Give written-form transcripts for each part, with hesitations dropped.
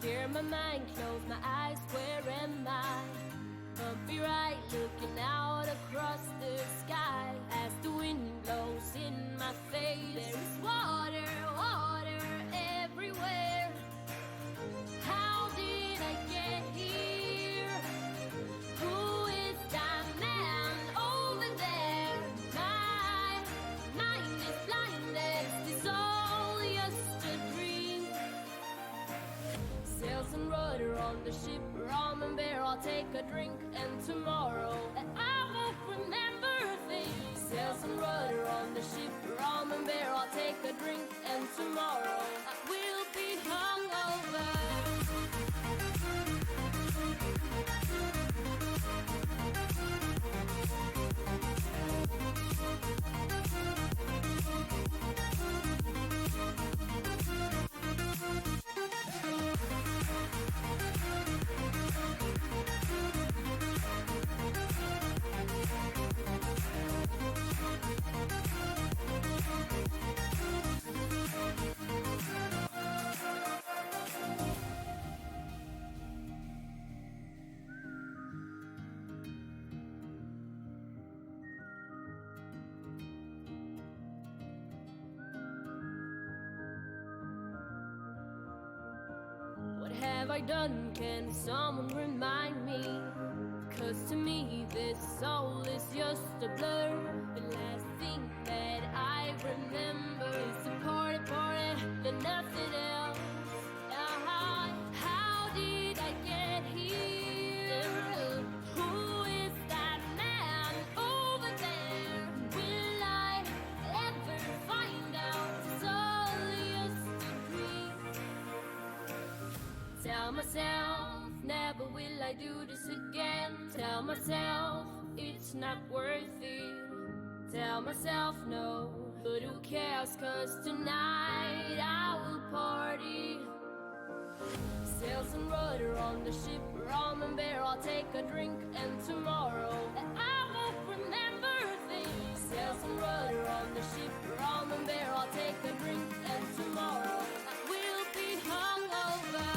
Clear my mind, close my eyes, where am I? Bumpy ride, looking out across the sky. As the wind blows in my face, there is water, water everywhere. How did I get here? Who is that man over there? My mind is blinded, it's all just a dream. Sails and rudder on the ship, rum and beer, I'll take a drink, and tomorrow I won't remember a thing. Sails and rudder on the ship, rum and beer, I'll take a drink, and tomorrow I will be hungover. What have I done? Can someone remind me? 'Cause to me this soul is just a blur. The last thing that I remember is the party, then nothing else. How did I get here? Who is that man over there? Will I ever find out? It's all just a dream. Tell myself, never will I do this again. Tell myself, it's not worth it. Tell myself no, but who cares? 'Cause tonight I will party. Sails and rudder on the ship, rum and beer, I'll take a drink, and tomorrow I won't remember a thing. Sails and rudder on the ship, rum and beer, I'll take a drink, and tomorrow I will be hungover.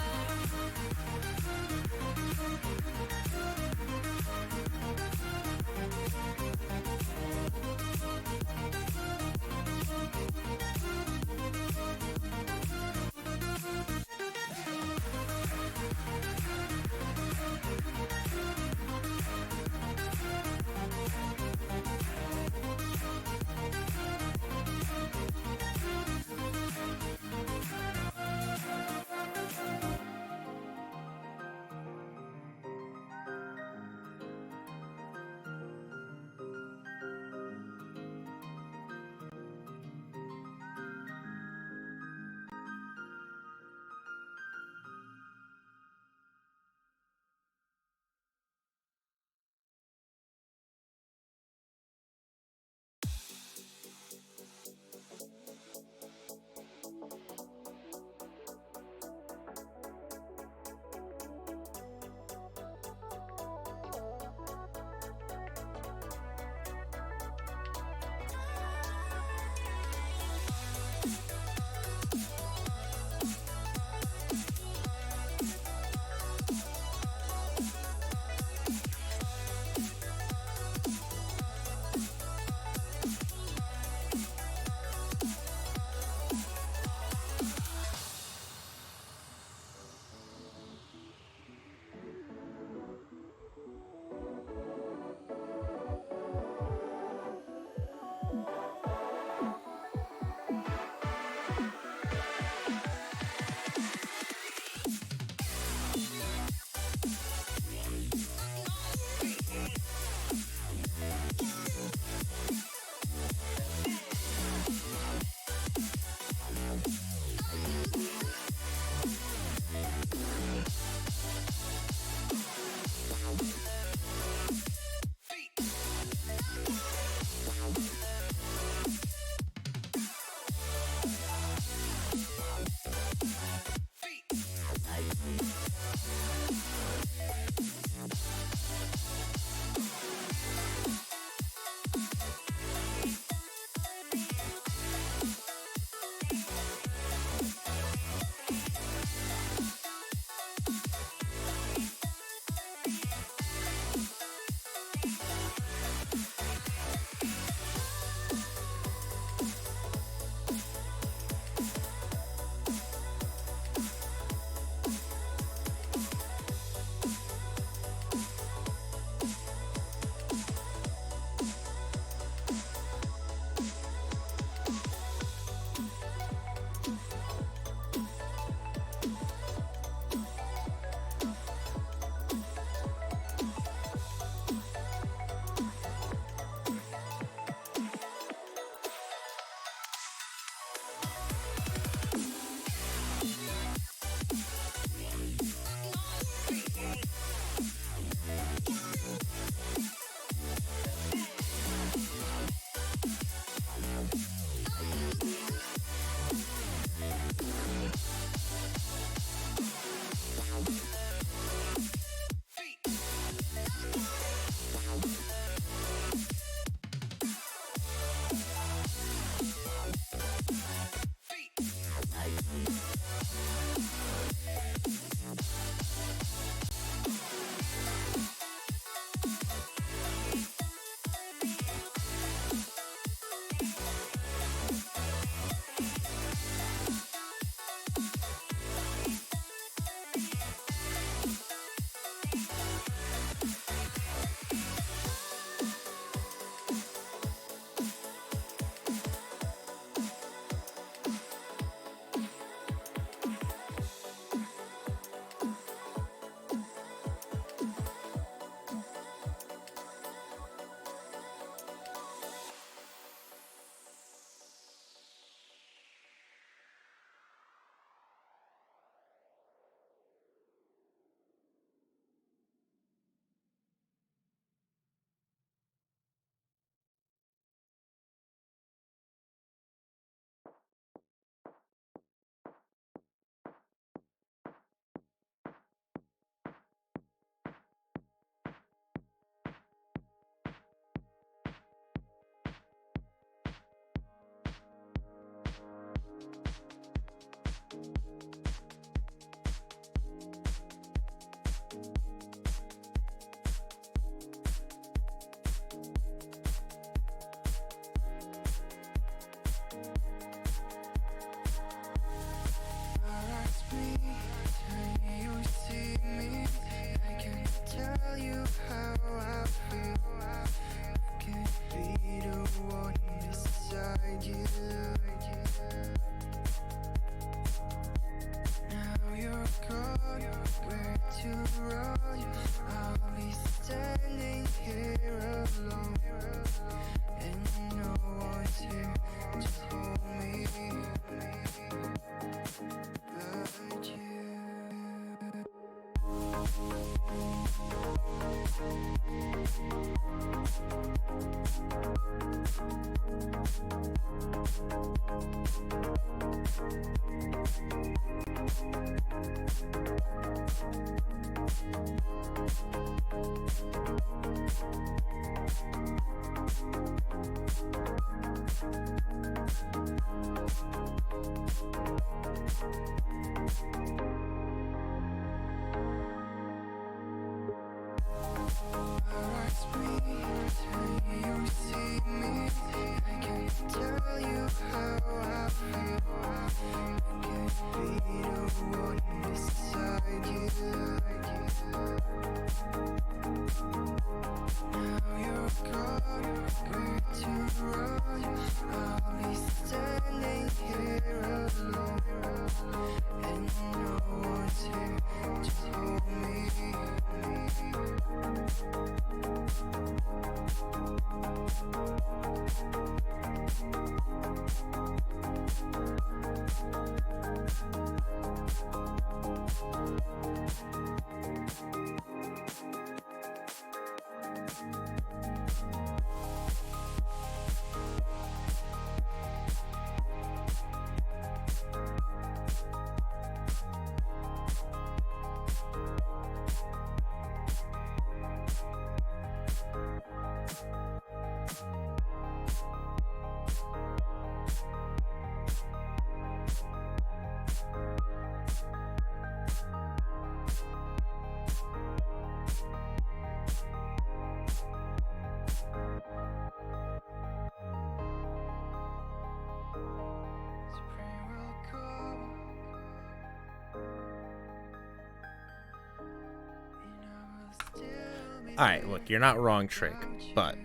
Alright, look, you're not wrong, Trick, but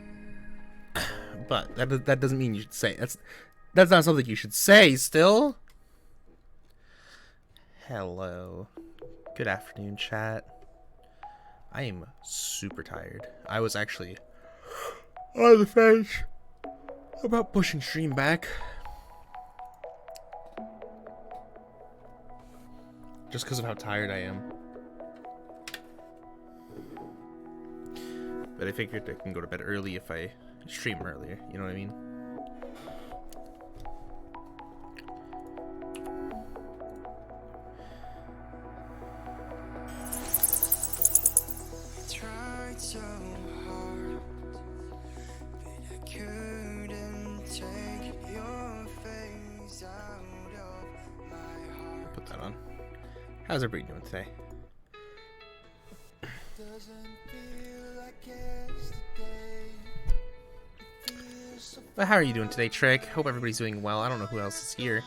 that doesn't mean you should say that's not something you should say still. Hello. Good afternoon, chat. I am super tired. I was actually on the fence about pushing stream back. Just because of how tired I am. But I figured I can go to bed early if I stream earlier. You know what I mean? Tried so hard, but I couldn't take your face out of my heart. Put that on. How's everybody doing today? Doesn't feel like yesterday. It feels so But how are you doing today, Trick? Hope everybody's doing well. I don't know who else is here.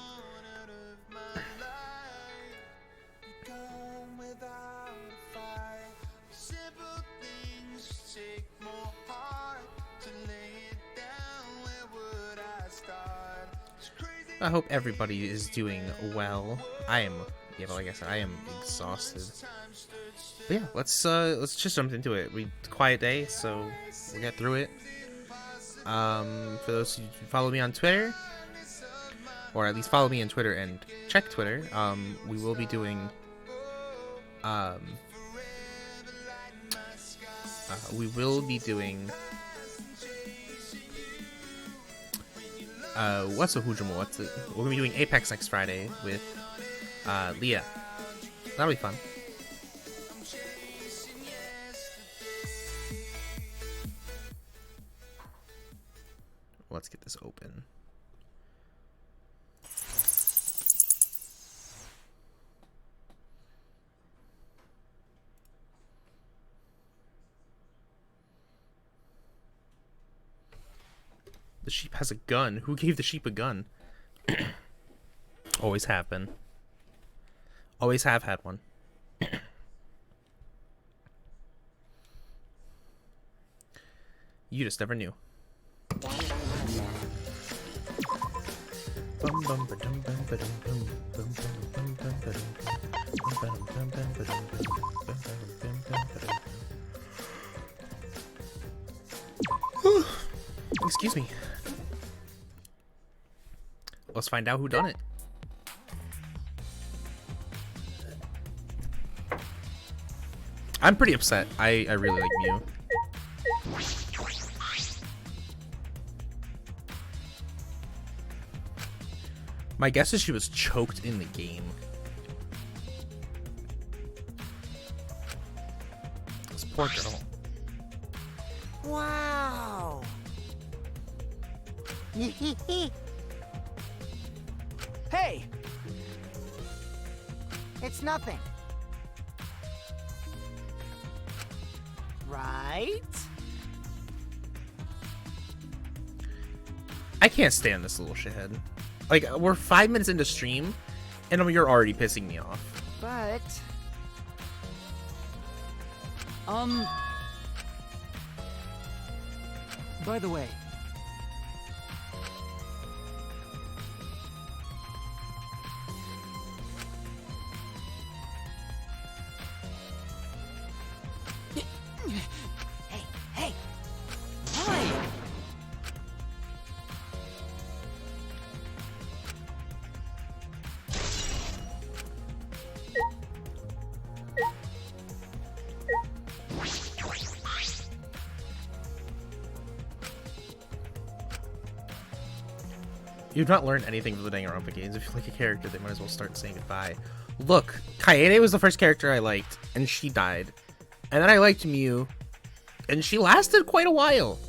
gone without a fight. Simple things take more heart to lay it down. Where would I start? It's crazy. I hope everybody is doing well. I am, yeah, but like I said, I am exhausted. But yeah, let's just jump into it. It's a quiet day, so we'll get through it. For those who follow me on Twitter, or at least follow me on Twitter and check Twitter, we will be doing what's a Hujumo? We're gonna be doing Apex next Friday with Leah. That'll be fun. Let's get this open. The sheep has a gun. Who gave the sheep a gun? Always have been. Always have had one. You just never knew. Excuse me. Let's find out who done it. I'm pretty upset. I really like Mew. My guess is she was choked in the game. This poor girl. Wow. Hey. It's nothing. Right? I can't stand this little shithead. Like, we're 5 minutes into stream, and you're already pissing me off. But by the way, hey, hey, You've not learned anything from the Danganronpa games. If you like a character, they might as well start saying goodbye. Look, Kaede was the first character I liked, and she died. And then I liked Mew, and she lasted quite a while.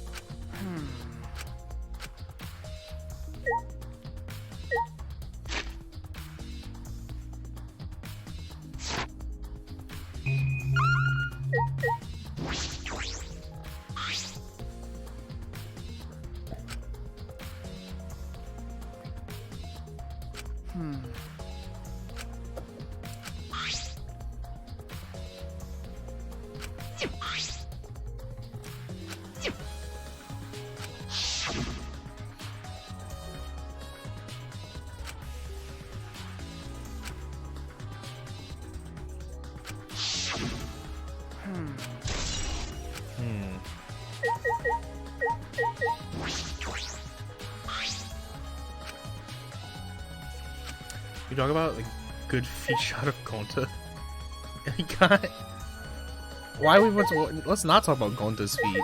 You talk about like good feet shot of Gonta. God. Why we want to? Let's not talk about Gonta's feet.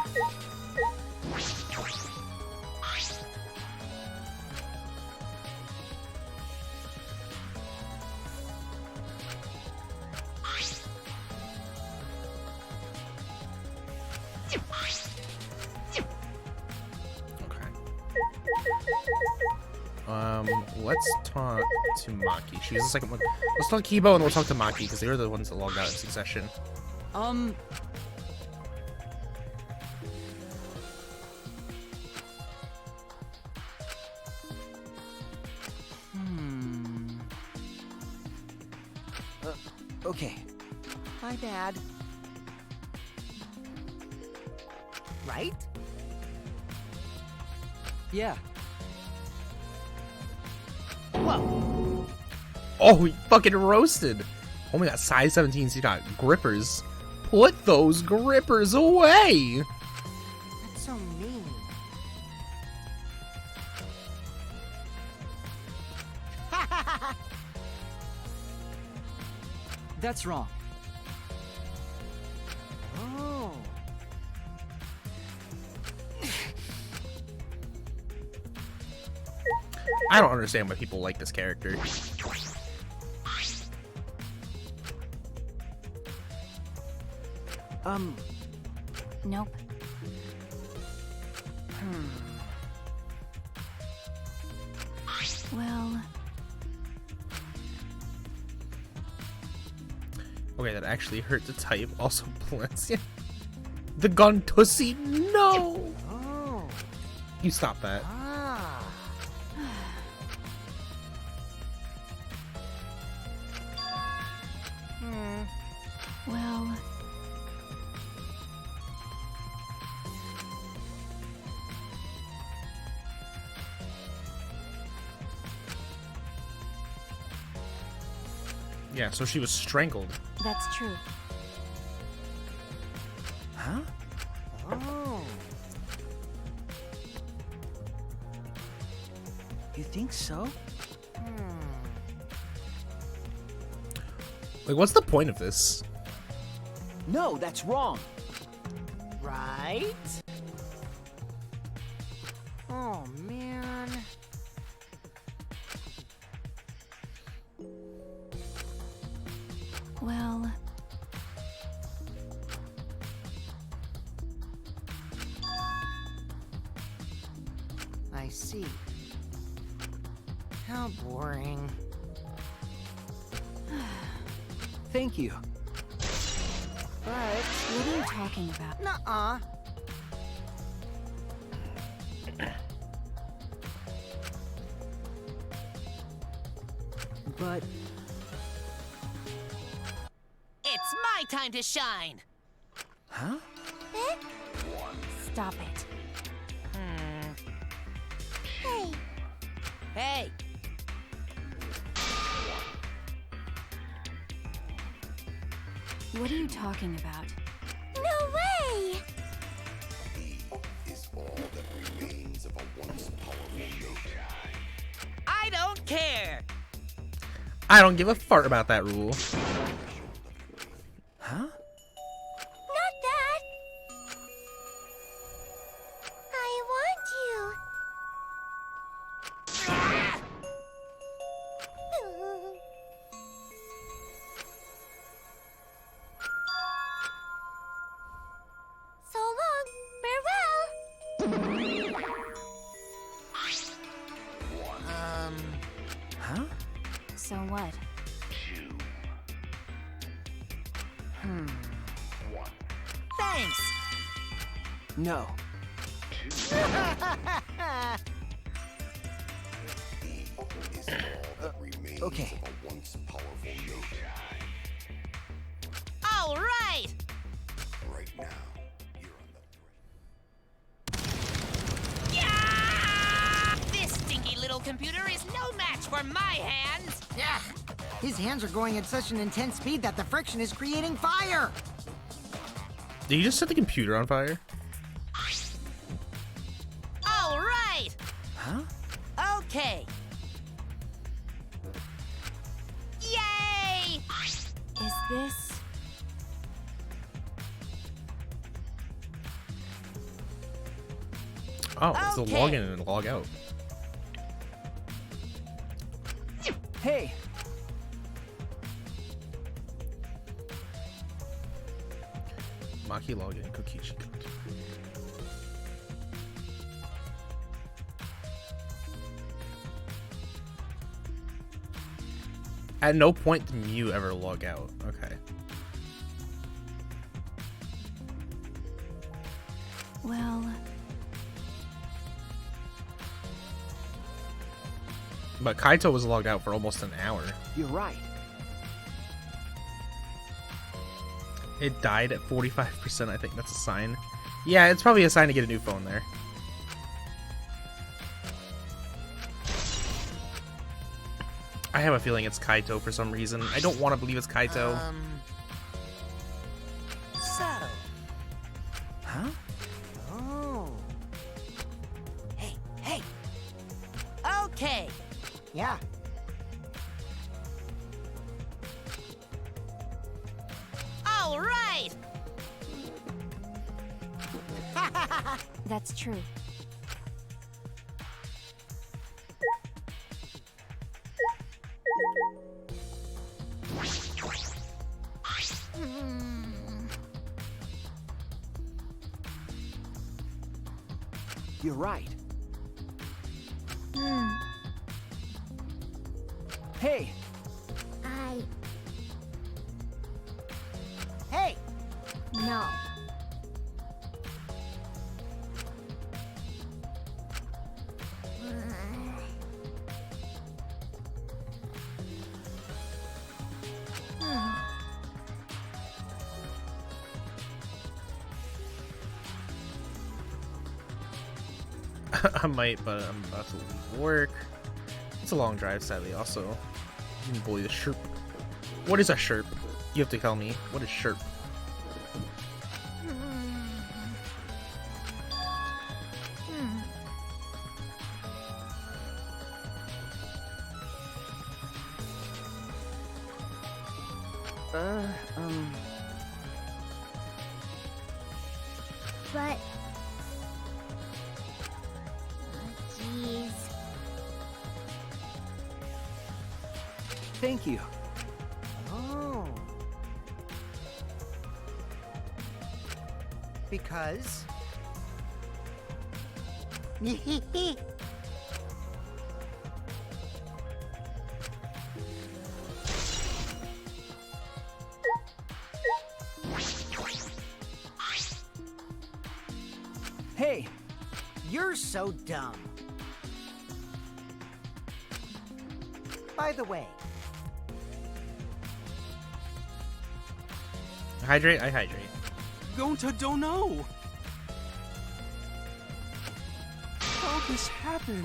Let's talk to Maki. She's the second one. Let's talk to Kibo and we'll talk to Maki because they were the ones that logged out in succession. Okay. My bad. Right? Yeah. Whoa. Oh, he fucking roasted. Oh my god, size 17's he got grippers. Put those grippers away. That's so mean. That's wrong. Oh. I don't understand why people like this character. Nope. Well, Okay, that actually hurt to type. Also, Palencia. The Gontussy, no! Oh. You stop that. Ah. well, Yeah, so she was strangled. that's true. Huh? Oh. You think so? Like, what's the point of this? No, that's wrong. Right? Oh, man. Well, I see. How boring. Thank you. But... what are you talking about? Nuh-uh. But... It's my time to shine. Huh? Stop it. Hey, What are you talking about? No way! Is all that remains of a once powerful nature. I don't care. I don't give a fart about that rule. Huh? Not that! I want you! So long, farewell! Huh? So what? Thanks. No. Is all that remains Okay. of a once powerful nature. All right. Right now, you're on the threat. Yeah! This stinky little computer is no match for my hands. Yeah. His hands are going at such an intense speed that the friction is creating fire. Did you just set the computer on fire? All right. Huh? Okay. Oh, it's a Okay. log in and log out. Hey, Maki login, Kokichi code. At no point did Mew ever log out. Okay. Well, But Kaito was logged out for almost an hour. you're right. It died at 45%. I think that's a sign. Yeah, it's probably a sign to get a new phone there. I have a feeling it's Kaito for some reason. I don't want to believe it's Kaito. So, Huh? Oh. hey. Okay. Yeah. All right. that's true. You're right. Hey, Hey. No. I might, but I'm about to leave work. It's a long drive, sadly. Also, you can bully the Sherp. What is a Sherp? You have to tell me. What is Sherp? But... Jeez. thank you. Oh. Because? Hey, You're so dumb. By the way, Hydrate? I hydrate. Gonta don't know. How'd this happen?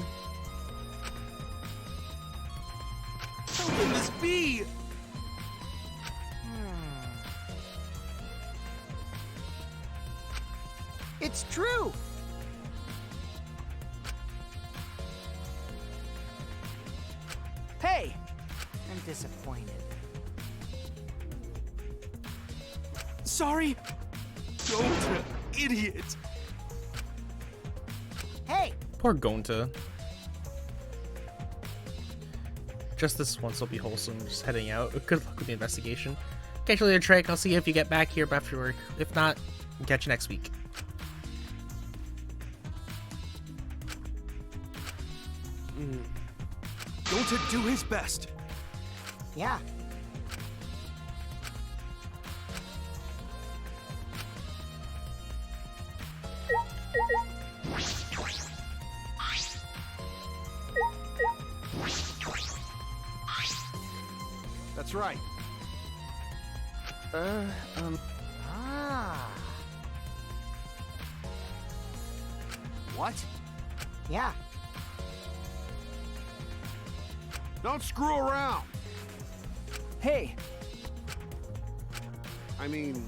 How can this be? it's true. Hey, I'm disappointed. sorry. Gonta, idiot. Hey, Poor Gonta. Just this once will be wholesome. Just heading out. Good luck with the investigation. Catch you later, Trek. I'll see you if you get back here after work. If not, we'll catch you next week. Gonta do his best. yeah. That's right. Ah. What? Yeah. Don't screw around. Hey, I mean,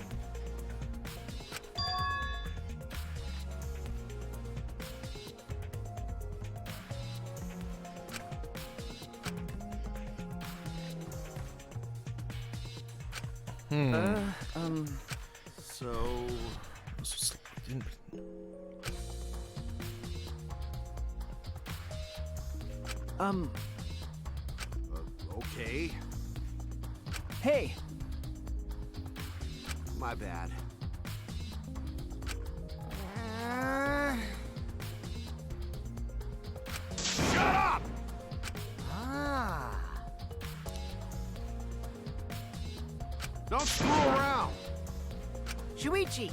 so so Okay. Hey, My bad. Shut up! Ah. Don't screw around. Shuichi.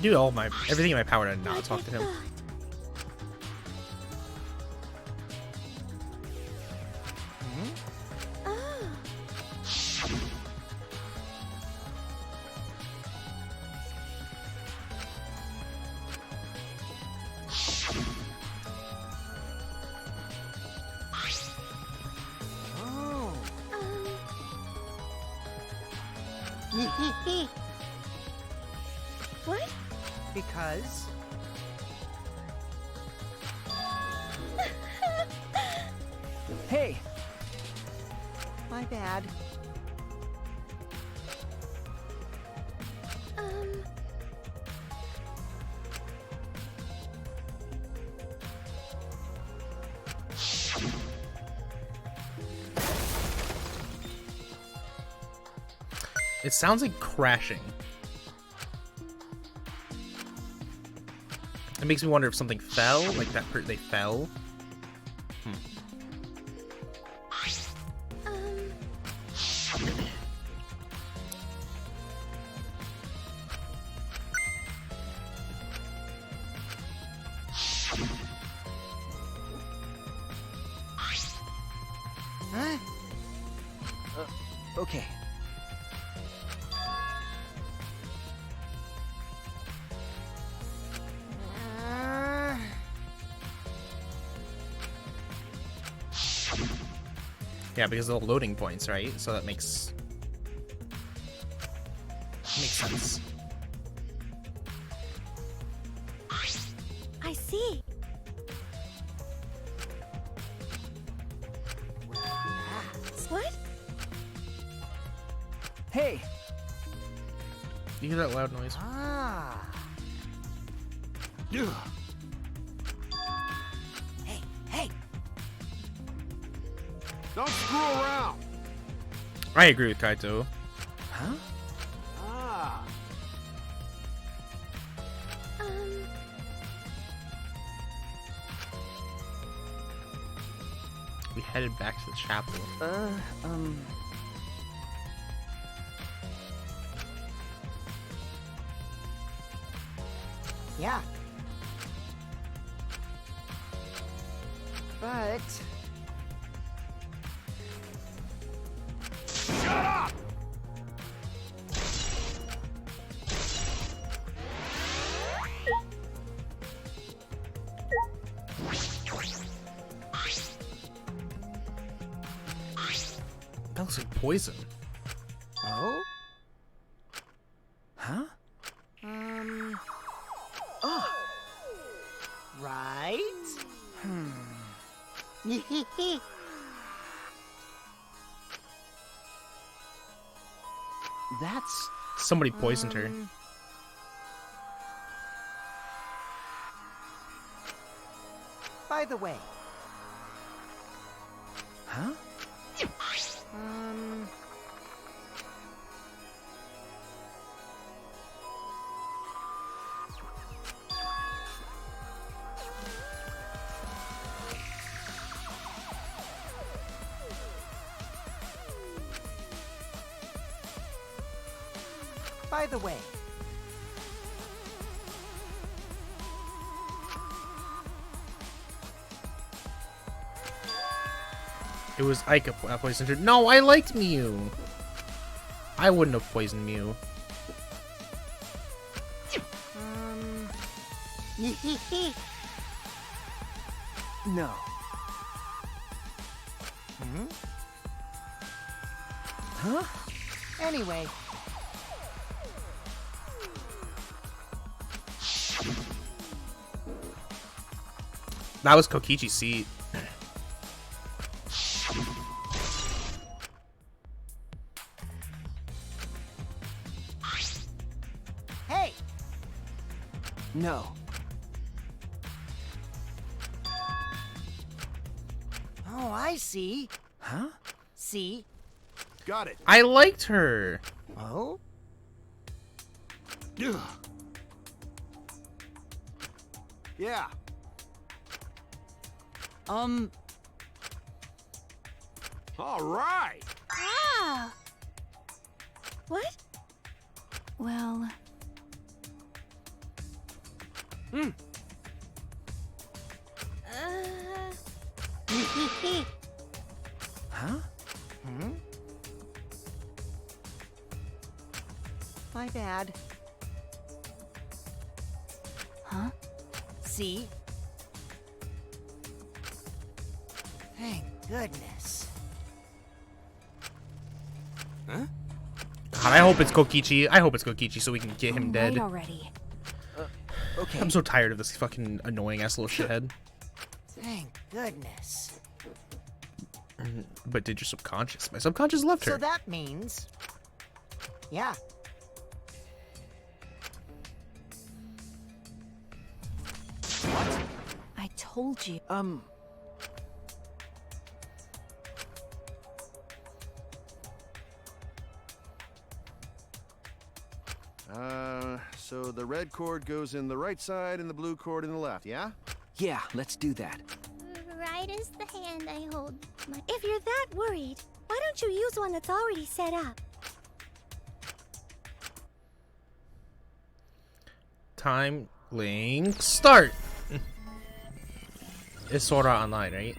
Do everything in my power to not talk to him. What? Because. hey, My bad. It sounds like crashing. It makes me wonder if something fell, like they fell. Huh? okay. Yeah, because of the loading points, right? So that makes sense. I see. What? Hey, You hear that loud noise? Ah. Ugh. Hey, hey. Don't screw around. I agree with Kaito. huh? Ah. We headed back to the chapel. Yeah. But. Shut up! That looks like poison. Oh? Huh? Right? That's Somebody poisoned her. By the way. huh? By the way. It was Ike that poisoned her. No, I liked Mew. I wouldn't have poisoned Mew. No. Huh? Anyway. That was Kokichi's seat. No. Oh, I see. Huh? See? Got it. I liked her. Oh? Ugh. Yeah. All right. Ah! What? Well... Hmm. Huh? Hmm? My bad. Huh? See? Thank goodness. Huh? God, I hope it's Kokichi. I hope it's Kokichi so we can get him dead. Right already. Okay. I'm so tired of this fucking annoying ass little shithead. Thank goodness. But did your subconscious? My subconscious loved her. So that means... Yeah. I told you. So the red cord goes in the right side and the blue cord in the left, yeah? Yeah, let's do that. Right as the hand I hold. If you're that worried, why don't you use one that's already set up? Time link start. It's Sword Art Online, right?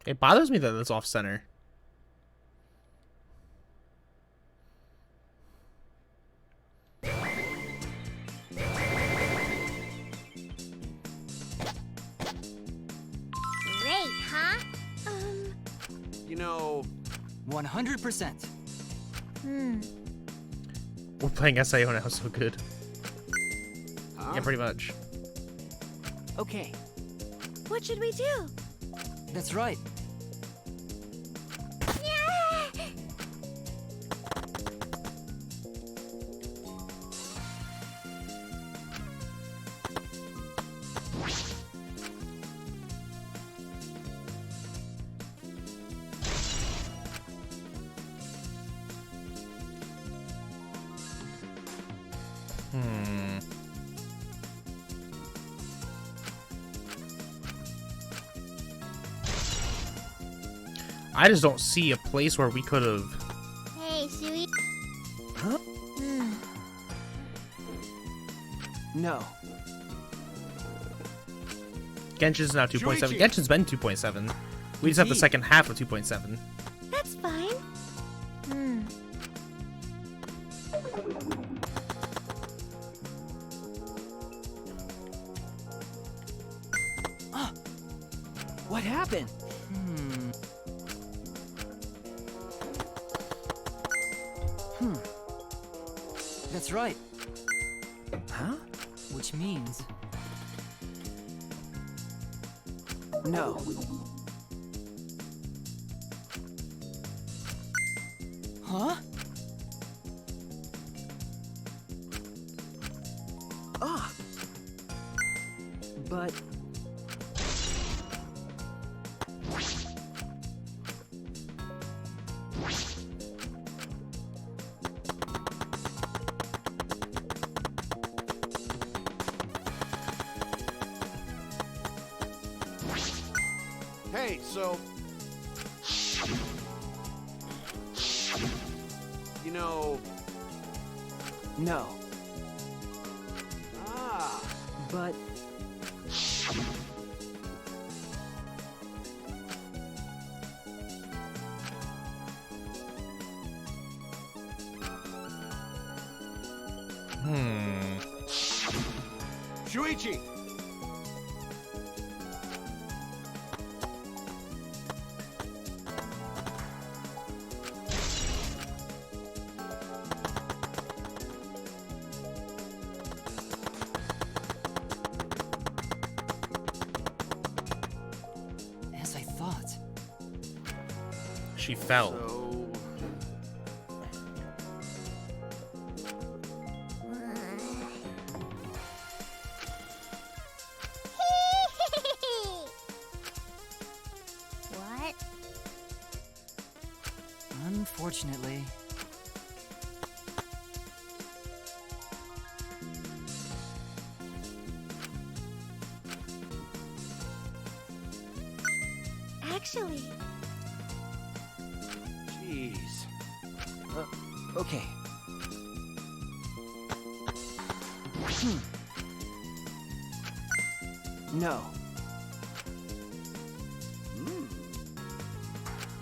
It bothers me that it's off center. Great, huh? You know, 100%. We're playing SIO now, so good. huh? Yeah, pretty much. Okay, What should we do? that's right. Yeah! I just don't see a place where we could have. Hey, Sui. Huh? No. Genshin's now 2.7. Shuichi. Genshin's been 2.7. We just have the Indeed. second half of 2.7. That's fine. What happened? That's right. Huh? Which means... No. Huh? Ah! But... Hey, so... You know... No. Ah, But... Shuichi! She fell. So, What? Unfortunately. Actually, Jeez. Okay. No.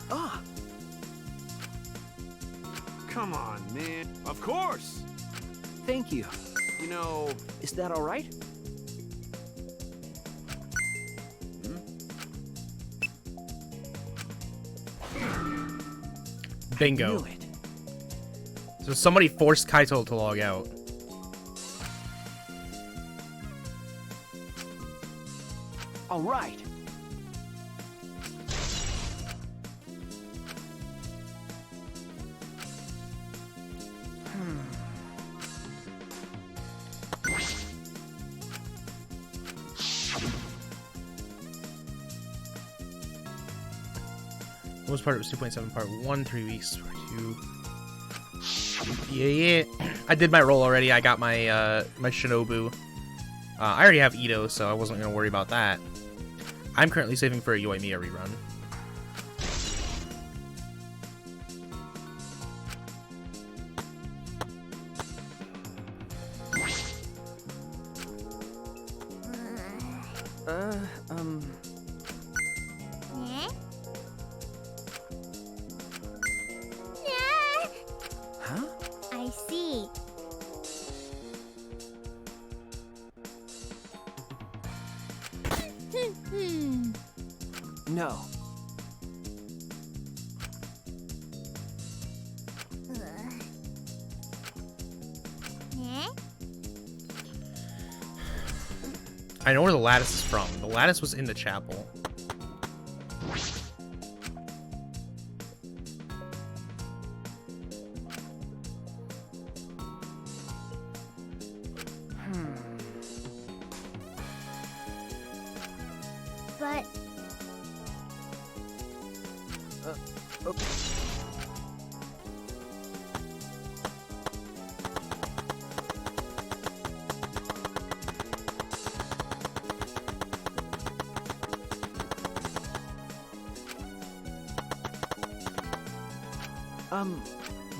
Ah, come on, man. Of course. thank you. You know, Is that all right? Bingo. Knew it. So somebody forced Kaito to log out. All right. What was part of 2.7 part 1, 3 weeks, part 2. Yeah. I did my roll already. I got my my Shinobu. I already have Ito, so I wasn't gonna worry about that. I'm currently saving for a Yoimiya rerun. eh? Yeah. Huh? I see. No. Eh? I know where the lattice is from. The lattice was in the chapel. But Okay.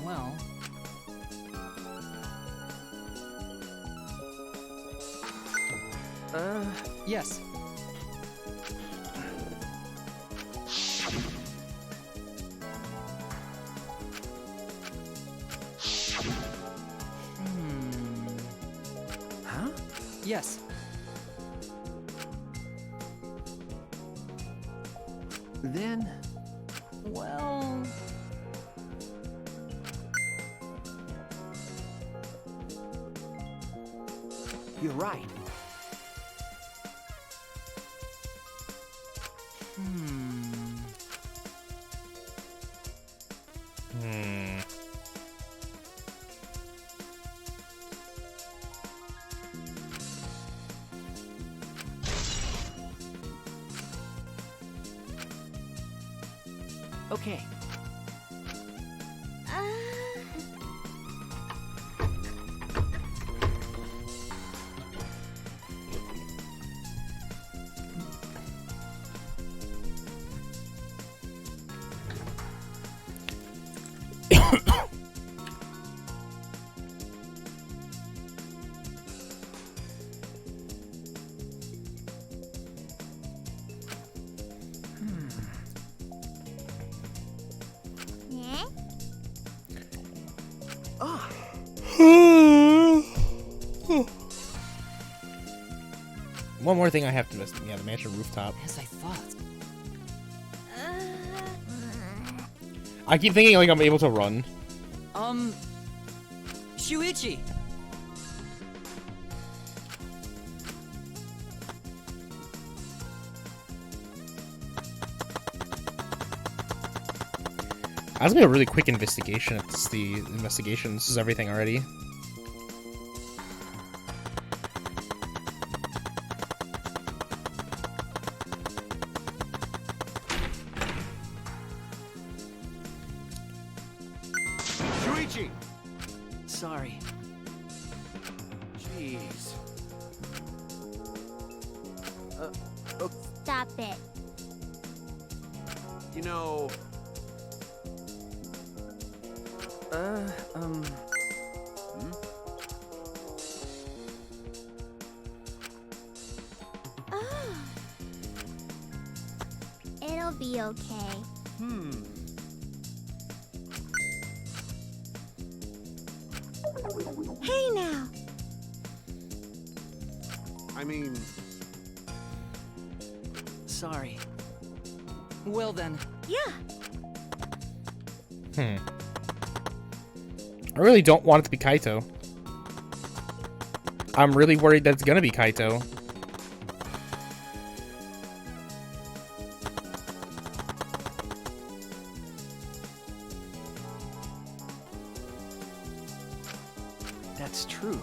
Well. Yes. Huh? Yes. Then, well, you're right. Okay. eh? Ah, One more thing I have to miss. Yeah, the mansion rooftop. as I thought. I keep thinking like I'm able to run. Shuichi. That's gonna be a really quick investigation. It's the investigation. This is everything already. Shuichi! Sorry. Jeez. Stop it. You know... Oh. It'll be okay. Hey now. I mean... Sorry. Well then. Yeah. I really don't want it to be Kaito. I'm really worried that it's gonna be Kaito. That's true.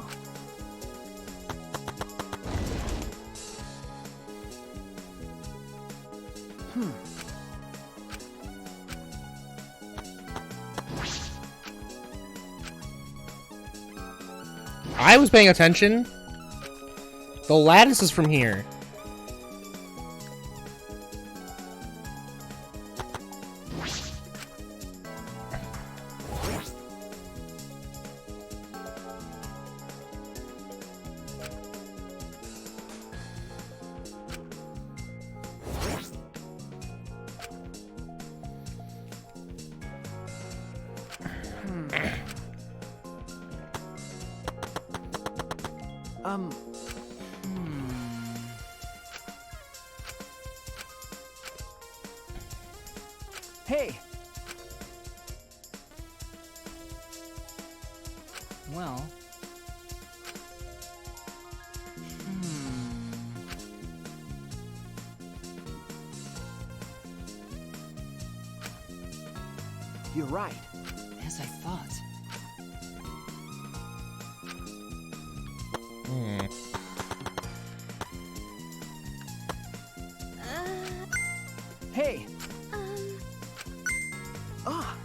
I was paying attention. The lattice is from here. Hey! Well... You're right. As I thought. Hey! Ah!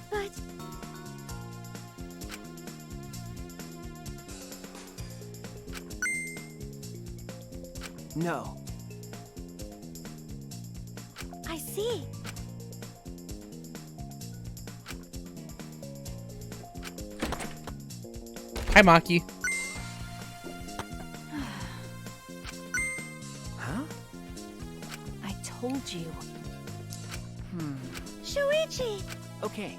But No. I see. Hi, Maki. Huh? I told you. Shuichi. Okay.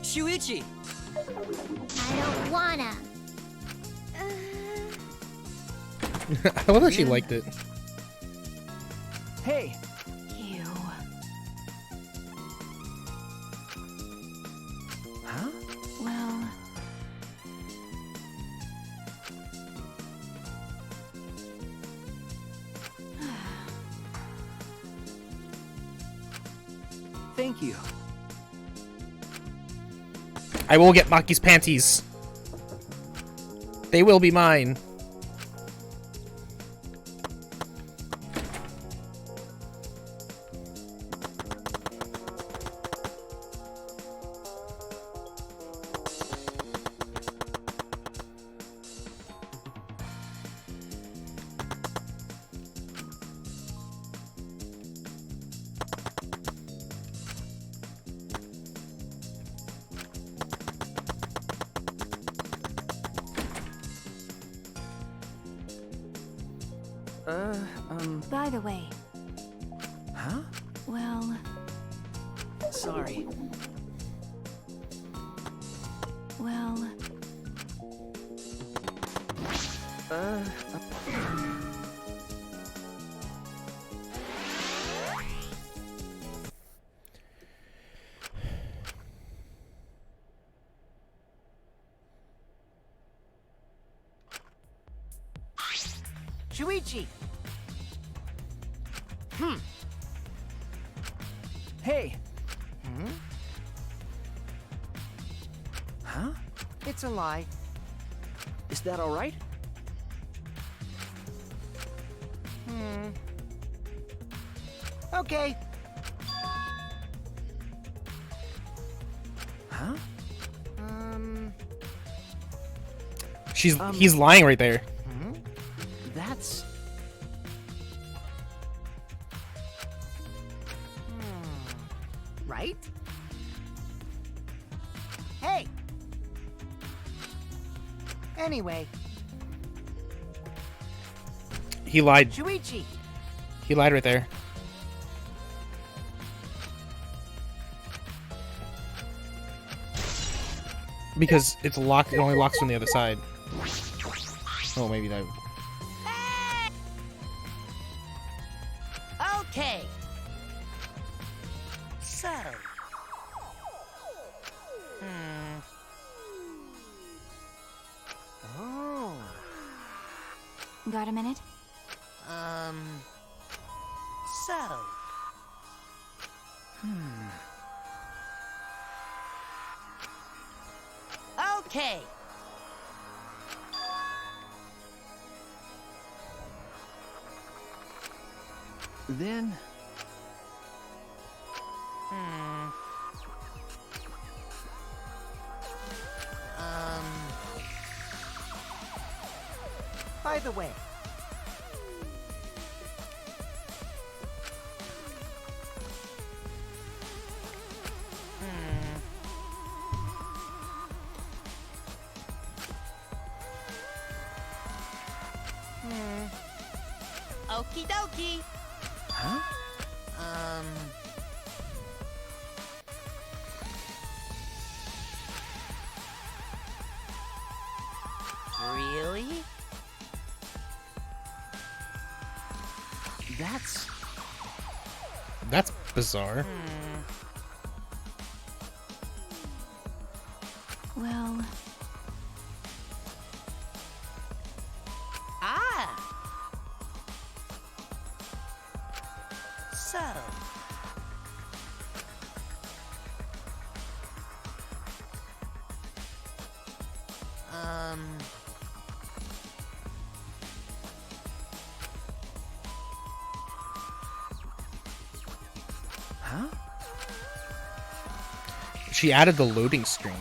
Shuichi! I don't wanna. I love that she liked it. Hey! You. Huh? Well, Thank you. I will get Maki's panties. They will be mine. by the way, Huh? well, Sorry. well, Shuichi! Hey! Huh? It's a lie. Is that alright? Okay. Huh? He's lying right there. That's... Right? Hey! Anyway, He lied. Shuichi, He lied right there. Because it's locked. It only locks from the other side. Oh, maybe that. Okay. So. Oh. Got a minute? So. Okay. Then... By the way, Okie dokie. Huh? Really? That's bizarre. Well, So. Huh? She added the loading screen.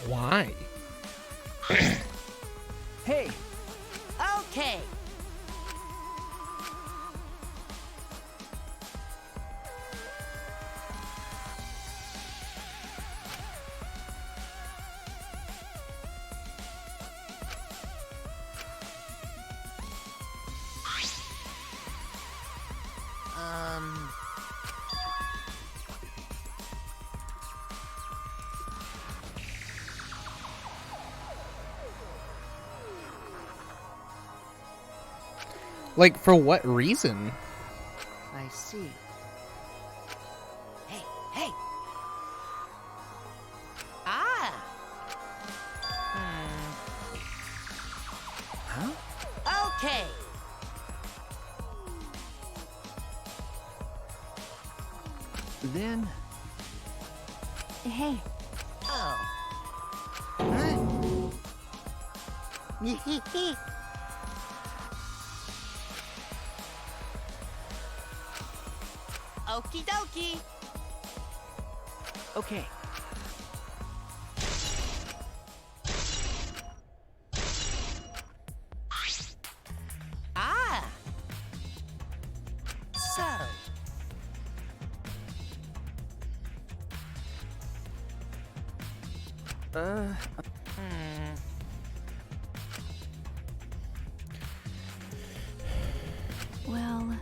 Why? Hey! Okay. Like, for what reason? I see. Hey, hey. Huh? Okay. Then... hey, Oh. Okie dokie. Okay. So. well,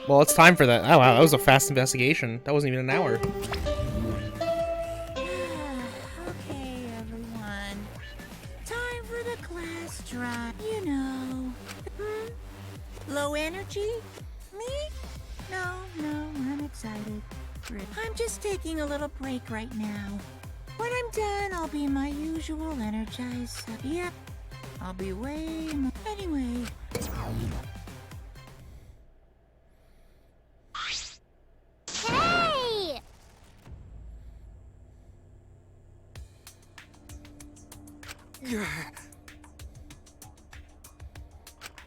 Well, it's time for that. Oh wow, that was a fast investigation. That wasn't even an hour. Okay, everyone. Time for the class drive. You know. Low energy? Me? No, I'm excited. I'm just taking a little break right now. When I'm done, I'll be my usual energized self. Yep, I'll be way more. Anyway. Hey!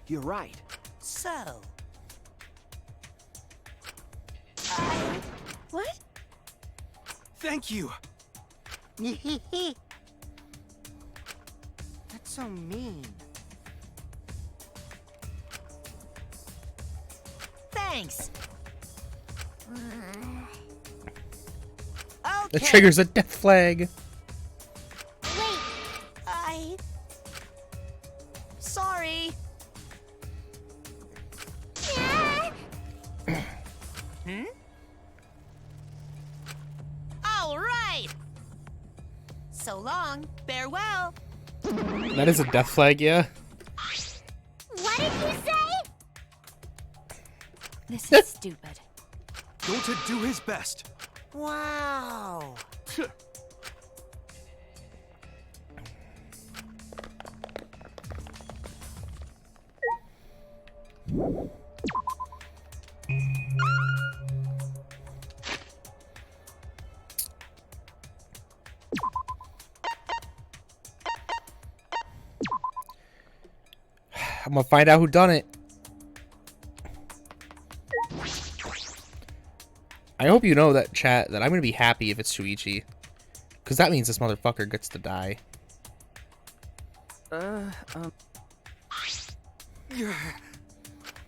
You're right. So, What? Thank you. That's so mean. thanks. It Okay. triggers a death flag. Wait, Sorry. All right. So long. Farewell. That is a death flag, yeah. what did you say? This is stupid. Going to do his best. Wow. I'm gonna find out who done it. I hope you know that, chat, that I'm gonna be happy if it's Shuichi. Because that means this motherfucker gets to die.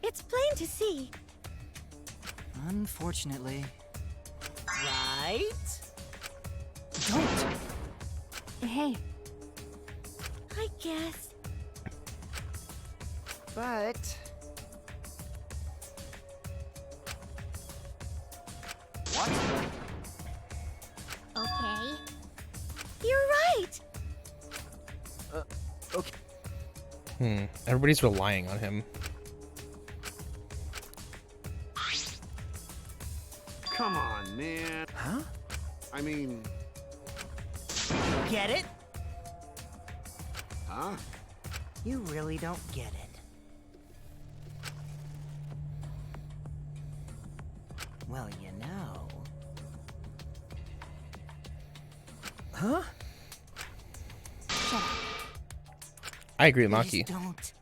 It's plain to see. Unfortunately. Right? Don't. Hey, I guess. But Okay. You're right. okay. Everybody's relying on him. Come on, man. Huh? I mean, Get it? huh? You really don't get it. Well, you know. Huh? shut up. I agree with Please Maki. don't.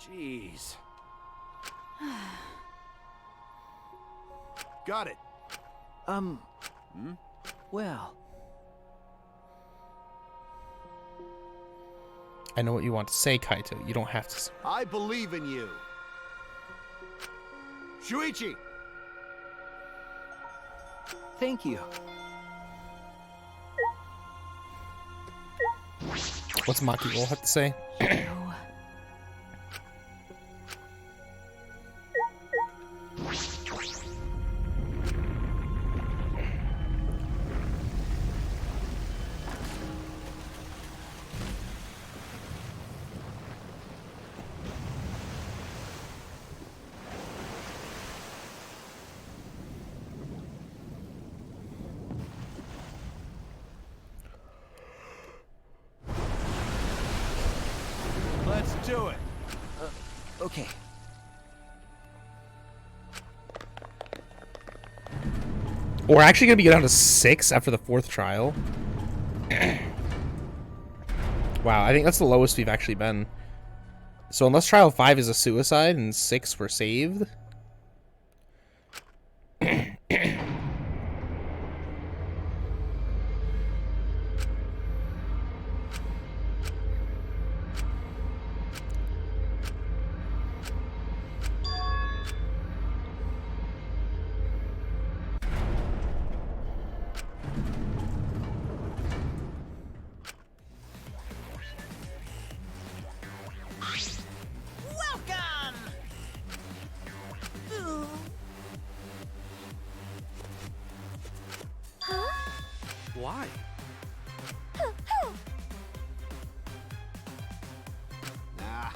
Jeez. Got it. Well, I know what you want to say, Kaito. You don't have to. I believe in you. Shuichi! thank you. What's Maki will have to say? Let's do it. Okay. We're actually gonna be down to 6 after the 4th trial. Wow, I think that's the lowest we've actually been. So unless trial 5 is a suicide and 6 were saved. Welcome! Huh? Why? Nah.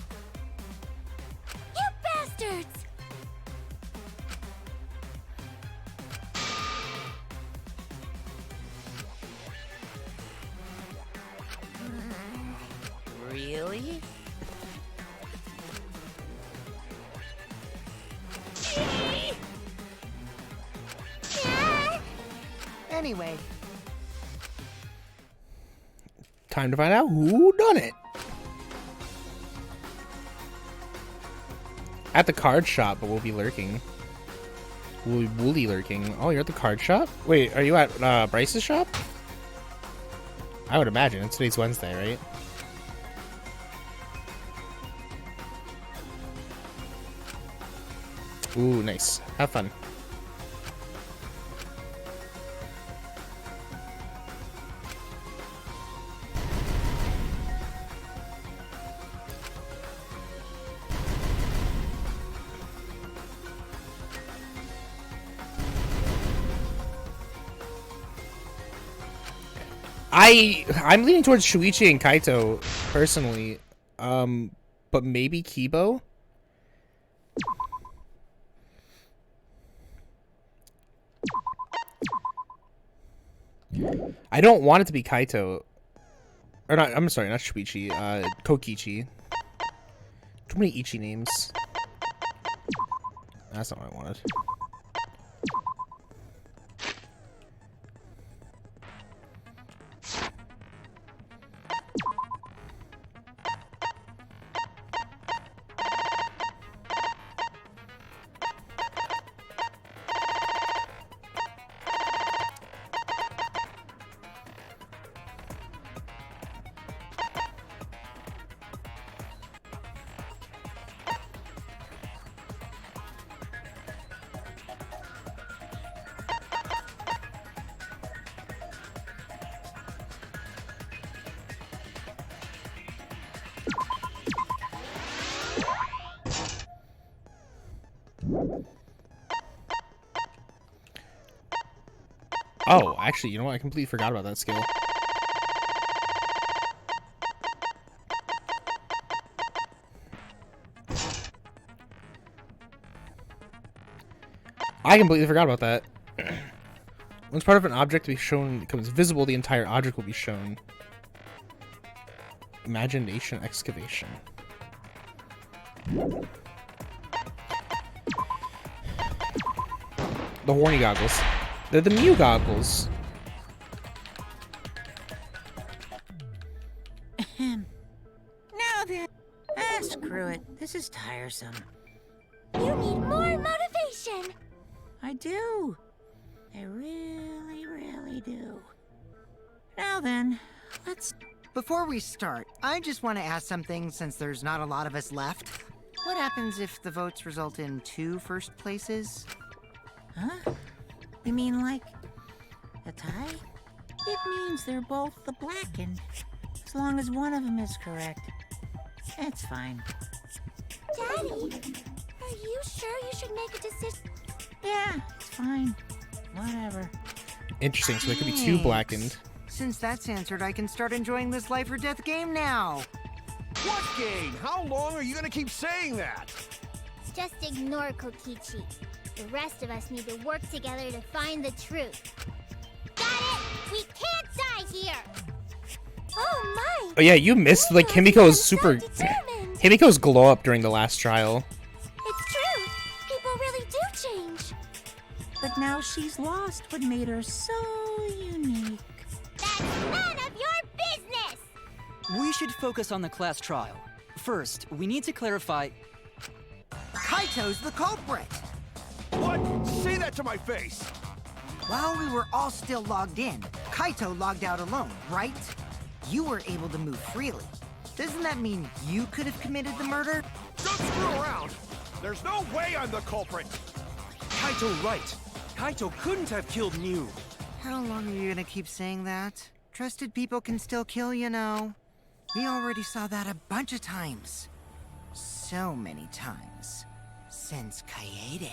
You bastards! Anyway, Time to find out who done it. At the card shop, but we'll be lurking. We'll be lurking. Oh, you're at the card shop? Wait, are you at Bryce's shop? I would imagine. Today's Wednesday, right? Ooh, nice. Have fun. I'm leaning towards Shuichi and Kaito personally, but maybe Kibo. I don't want it to be Kaito, or not. I'm sorry, not Shuichi. Kokichi. Too many Ichi names. That's not what I wanted. Oh, actually, you know what? I completely forgot about that skill. I completely forgot about that. Once part of an object to be shown becomes visible, the entire object will be shown. Imagination excavation. The horny goggles. They're the Mew goggles. Now then, screw it. This is tiresome. You need more motivation. I do. I really, really do. Now then, let's... before we start, I just want to ask something since there's not a lot of us left. What happens if the votes result in 2 first places? Huh? You mean like a tie? It means they're both the blackened. As long as one of them is correct. It's fine. Daddy, are you sure you should make a decision? Yeah, it's fine. Whatever. Interesting, so there could be 2 blackened. Since that's answered, I can start enjoying this life or death game now. What game? How long are you gonna keep saying that? Just ignore Kokichi. The rest of us need to work together to find the truth. Got it? We can't die here! Oh my! Oh yeah, you missed like Himiko's super... determined. Himiko's glow up during the last trial. It's true! People really do change! But now she's lost what made her so unique. That's none of your business! We should focus on the class trial. First, we need to clarify... Kaito's the culprit! What? Say that to my face! While we were all still logged in, Kaito logged out alone, right? You were able to move freely. Doesn't that mean you could have committed the murder? Don't screw around! There's no way I'm the culprit! Kaito right. Kaito couldn't have killed Mew. How long are you gonna keep saying that? Trusted people can still kill, you know. We already saw that a bunch of times. So many times. Since Kaede.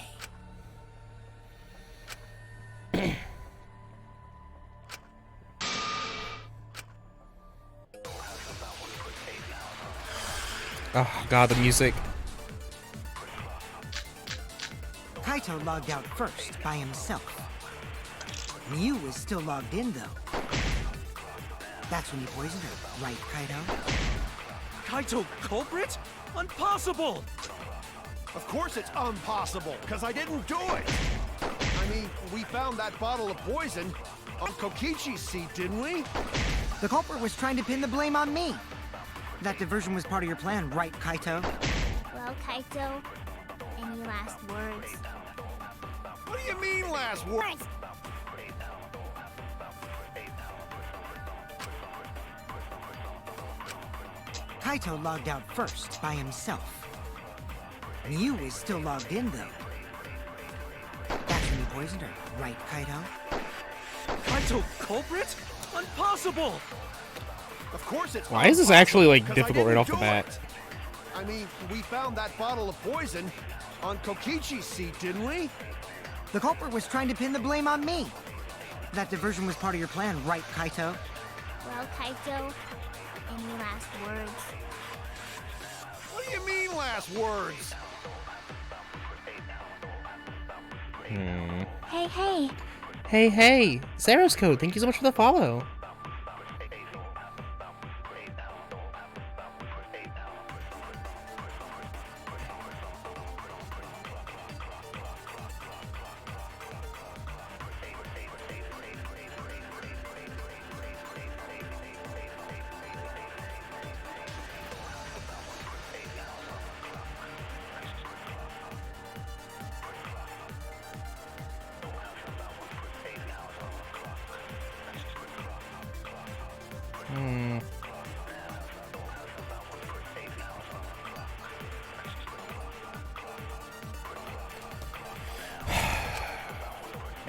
Oh god, the music. Kaito logged out first, by himself. Mew was still logged in, though. That's when you poisoned her, right, Kaito? Kaito culprit? Impossible! Of course it's impossible, because I didn't do it! I mean, we found that bottle of poison. on Kokichi's seat, didn't we? The culprit was trying to pin the blame on me. That diversion was part of your plan, right, Kaito? Well, Kaito, any last words? What do you mean last words? Kaito logged out first, by himself. Mew was still logged in, though. That's when you poisoned her, right, Kaito? Kaito culprit? Impossible! Of course it's Why is this actually, like, because I difficult right didn't off the do bat? it. I mean, we found that bottle of poison on Kokichi's seat, didn't we? The culprit was trying to pin the blame on me. That diversion was part of your plan, right, Kaito? Well, Kaito, any last words? What do you mean last words? Hey, hey. Hey, Zeros Code, thank you so much for the follow.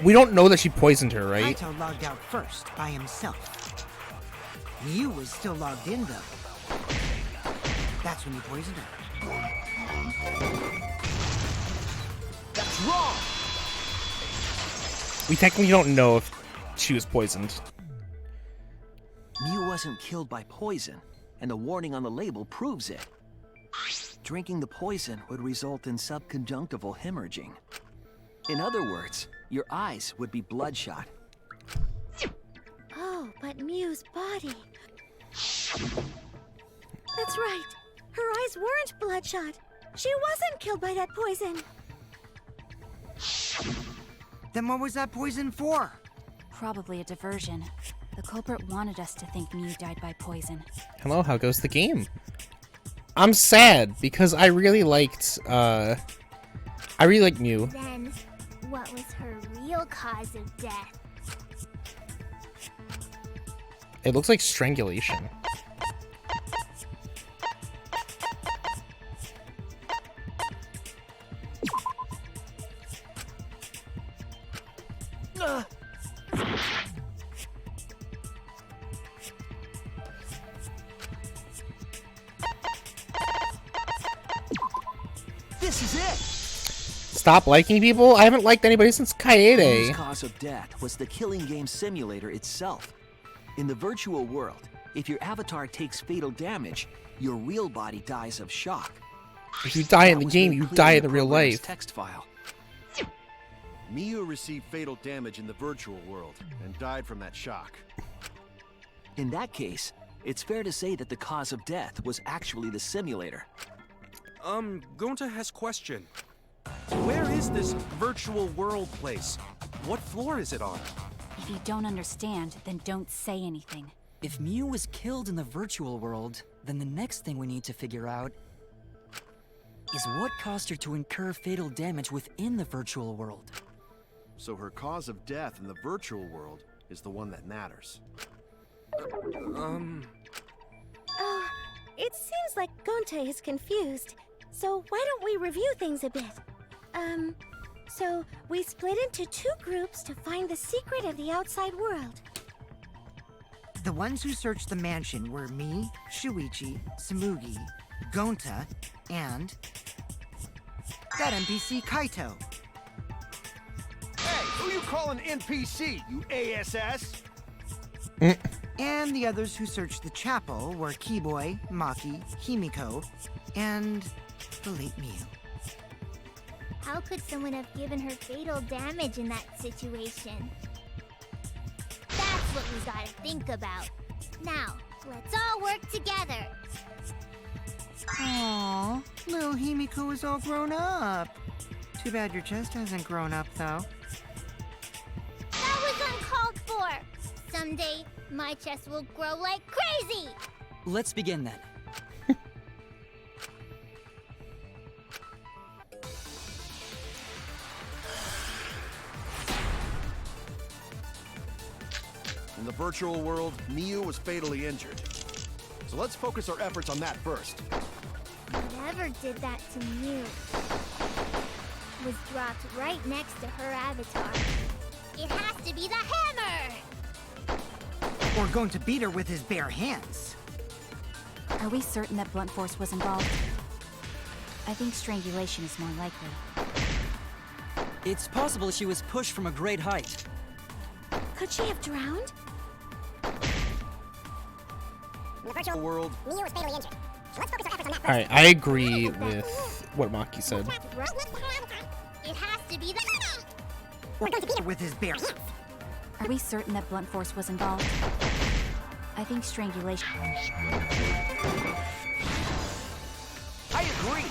We don't know that she poisoned her, right? Kaito logged out first, by himself. Mew was still logged in, though. That's when you poisoned her. That's wrong! We technically don't know if she was poisoned. Mew wasn't killed by poison, and the warning on the label proves it. Drinking the poison would result in subconjunctival hemorrhaging. In other words, your eyes would be bloodshot. Oh, but Mew's body. That's right. Her eyes weren't bloodshot. She wasn't killed by that poison. Then what was that poison for? Probably a diversion. The culprit wanted us to think Mew died by poison. Hello, how goes the game? I'm sad because I really liked Mew. Then, what was her real cause of death? It looks like strangulation. This is it! Stop liking people? I haven't liked anybody since Mew's Kaede. cause of death was the killing game simulator itself. In the virtual world, if your avatar takes fatal damage, your real body dies of shock. If you die in That the was game, made you clear die in in the real program's life. text file. Miyu received fatal damage in the virtual world and died from that shock. In that case, it's fair to say that the cause of death was actually the simulator. Gonta has question. Where is this virtual world place? What floor is it on? If you don't understand, then don't say anything. If Mew was killed in the virtual world, then the next thing we need to figure out is what caused her to incur fatal damage within the virtual world. So her cause of death in the virtual world is the one that matters. Oh, it seems like Gonta is confused. So why don't we review things a bit? So we split into two groups to find the secret of the outside world. The ones who searched the mansion were me, Shuichi, Samugi, Gonta, and that NPC Kaito. Hey, who you calling NPC, you ASS? And the others who searched the chapel were Keyboy, Maki, Himiko, and the late Mew. How could someone have given her fatal damage in that situation? That's what we gotta think about. Now, let's all work together. Aww, little Himiko is all grown up. Too bad your chest hasn't grown up, though. That was uncalled for! someday, my chest will grow like crazy! Let's begin then. In the virtual world, Miu was fatally injured. So let's focus our efforts on that first. Whatever did that to Mew was dropped right next to her avatar. It has to be the hammer! Or going to beat her with his bare hands. Are we certain that blunt force was involved? I think strangulation is more likely. It's possible she was pushed from a great height. Could she have drowned? In the virtual world, Mew was fatally injured. So let's focus our efforts on that Alright, I agree with what Maki said. It has to be the Or going to beat her with his bare hands. Are we certain that blunt force was involved? I think strangulation. I agree.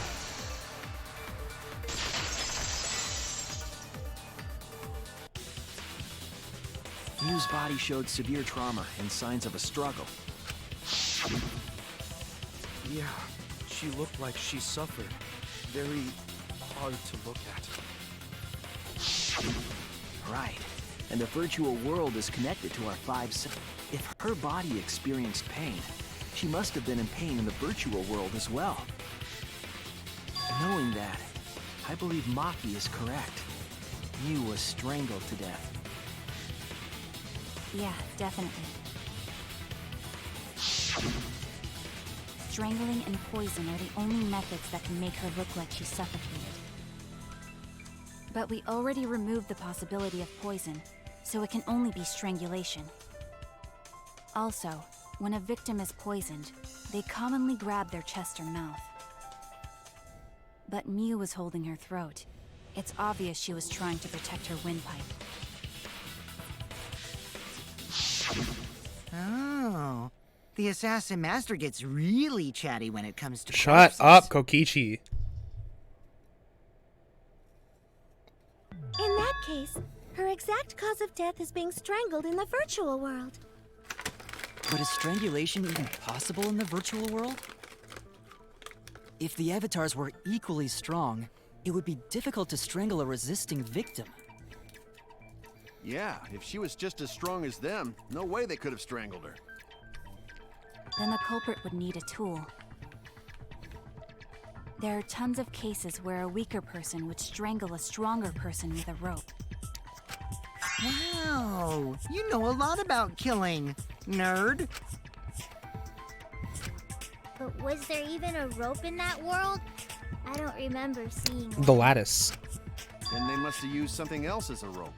Miu's body showed severe trauma and signs of a struggle. Yeah, she looked like she suffered. Very hard to look at. Right. And the virtual world is connected to our 5 senses. If her body experienced pain, she must have been in pain in the virtual world as well. Knowing that, I believe Maki is correct. Miu was strangled to death. Yeah, definitely. Strangling and poison are the only methods that can make her look like she suffocated. But we already removed the possibility of poison, so it can only be strangulation. Also, when a victim is poisoned, they commonly grab their chest or mouth. But Miu was holding her throat. It's obvious she was trying to protect her windpipe. Oh. The assassin master gets really chatty when it comes to Shut corpses. up, Kokichi. In that case, her exact cause of death is being strangled in the virtual world. But is strangulation even possible in the virtual world? If the avatars were equally strong, it would be difficult to strangle a resisting victim. yeah, if she was just as strong as them, no way they could have strangled her. Then the culprit would need a tool. There are tons of cases where a weaker person would strangle a stronger person with a rope. Wow, you know a lot about killing, nerd. But was there even a rope in that world? I don't remember seeing one. The lattice. Then they must have used something else as a rope.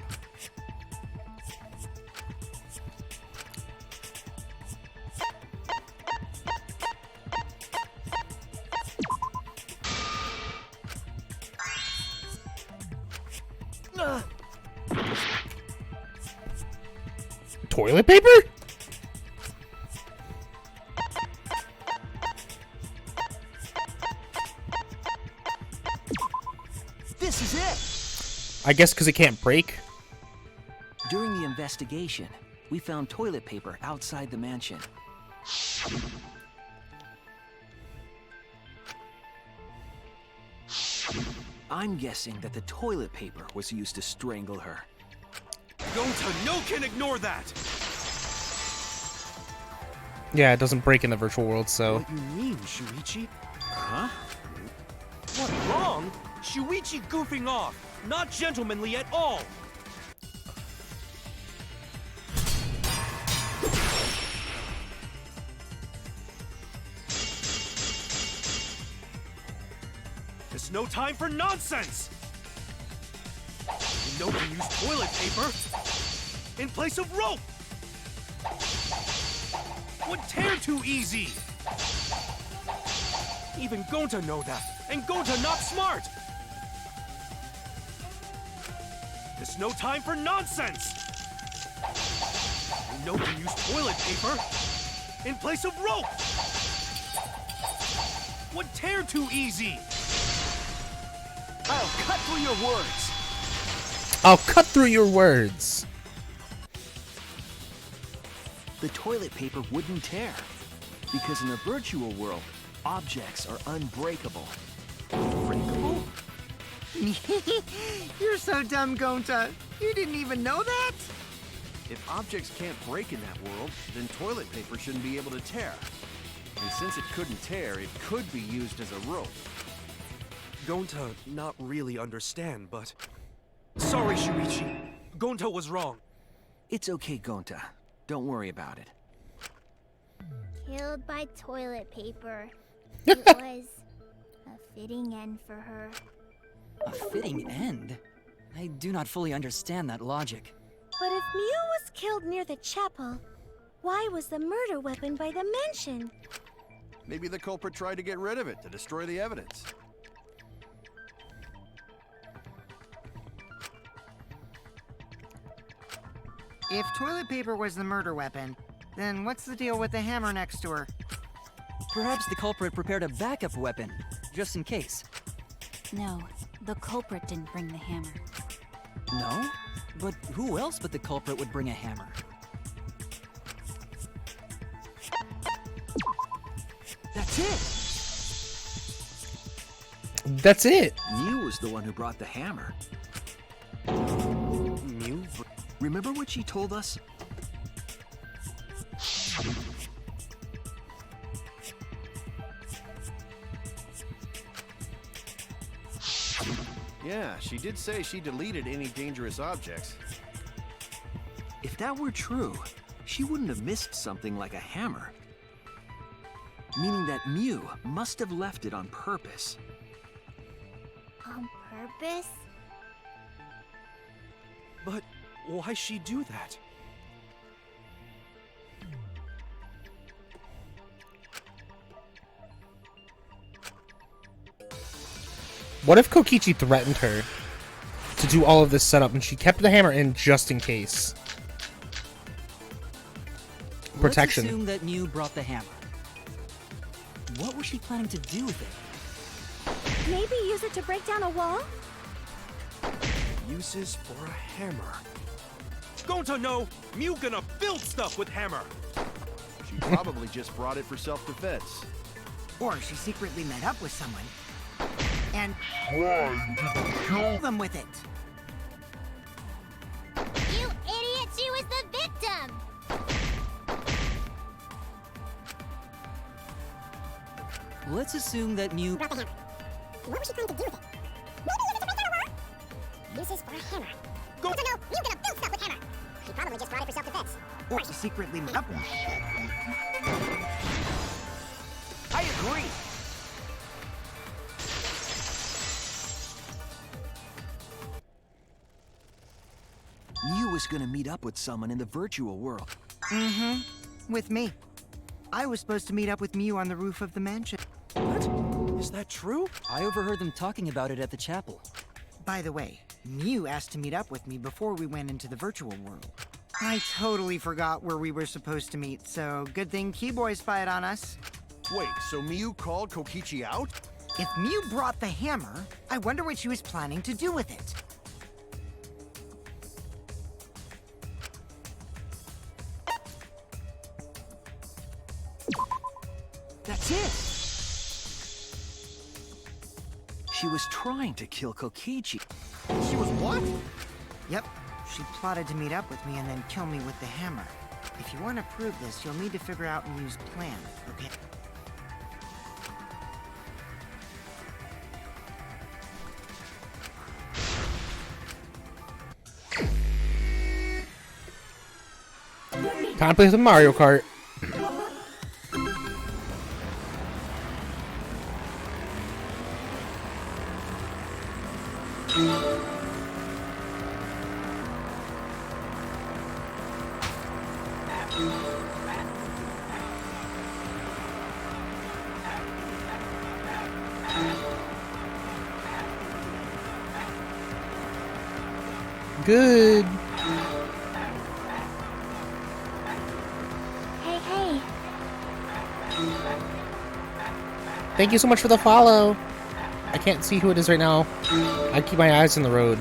Toilet paper? This is it! I guess because it can't break. During the investigation, we found toilet paper outside the mansion. I'm guessing that the toilet paper was used to strangle her. Gonta, no can ignore that! Yeah, it doesn't break in the virtual world, so. What you mean, Shuichi? Huh? What, wrong? Shuichi goofing off! Not gentlemanly at all! There's no time for nonsense! You know we use toilet paper in place of rope! Would tear too easy! Even Gonta know that, and Gonta not smart! There's no time for nonsense! You know we use toilet paper in place of rope! Would tear too easy! I'll cut through your words! I'll cut through your words. the toilet paper wouldn't tear. Because in the virtual world, objects are unbreakable. Unbreakable? You're so dumb, Gonta. You didn't even know that? If objects can't break in that world, then toilet paper shouldn't be able to tear. And since it couldn't tear, it could be used as a rope. Gonta not really understand, but... Sorry, Shuichi. Gonta was wrong. It's okay, Gonta. Don't worry about it. Killed by toilet paper. It was a fitting end for her. A fitting end? I do not fully understand that logic. But if Mew was killed near the chapel, why was the murder weapon by the mansion? Maybe the culprit tried to get rid of it to destroy the evidence. If toilet paper was the murder weapon, then what's the deal with the hammer next to her? Perhaps the culprit prepared a backup weapon, just in case. No, the culprit didn't bring the hammer. No? But who else but the culprit would bring a hammer? That's it! That's it! Mew was the one who brought the hammer. Mew? Remember what she told us? Yeah, she did say she deleted any dangerous objects. If that were true, she wouldn't have missed something like a hammer. Meaning that Mew must have left it on purpose. On purpose? But why she do that? What if Kokichi threatened her to do all of this setup and she kept the hammer in just in case? Protection. Let's assume that Mew brought the hammer. What was she planning to do with it? Maybe use it to break down a wall? Uses for a hammer. Gonta no! Mew gonna build stuff with hammer! She probably just brought it for self-defense. Or she secretly met up with someone and tried to kill them with it. You idiot! She was the victim! Let's assume that Mew... Brought the hammer. What was she trying to do with it? Maybe use it to break down a wall? Uses for a hammer. Go! So no, Mew gonna build stuff with hammer. She probably just brought it for self-defense. Or she secretly met up with I agree! Mew was gonna meet up with someone in the virtual world. Mm-hmm. With me. I was supposed to meet up with Mew on the roof of the mansion. What? Is that true? I overheard them talking about it at the chapel. By the way, Mew asked to meet up with me before we went into the virtual world. I totally forgot where we were supposed to meet, so good thing Keyboy spied on us. Wait, so Mew called Kokichi out? If Mew brought the hammer, I wonder what she was planning to do with it. That's it! She was trying to kill Kokichi. She was what? Yep, she plotted to meet up with me and then kill me with the hammer. If you want to prove this, you'll need to figure out Mew's plan, okay? Time to play some Mario Kart. Good. Hey, hey. Thank you so much for the follow. I can't see who it is right now. I keep my eyes on the road.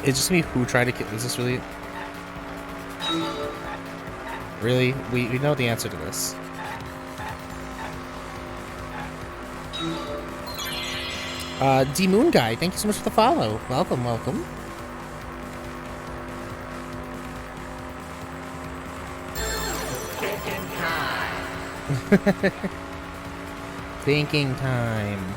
It's just me who tried to kill. Is this really? Really? We know the answer to this. D Moon Guy, thank you so much for the follow. Welcome, welcome. Thinking time.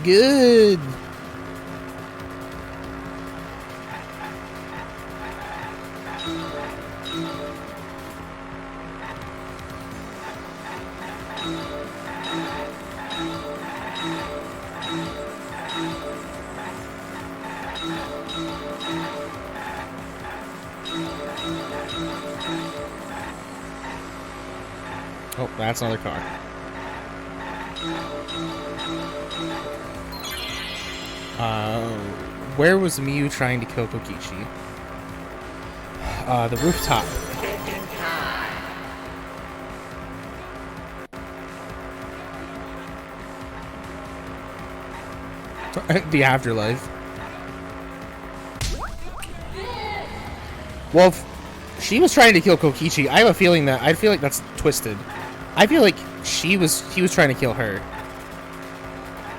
Good. Oh, that's another car. Where was Miu trying to kill Kokichi? The rooftop. The afterlife. Well, if she was trying to kill Kokichi, I have a feeling that I feel like that's twisted. I feel like he was trying to kill her.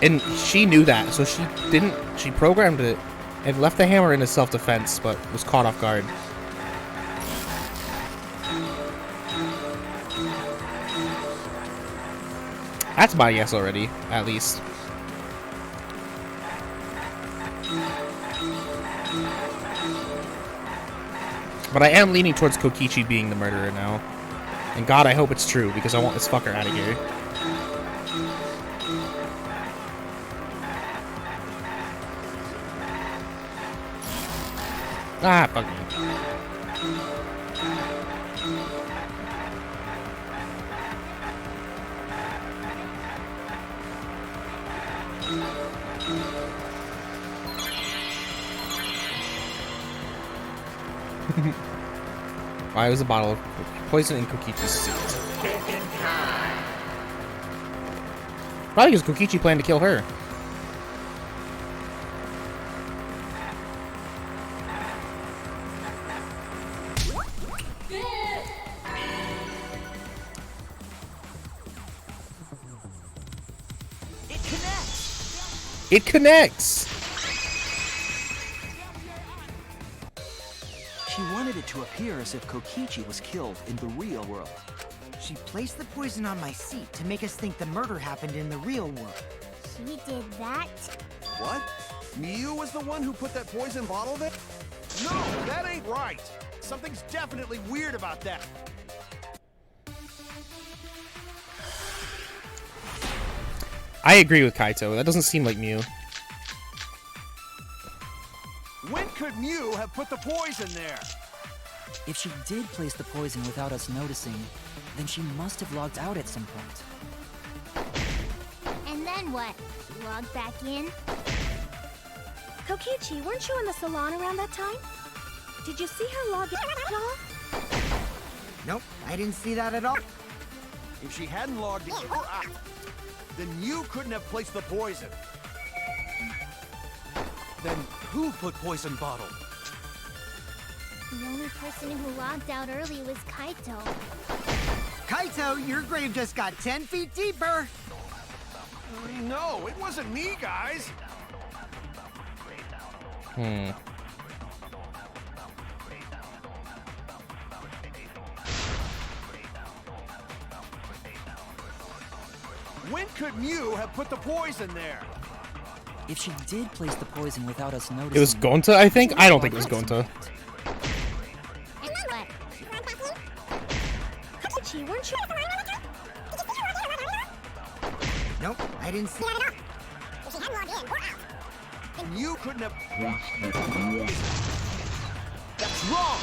And she knew that, so she programmed it and left the hammer in as self-defense, but was caught off guard. That's my guess already, at least. But I am leaning towards Kokichi being the murderer now. And God, I hope it's true, because I want this fucker out of here. Ah, fuck me. Why was a bottle of poison in Kokichi's suit? Probably because Kokichi planned to kill her. It connects! She wanted it to appear as if Kokichi was killed in the real world. She placed the poison on my seat to make us think the murder happened in the real world. She did that? What? Miu was the one who put that poison bottle there? No, that ain't right. Something's definitely weird about that. I agree with Kaito. That doesn't seem like Miu. When could Miu have put the poison there? If she did place the poison without us noticing, then she must have logged out at some point. And then what? She logged back in? Kokichi, weren't you in the salon around that time? Did you see her log in at all? Nope, I didn't see that at all. If she hadn't logged in or out, then you couldn't have placed the poison. Then who put poison bottle? The only person who logged out early was Kaito. Kaito, your grave just got 10 feet deeper. No, it wasn't me, guys. When could Miu have put the poison there? If she did place the poison without us noticing... It was Gonta, I think? I don't think it was Gonta. And then what? Kokichi, weren't you... Nope, I didn't see that at all. If she hadn't logged in or out. And you couldn't have... That's wrong!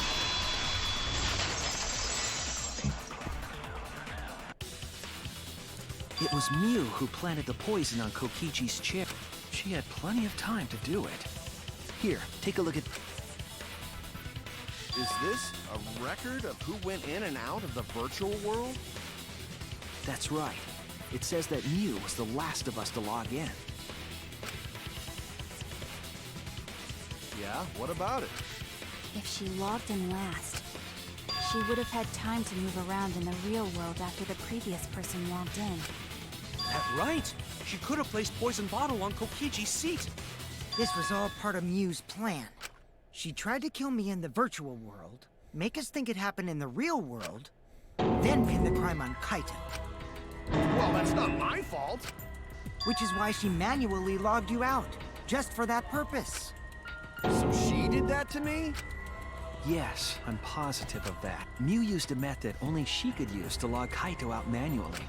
It was Miu who planted the poison on Kokichi's chair. She had plenty of time to do it. Here, take a look at... Is this a record of who went in and out of the virtual world? That's right. It says that Mew was the last of us to log in. Yeah, what about it? If she logged in last, she would have had time to move around in the real world after the previous person logged in. That's right. She could have placed poison bottle on Kokichi's seat. This was all part of Mew's plan. She tried to kill me in the virtual world, make us think it happened in the real world, then pin the crime on Kaito. Well, that's not my fault. Which is why she manually logged you out, just for that purpose. So she did that to me? Yes, I'm positive of that. Mew used a method only she could use to log Kaito out manually.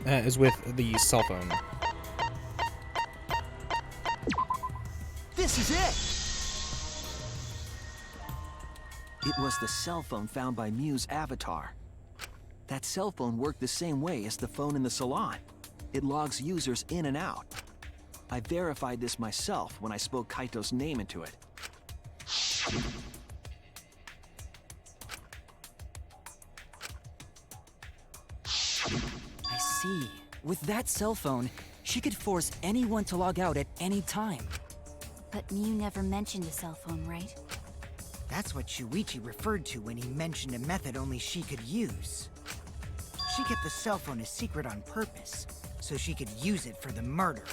Is with the cell phone. This is it! It was the cell phone found by Mew's avatar. That cell phone worked the same way as the phone in the salon. It logs users in and out. I verified this myself when I spoke Kaito's name into it. I see. With that cell phone, she could force anyone to log out at any time. But Mew never mentioned a cell phone, right? That's what Shuichi referred to when he mentioned a method only she could use. She kept the cell phone a secret on purpose, so she could use it for the murder.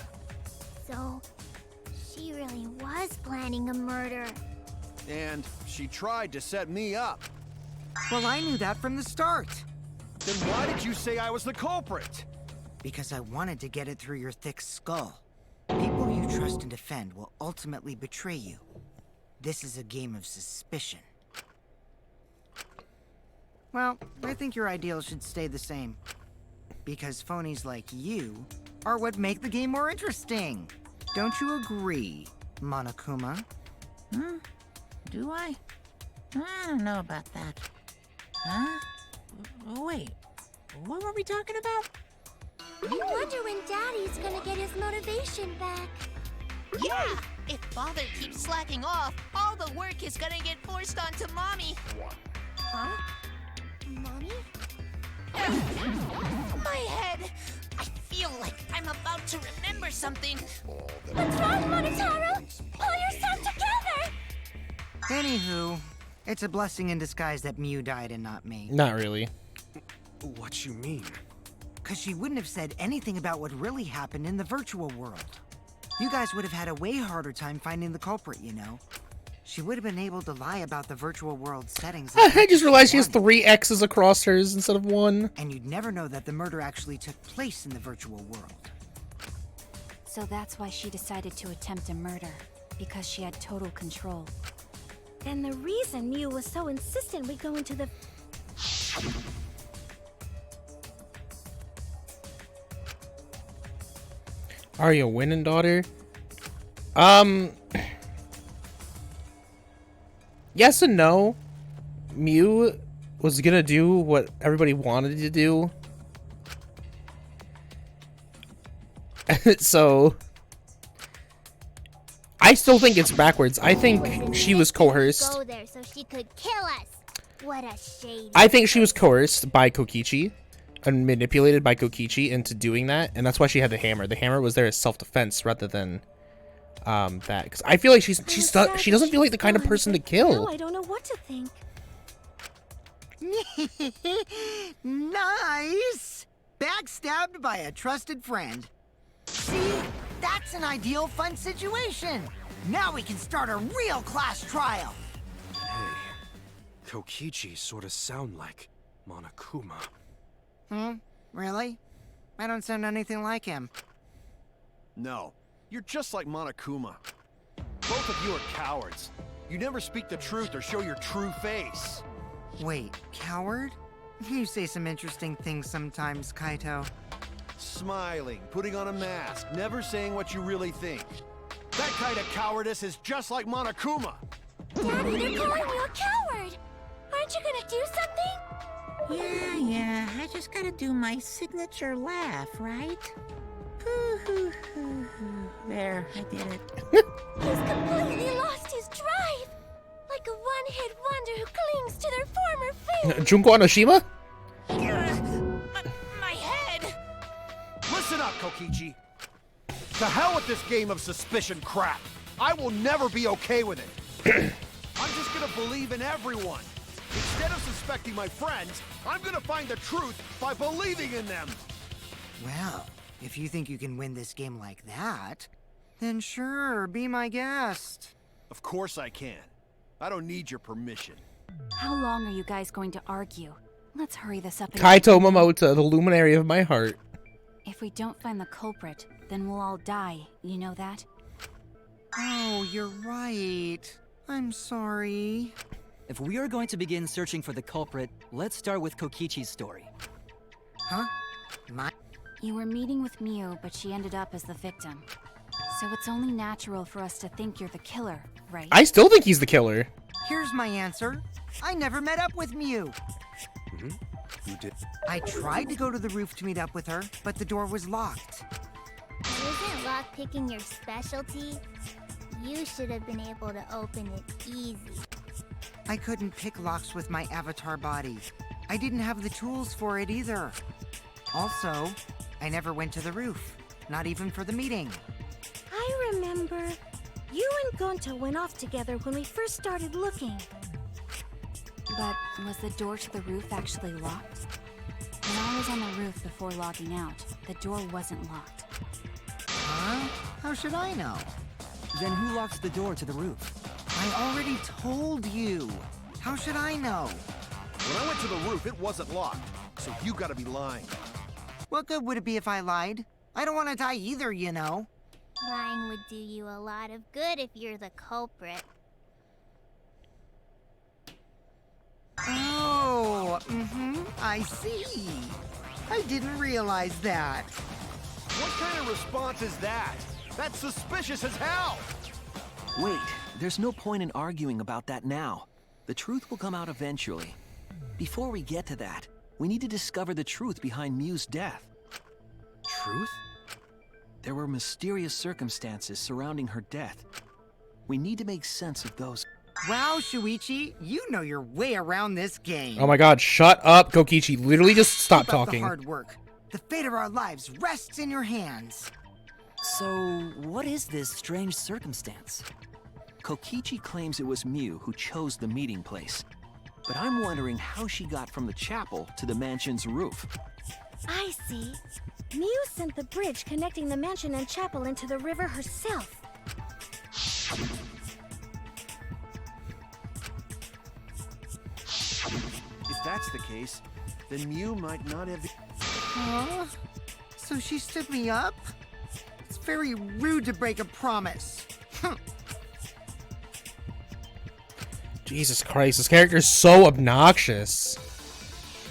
So, she really was planning a murder. And she tried to set me up. Well, I knew that from the start. Then why did you say I was the culprit? Because I wanted to get it through your thick skull. People you trust and defend will ultimately betray you. This is a game of suspicion. Well, I think your ideals should stay the same. Because phonies like you are what make the game more interesting. Don't you agree, Monokuma? Do I? I don't know about that. Huh? Oh, wait. What were we talking about? I wonder when Daddy's gonna get his motivation back. Yeah! If Father keeps slacking off, all the work is gonna get forced onto Mommy. Huh? Mommy? My head! I feel like I'm about to remember something. What's wrong, Monotaro? Pull yourself together! Anywho, it's a blessing in disguise that Mew died and not me. Not really. What you mean? Because she wouldn't have said anything about what really happened in the virtual world. You guys would have had a way harder time finding the culprit, you know. She would have been able to lie about the virtual world settings. I just realized she has 3 X's across hers instead of 1. And you'd never know that the murder actually took place in the virtual world. So that's why she decided to attempt a murder, because she had total control. And the reason Mew was so insistent we go into the... Are you winning, daughter? Yes and no. Mew was gonna do what everybody wanted to do. So I still think it's backwards. I think she was coerced. Go there so she could kill us. What a shady. I think she was coerced by Kokichi and manipulated by Kokichi into doing that, and that's why she had the hammer. The hammer was there as self-defense rather than that. Because I feel like she doesn't feel like the kind of person to kill. Now I don't know what to think. Nice! Backstabbed by a trusted friend. See? That's an ideal fun situation. Now we can start a real class trial. Hey, Kokichi sort of sound like Monokuma. Really? I don't sound anything like him. No, you're just like Monokuma. Both of you are cowards. You never speak the truth or show your true face. Wait, coward? You say some interesting things sometimes, Kaito. Smiling, putting on a mask, never saying what you really think. That kind of cowardice is just like Monokuma. Daddy, they're calling you a coward. Aren't you gonna do something? Yeah, I just gotta do my signature laugh, right? Hoo-hoo. There, I did it. He's completely lost his drive! Like a one-hit wonder who clings to their former fame! Junko Anoshima? My head! Listen up, Kokichi. To hell with this game of suspicion crap. I will never be okay with it. I'm just gonna believe in everyone. Instead of suspecting my friends, I'm gonna find the truth by believing in them. Well, if you think you can win this game like that, then sure, be my guest. Of course I can. I don't need your permission. How long are you guys going to argue? Let's hurry this up. Kaito Momota, the luminary of my heart. If we don't find the culprit, then we'll all die. You know that? Oh, you're right. I'm sorry. If we are going to begin searching for the culprit, let's start with Kokichi's story. Huh? You were meeting with Miu, but she ended up as the victim. So it's only natural for us to think you're the killer, right? I still think he's the killer. Here's my answer. I never met up with Miu. You did. I tried to go to the roof to meet up with her, but the door was locked. Isn't lockpicking your specialty? You should have been able to open it easy. I couldn't pick locks with my avatar body. I didn't have the tools for it either. Also, I never went to the roof, not even for the meeting. I remember. You and Gonta went off together when we first started looking. But was the door to the roof actually locked? When I was on the roof before logging out, the door wasn't locked. Huh? How should I know? Then who locks the door to the roof? I already told you. How should I know? When I went to the roof, it wasn't locked. So you gotta be lying. What good would it be if I lied? I don't want to die either, you know. Lying would do you a lot of good if you're the culprit. Oh, I see. I didn't realize that. What kind of response is that? That's suspicious as hell! Wait, there's no point in arguing about that now. The truth will come out eventually. Before we get to that, we need to discover the truth behind Miu's death. Truth? There were mysterious circumstances surrounding her death. We need to make sense of those. Wow, Shuichi, you know your way around this game. Oh my god, shut up, Kokichi. Literally just stop Keep up talking. the hard work. The fate of our lives rests in your hands. So, what is this strange circumstance? Kokichi claims it was Miu who chose the meeting place. But I'm wondering how she got from the chapel to the mansion's roof. I see. Miu sent the bridge connecting the mansion and chapel into the river herself. If that's the case, then Miu might not have... Huh? So she stood me up? It's very rude to break a promise. Jesus Christ, this character is so obnoxious.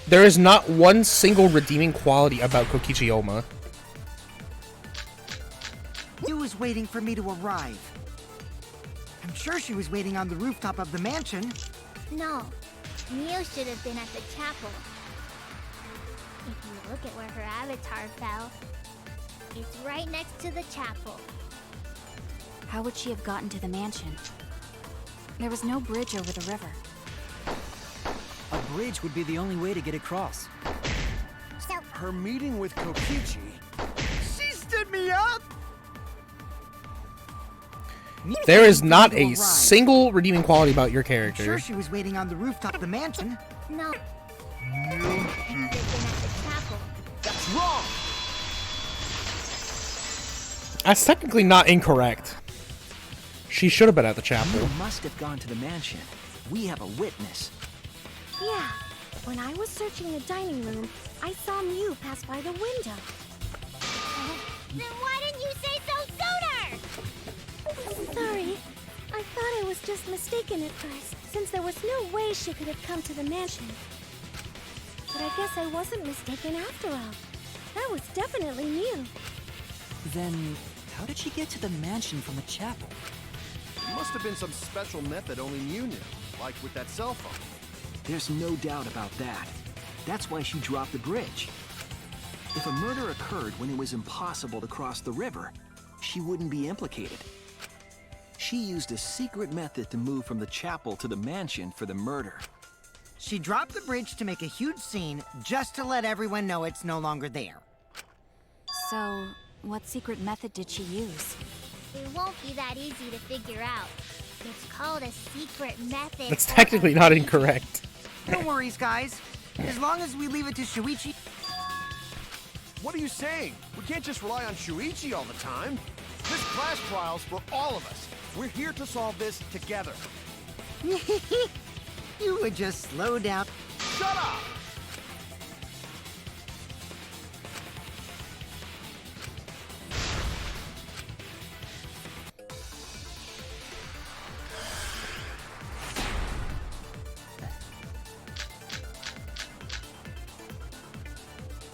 There is not one single redeeming quality about Kokichi Oma. Miu was waiting for me to arrive. I'm sure she was waiting on the rooftop of the mansion. No, Miu should have been at the chapel. If you look at where her avatar fell, it's right next to the chapel. How would she have gotten to the mansion? There was no bridge over the river. A bridge would be the only way to get across. So, Her meeting with Kokichi... She stood me up! There is not a single redeeming quality about your character. I'm sure she was waiting on the rooftop of the mansion. no. Miu should have been at the chapel. That's wrong! That's technically not incorrect. She should have been at the chapel. Miu must have gone to the mansion. We have a witness. Yeah, when I was searching the dining room, I saw Miu pass by the window. Then why didn't you say so sooner? Sorry, I thought I was just mistaken at first, since there was no way she could have come to the mansion. But I guess I wasn't mistaken after all. That was definitely Miu. Then, how did she get to the mansion from the chapel? It must have been some special method only Miu knew, like with that cell phone. There's no doubt about that. That's why she dropped the bridge. If a murder occurred when it was impossible to cross the river, she wouldn't be implicated. She used a secret method to move from the chapel to the mansion for the murder. She dropped the bridge to make a huge scene just to let everyone know it's no longer there. So, what secret method did she use? It won't be that easy to figure out. It's called a secret method. That's or a technically not magic. incorrect. No worries, guys. As long as we leave it to Shuichi. What are you saying? We can't just rely on Shuichi all the time. This class trial's for all of us. We're here to solve this together. You would just slow down. Shut up!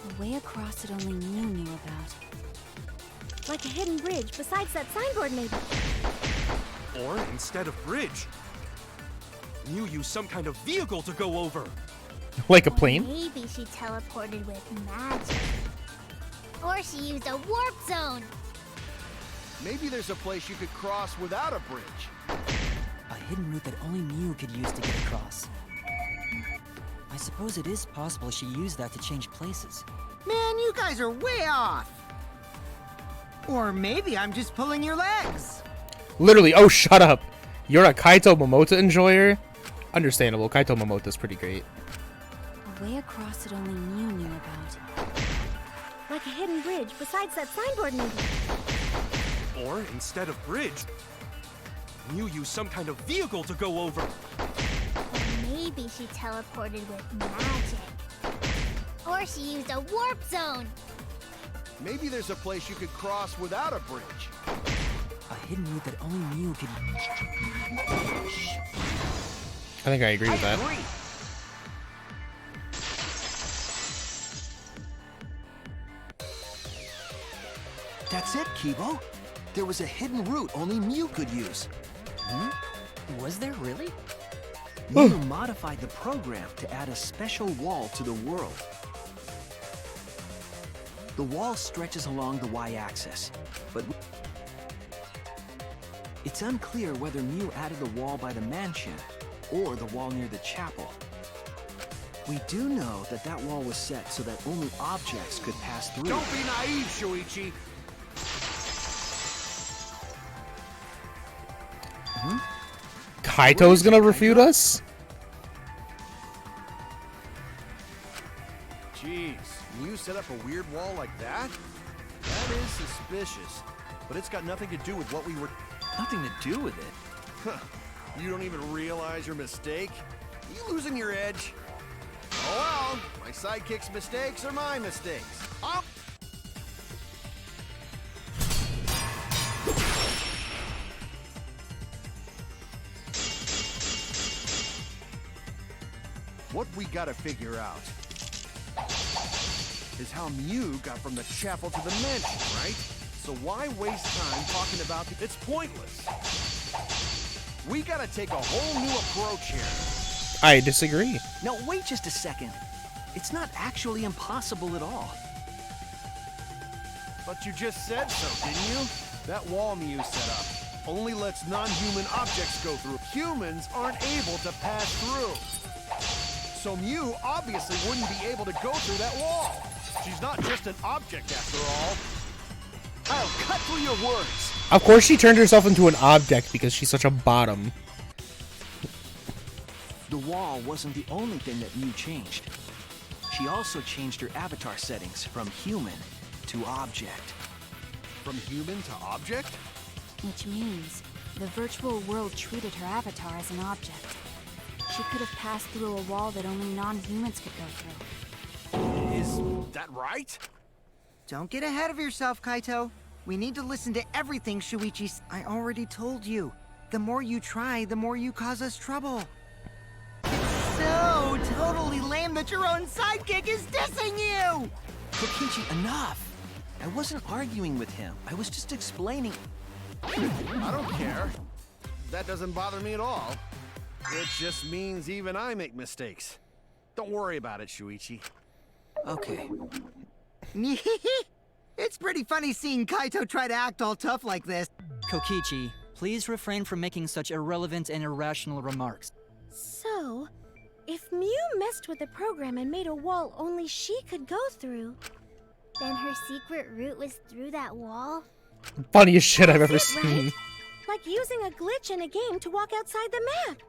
A way across it only Mew knew about. Like a hidden bridge besides that signboard, maybe. Or instead of bridge, Mew used some kind of vehicle to go over. Like a Or plane? maybe she teleported with magic. Or she used a warp zone. Maybe there's a place you could cross without a bridge. A hidden route that only Mew could use to get across. I suppose it is possible she used that to change places. Man, you guys are way off. Or maybe I'm just pulling your legs. Literally, oh, shut up. You're a Kaito Momota enjoyer? Understandable, Kaito Momota's pretty great. A way across it only Mew knew about. Like a hidden bridge besides that signboard, maybe. Or instead of bridge, Mew used some kind of vehicle to go over. Or maybe she teleported with magic. Or she used a warp zone. Maybe there's a place you could cross without a bridge. A hidden route that only Mew could. I think I agree with that. Agree. That's it, Kibo. There was a hidden route only Mew could use. Was there really? Mew modified the program to add a special wall to the world. The wall stretches along the y-axis, but it's unclear whether Mew added the wall by the mansion or the wall near the chapel. We do know that that wall was set so that only objects could pass through. Don't be naive, Shuichi. Kaito's gonna refute us? Jeez, Mew set up a weird wall like that? That is suspicious. But it's got nothing to do with what we were... Nothing to do with it. Huh. You don't even realize your mistake? Are you losing your edge? Oh well, my sidekick's mistakes are my mistakes. I'll... What we gotta figure out is how Mew got from the chapel to the mansion, right? So why waste time talking about the... It's pointless. We gotta take a whole new approach here. I disagree. Now, wait just a second. It's not actually impossible at all. But you just said so, didn't you? That wall Mew set up only lets non-human objects go through. Humans aren't able to pass through. So Mew obviously wouldn't be able to go through that wall. She's not just an object after all. I'll cut through your words. Of course she turned herself into an object because she's such a bottom. The wall wasn't the only thing that Mew changed. She also changed her avatar settings from human to object. From human to object? Which means the virtual world treated her avatar as an object. She could have passed through a wall that only non-humans could go through. Is that right? Don't get ahead of yourself, Kaito. We need to listen to everything Shuichi's. I already told you. The more you try, the more you cause us trouble. It's so totally lame that your own sidekick is dissing you! Kokichi, enough! I wasn't arguing with him. I was just explaining. I don't care. That doesn't bother me at all. It just means even I make mistakes. Don't worry about it, Shuichi. Okay. It's pretty funny seeing Kaito try to act all tough like this. Kokichi, please refrain from making such irrelevant and irrational remarks. So, if Mew messed with the program and made a wall only she could go through, Then her secret route was through that wall? Funniest shit I've ever that's it, seen. right? Like using a glitch in a game to walk outside the map.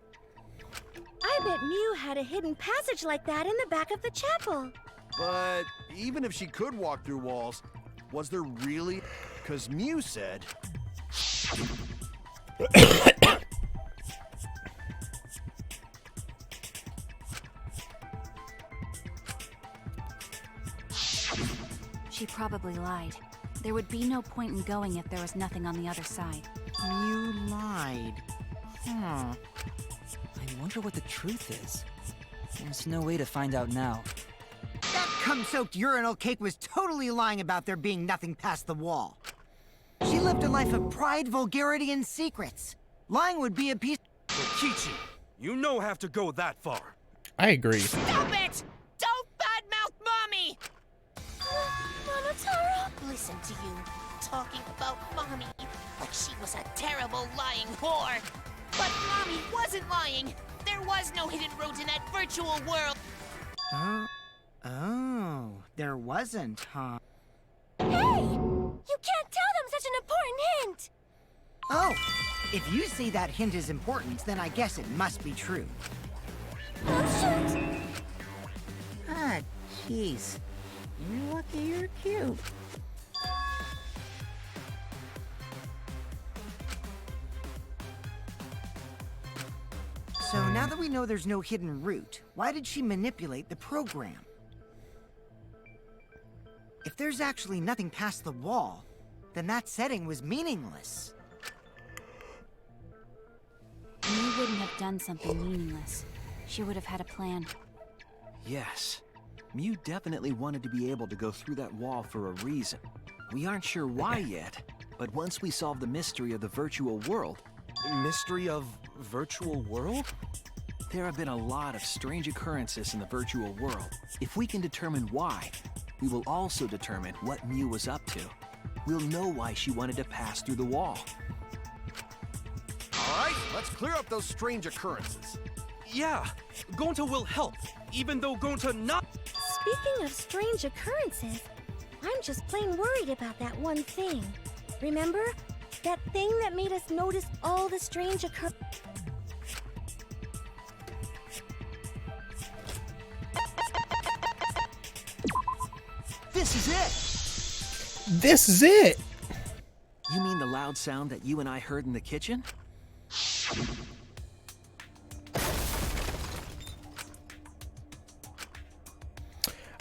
I bet Mew had a hidden passage like that in the back of the chapel. But even if she could walk through walls, was there really? Because Mew said... She probably lied. There would be no point in going if there was nothing on the other side. Mew lied. I wonder what the truth is. There's no way to find out now. That cum-soaked urinal cake was totally lying about there being nothing past the wall. She lived a life of pride, vulgarity, and secrets. Lying would be a piece... Kokichi, you no have to go that far. I agree. Stop it! Don't badmouth Mommy! Monotaro? Listen to you, talking about Mommy like she was a terrible lying whore. But Mommy wasn't lying. There was no hidden route in that virtual world. Oh, there wasn't, huh? Hey! You can't tell them such an important hint! Oh, if you say that hint is important, then I guess it must be true. Oh, shoot! Ah, jeez. You're lucky you're cute. So now that we know there's no hidden route, why did she manipulate the program? If there's actually nothing past the wall, then that setting was meaningless. Mew wouldn't have done something meaningless. She would have had a plan. Yes. Mew definitely wanted to be able to go through that wall for a reason. We aren't sure why yet, but once we solve the mystery of the virtual world... Mystery of virtual world? There have been a lot of strange occurrences in the virtual world. If we can determine why, we will also determine what Mew was up to. We'll know why she wanted to pass through the wall. Alright, let's clear up those strange occurrences. Yeah, Gonta will help, even though Gonta not... Speaking of strange occurrences, I'm just plain worried about that one thing. Remember? That thing that made us notice all the strange This is it! This is it! You mean the loud sound that you and I heard in the kitchen?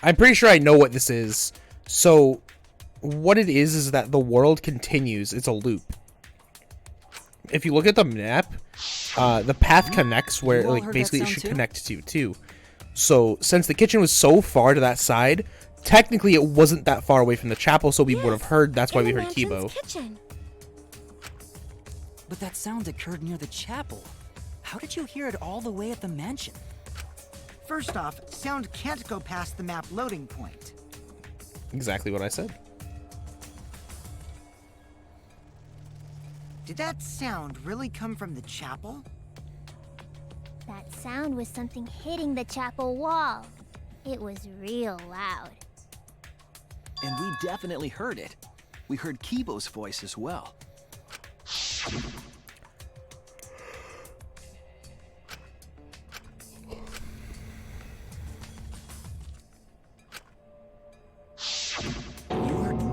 I'm pretty sure I know what this is. So, what it is that the world continues. It's a loop. If you look at the map, the path connects where, like, basically it should connect to, too. So, since the kitchen was so far to that side, technically it wasn't that far away from the chapel, so we would have heard. That's why we heard Kibo. kitchen. But that sound occurred near the chapel. How did you hear it all the way at the mansion? First off, sound can't go past the map loading point. Exactly what I said. Did that sound really come from the chapel? That sound was something hitting the chapel wall. It was real loud. And we definitely heard it. We heard Kibo's voice as well.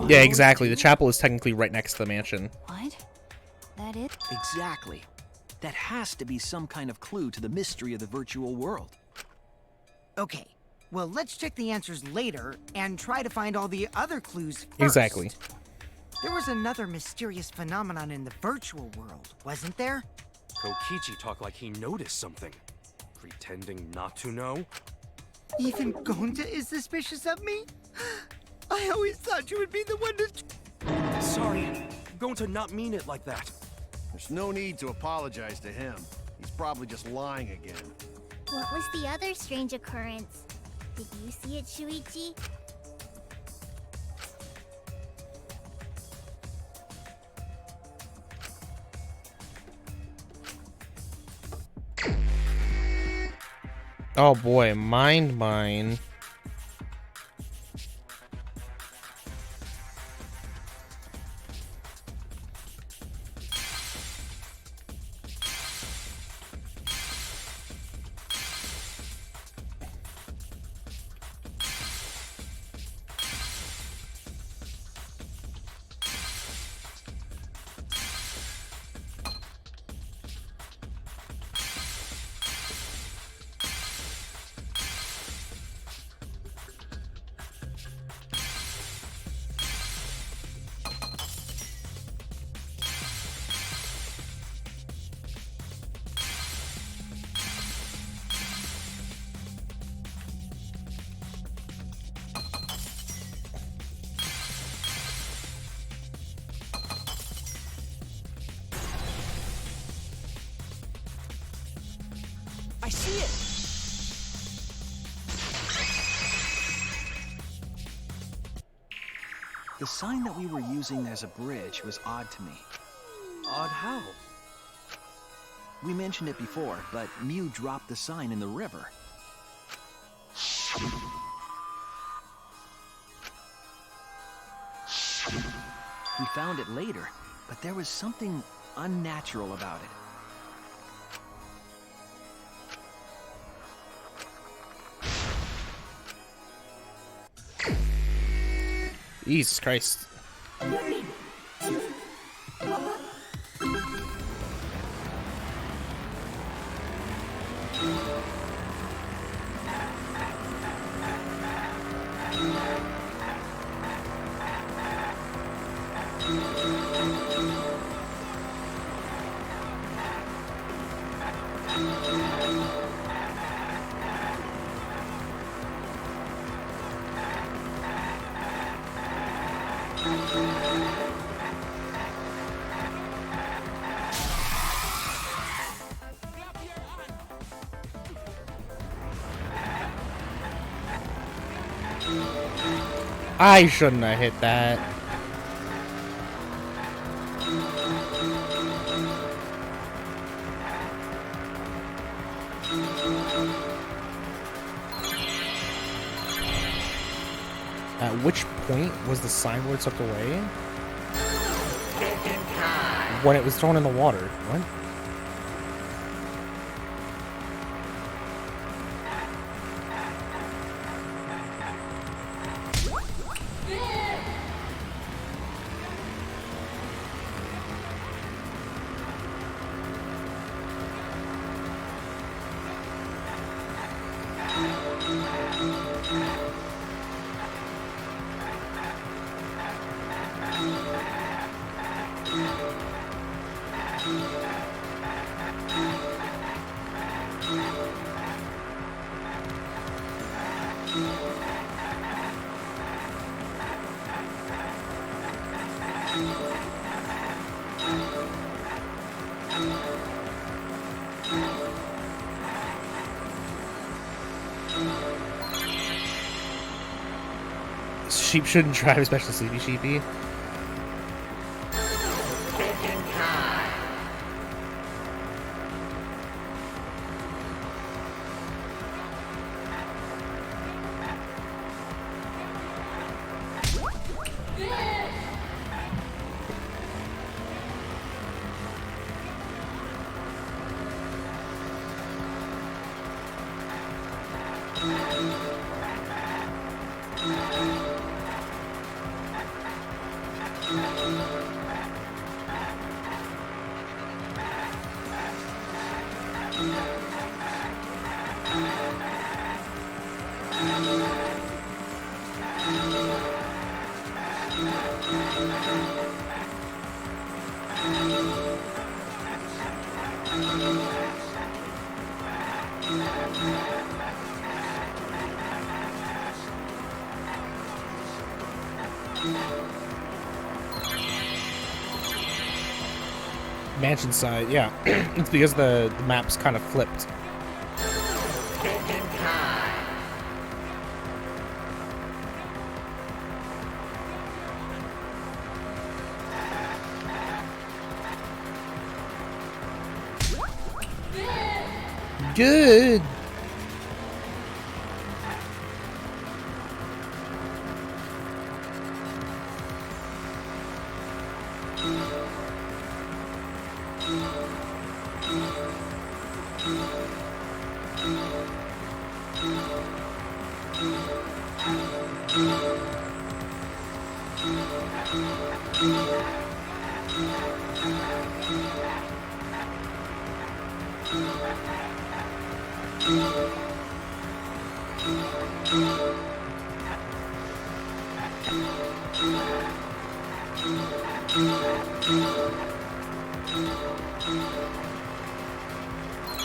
Yeah, exactly. The chapel is technically right next to the mansion. What? That it? Exactly. That has to be some kind of clue to the mystery of the virtual world. Okay, well, let's check the answers later and try to find all the other clues first. Exactly. There was another mysterious phenomenon in the virtual world, wasn't there? Kokichi talked like he noticed something. Pretending not to know? Even Gonta is suspicious of me? I always thought you would be the one to... Sorry, Gonta not mean it like that. There's no need to apologize to him. He's probably just lying again. What was the other strange occurrence? Did you see it, Shuichi? Oh boy, mine. I see it! The sign that we were using as a bridge was odd to me. Odd how? We mentioned it before, but Mew dropped the sign in the river. We found it later, but there was something unnatural about it. Jesus Christ. I shouldn't have hit that. At which point was the signboard swept away? When it was thrown in the water. What? Sheep shouldn't drive, especially sleepy sheepy. Mansion side, yeah. It's because the map's kind of flipped. Good.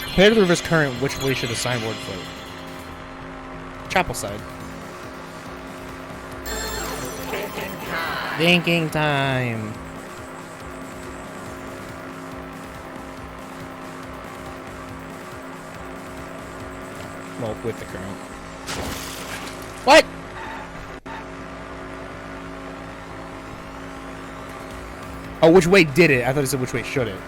Compared to the river's current, which way should the signboard float? Chapel side. Thinking time. Well, with the current. What? Oh, which way did it? I thought it said which way should it.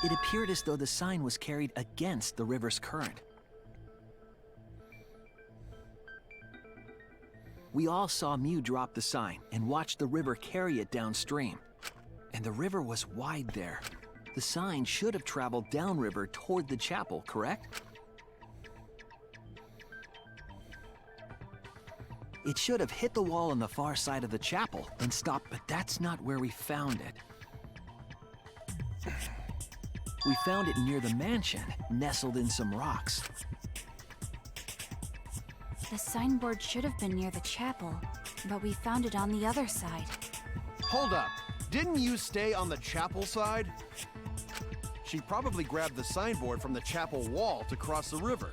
It appeared as though the sign was carried against the river's current. We all saw Mew drop the sign and watch the river carry it downstream. And the river was wide there. The sign should have traveled downriver toward the chapel, correct? It should have hit the wall on the far side of the chapel and stopped, but that's not where we found it. We found it near the mansion, nestled in some rocks. The signboard should have been near the chapel, but we found it on the other side. Hold up. Didn't you stay on the chapel side? She probably grabbed the signboard from the chapel wall to cross the river.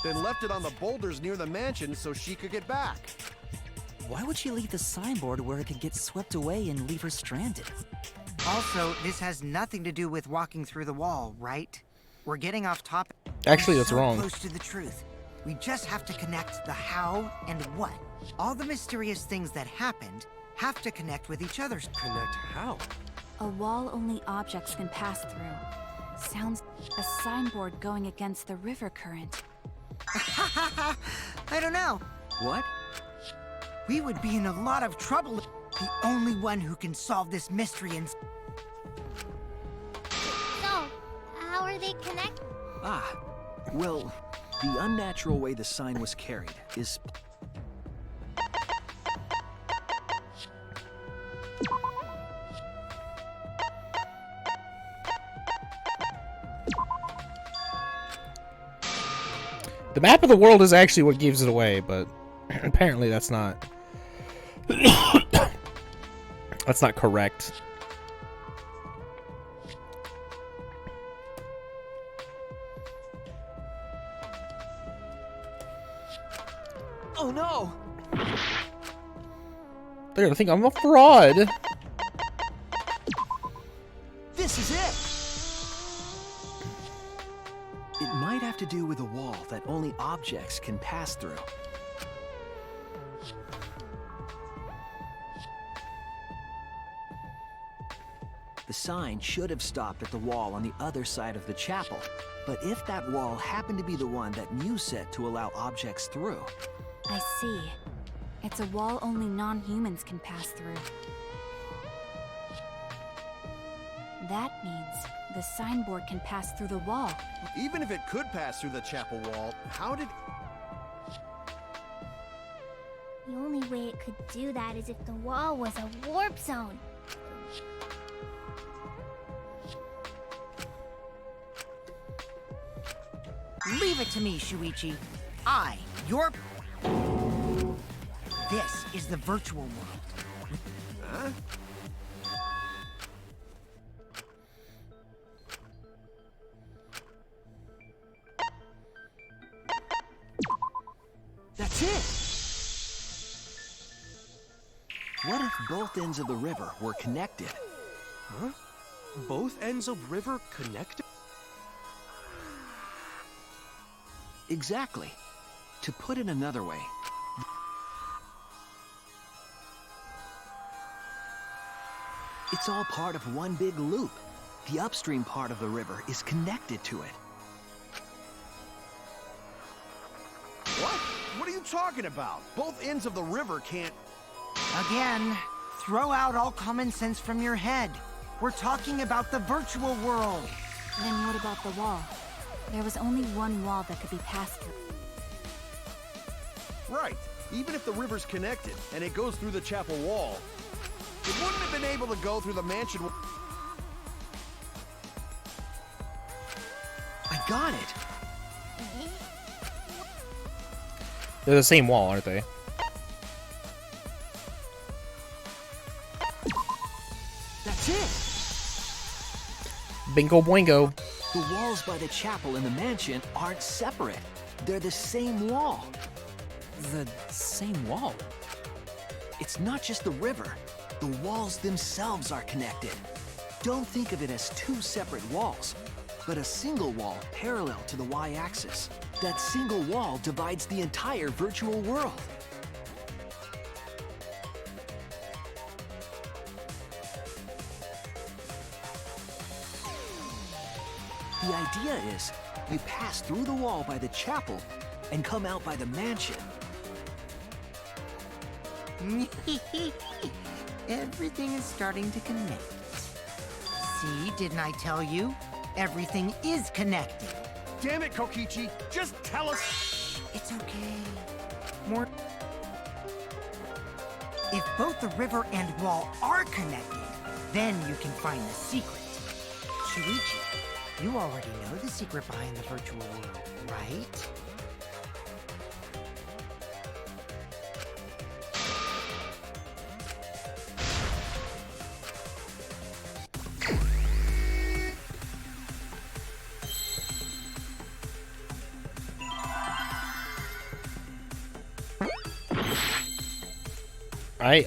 Then left it on the boulders near the mansion so she could get back. Why would she leave the signboard where it could get swept away and leave her stranded? Also, this has nothing to do with walking through the wall, right? We're getting off topic. Actually, We're that's so wrong. Close to the truth. We just have to connect the how and what. All the mysterious things that happened have to connect with each other. Connect how? A wall only objects can pass through. Sounds a signboard going against the river current. I don't know. What? We would be in a lot of trouble. The only one who can solve this mystery and... So, how are they connected? Ah, well, the unnatural way the sign was carried is... The map of the world is actually what gives it away, but apparently that's not... that's not correct. Oh no! They're gonna think I'm a fraud. This is it! It might have to do with a wall that only objects can pass through. The sign should have stopped at the wall on the other side of the chapel. But if that wall happened to be the one that Mew set to allow objects through... I see. It's a wall only non-humans can pass through. That means the signboard can pass through the wall. Even if it could pass through the chapel wall, how did... The only way it could do that is if the wall was a warp zone. Leave it to me, Shuichi. Your... This is the virtual world. Huh? That's it! What if both ends of the river were connected? Huh? Both ends of river connected? Exactly. To put it another way, it's all part of one big loop. The upstream part of the river is connected to it. What? What are you talking about? Both ends of the river can't... Again, throw out all common sense from your head. We're talking about the virtual world. Then what about the wall? There was only one wall that could be passed through. Right. Even if the river's connected and it goes through the chapel wall, it wouldn't have been able to go through the mansion. I got it. They're the same wall, aren't they? That's it. Bingo boingo. The walls by the chapel and the mansion aren't separate. They're the same wall. The same wall? It's not just the river. The walls themselves are connected. Don't think of it as two separate walls, but a single wall parallel to the y-axis. That single wall divides the entire virtual world. The idea is, you pass through the wall by the chapel and come out by the mansion. Everything is starting to connect. See, didn't I tell you? Everything is connected. Damn it, Kokichi! Just tell us... It's okay. More... If both the river and wall are connected, then you can find the secret. Shuichi, you already know the secret behind the virtual world, right?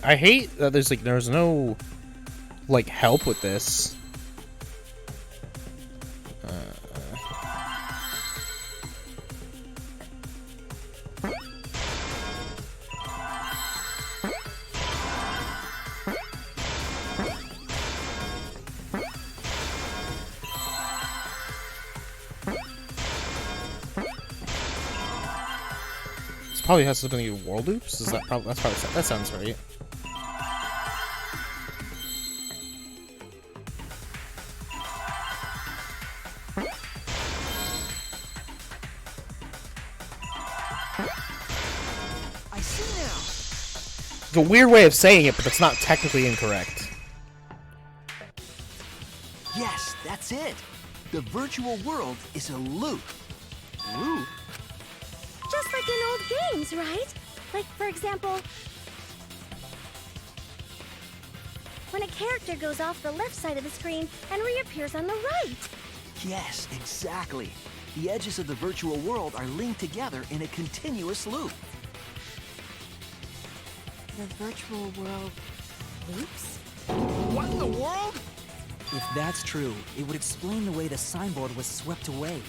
I hate that there's no like help with this. This probably has something to do with world loops. Is that probably that sounds right? I see now. It's a weird way of saying it, but that's not technically incorrect. Yes, that's it. The virtual world is a loop. Loop? Just like in old games, right? Like, for example, when a character goes off the left side of the screen and reappears on the right. Yes, exactly. The edges of the virtual world are linked together in a continuous loop. The virtual world loops? What in the world? If that's true, it would explain the way the signboard was swept away.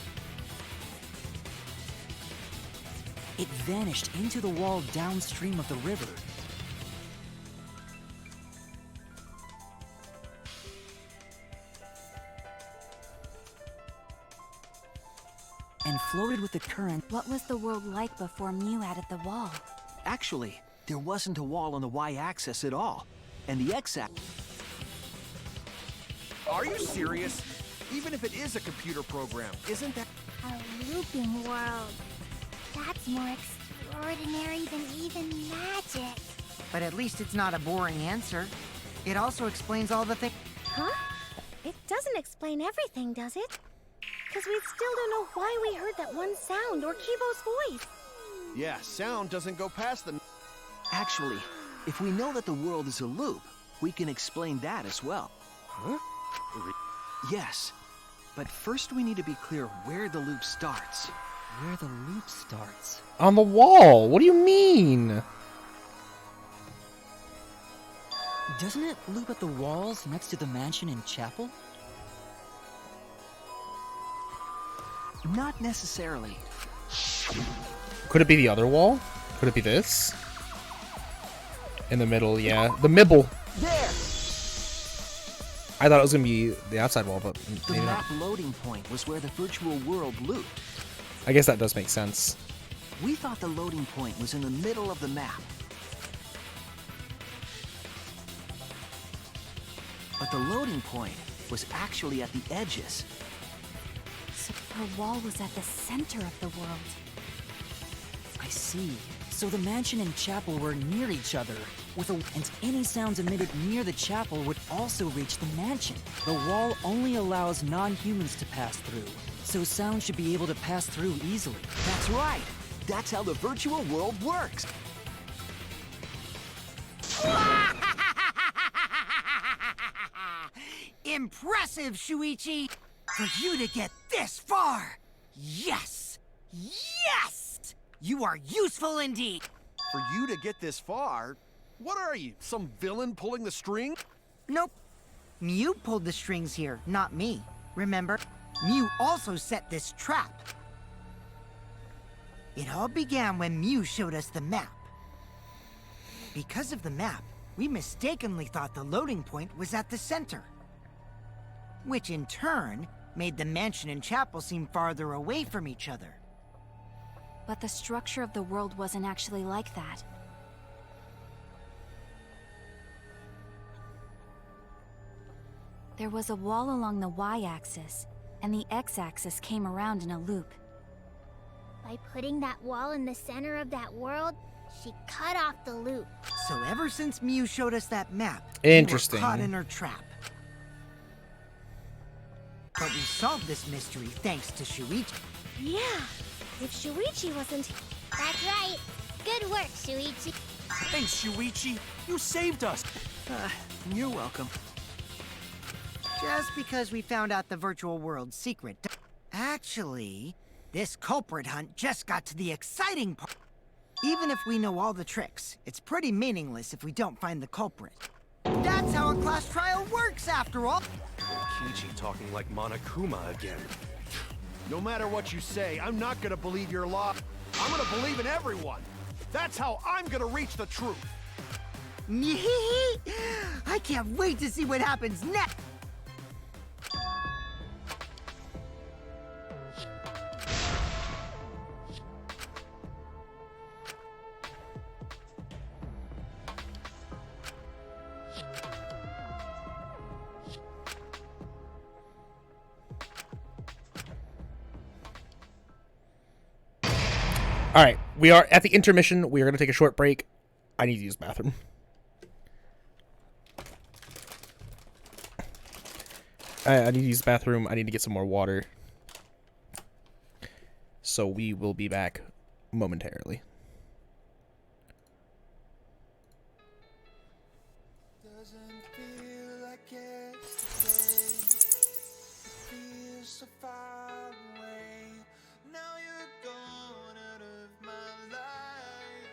It vanished into the wall downstream of the river. And floated with the current. What was the world like before Mew added the wall? Actually, there wasn't a wall on the y-axis at all. And the x-axis... Are you serious? Even if it is a computer program, isn't that... A looping world. That's more extraordinary than even magic. But at least it's not a boring answer. It also explains all the things... Huh? It doesn't explain everything, does it? Because we still don't know why we heard that one sound or Kibo's voice. Yeah, sound doesn't go past the... Actually, if we know that the world is a loop, we can explain that as well. Huh? Yes. But first we need to be clear where the loop starts. Where the loop starts? On the wall. What do you mean? Doesn't it loop at the walls next to the mansion and chapel? Not necessarily. Could it be the other wall? Could it be this? In the middle, yeah. The mibble. There! I thought it was gonna be the outside wall, but The maybe map not. loading point was where the virtual world looped. I guess that does make sense. We thought the loading point was in the middle of the map. But the loading point was actually at the edges. So her wall was at the center of the world. I see. So the mansion and chapel were near each other, and any sounds emitted near the chapel would also reach the mansion. The wall only allows non-humans to pass through, so sound should be able to pass through easily. That's right. That's how the virtual world works. Impressive, Shuichi! For you to get this far! Yes! Yes! You are useful indeed! For you to get this far, what are you, some villain pulling the string? Nope. Mew pulled the strings here, not me. Remember? Mew also set this trap. It all began when Mew showed us the map. Because of the map, we mistakenly thought the loading point was at the center. Which in turn made the mansion and chapel seem farther away from each other. But the structure of the world wasn't actually like that. There was a wall along the y-axis, and the x-axis came around in a loop. By putting that wall in the center of that world, she cut off the loop. So ever since Mew showed us that map, Interesting. we were caught in her trap. But we solved this mystery thanks to Shuichi. Yeah, if Shuichi wasn't... That's right. Good work, Shuichi. Thanks, Shuichi. You saved us. You're welcome. Just because we found out the virtual world's secret. Actually, this culprit hunt just got to the exciting part. Even if we know all the tricks, it's pretty meaningless if we don't find the culprit. That's how a class trial works, after all. Kichi talking like Monokuma again. No matter what you say, I'm not gonna believe your lie. I'm gonna believe in everyone. That's how I'm gonna reach the truth. I can't wait to see what happens next. All right, we are at the intermission. We are going to take a short break. I need to use the bathroom. I need to use the bathroom. I need to get some more water. So we will be back momentarily. Doesn't feel like yesterday. It feels so far away. Now you're gone out of my life.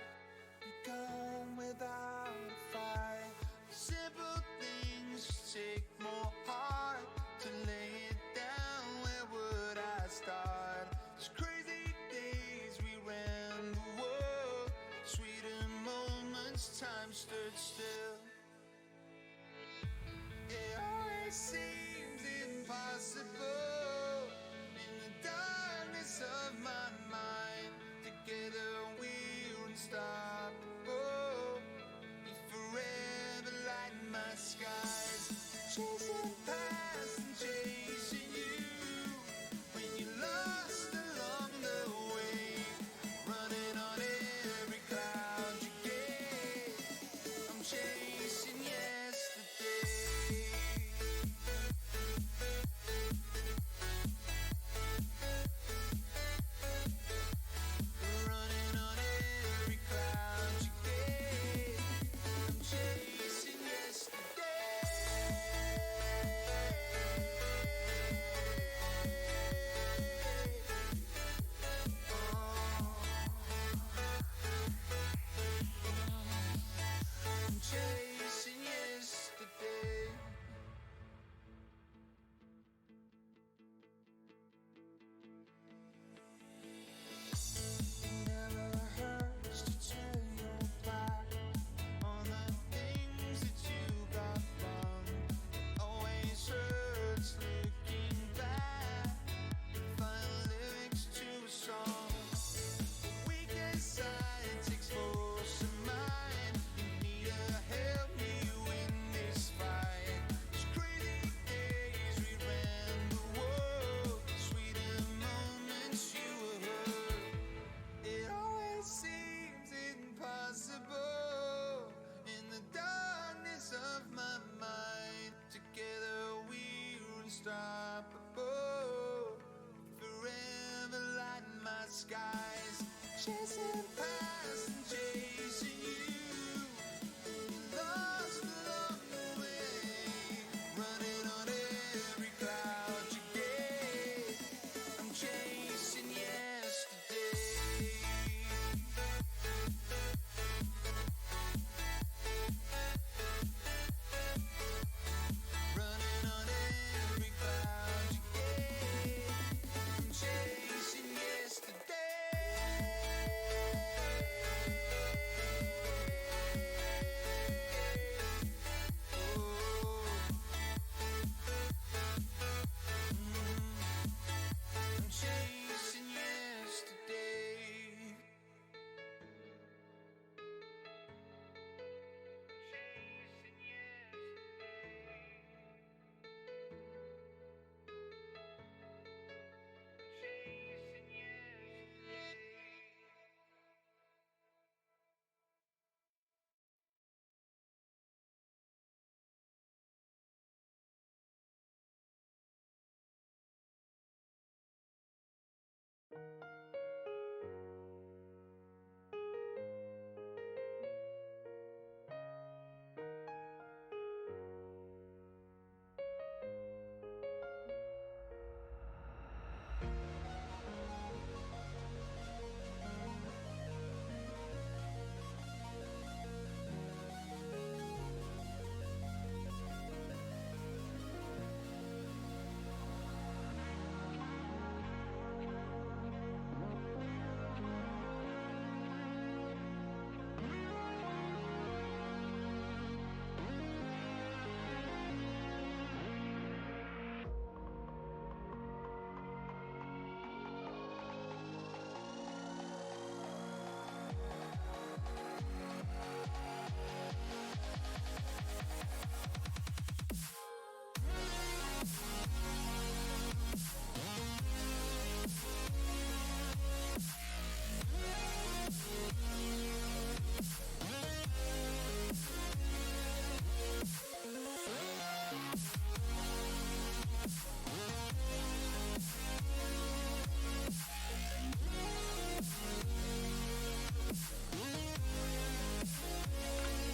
You're gone without a fight. Simple things take more heart to lay it down. Where would I start? It's crazy days we ran the world. Sweeter moments, time stood still. It always seems impossible in the darkness of my mind. Together we're unstoppable. You forever light my skies. Chasing past and chasing you. When you lost along the way. Running on every cloud you gave. I'm chasing yesterday. unstoppable. Forever lighting my skies, chasing past and chasing you. Lost along the way, running on every cloud you gave. I'm chasing yesterday. Running on every cloud you gave. I'm chasing yesterday. I'm chasing yesterday.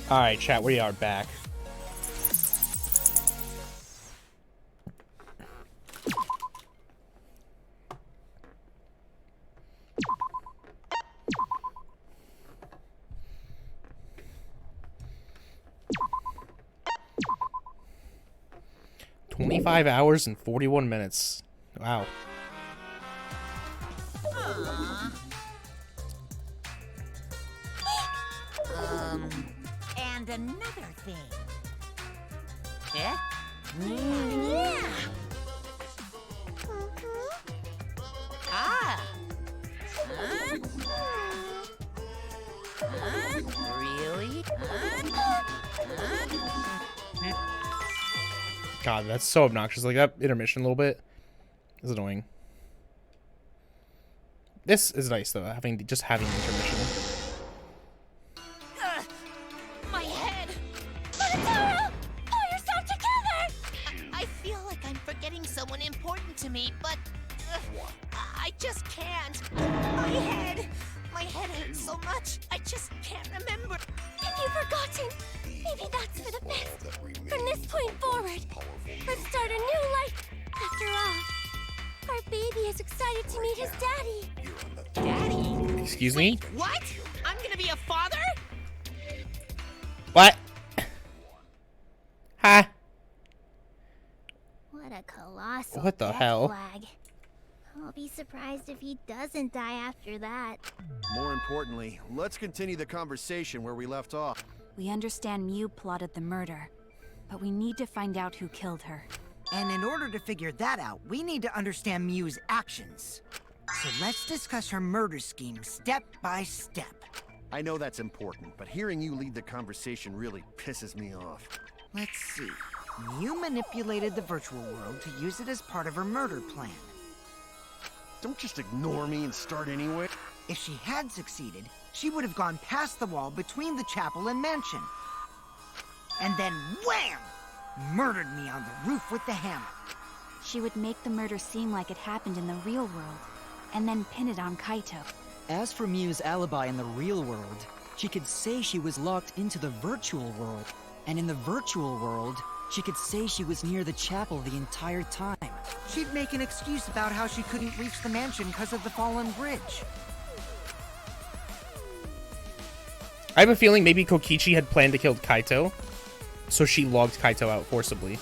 Alright, chat, we are back. "25 hours and 41 minutes. Wow. And another thing. Yeah? Yeah. Ah! Huh? Huh? Really? God, that's so obnoxious. Like, that intermission a little bit is annoying. This is nice, though, having intermission. My head! Bonataro! Pull yourself together! I feel like I'm forgetting someone important to me, but I just can't. My head hurts so much. I just can't remember. If you've forgotten, maybe that's for the best. From this point forward, let's start a new life. After all, our baby is excited to meet his daddy. Daddy? Excuse me? What? I'm gonna be a father? What? Huh? What a colossal What the death hell? flag. I'll be surprised if he doesn't die after that. More importantly, let's continue the conversation where we left off. We understand Mew plotted the murder, but we need to find out who killed her. And in order to figure that out, we need to understand Mew's actions. So let's discuss her murder scheme step by step. I know that's important, but hearing you lead the conversation really pisses me off. Let's see. Mew manipulated the virtual world to use it as part of her murder plan. Don't just ignore me and start anyway. If she had succeeded, she would have gone past the wall between the chapel and mansion. And then wham! Murdered me on the roof with the hammer. she would make the murder seem like it happened in the real world, and then pin it on Kaito. As for Miu's alibi in the real world, she could say she was locked into the virtual world. And in the virtual world, she could say she was near the chapel the entire time. She'd make an excuse about how she couldn't reach the mansion because of the fallen bridge. I have a feeling maybe Kokichi had planned to kill Kaito, so she logged Kaito out forcibly.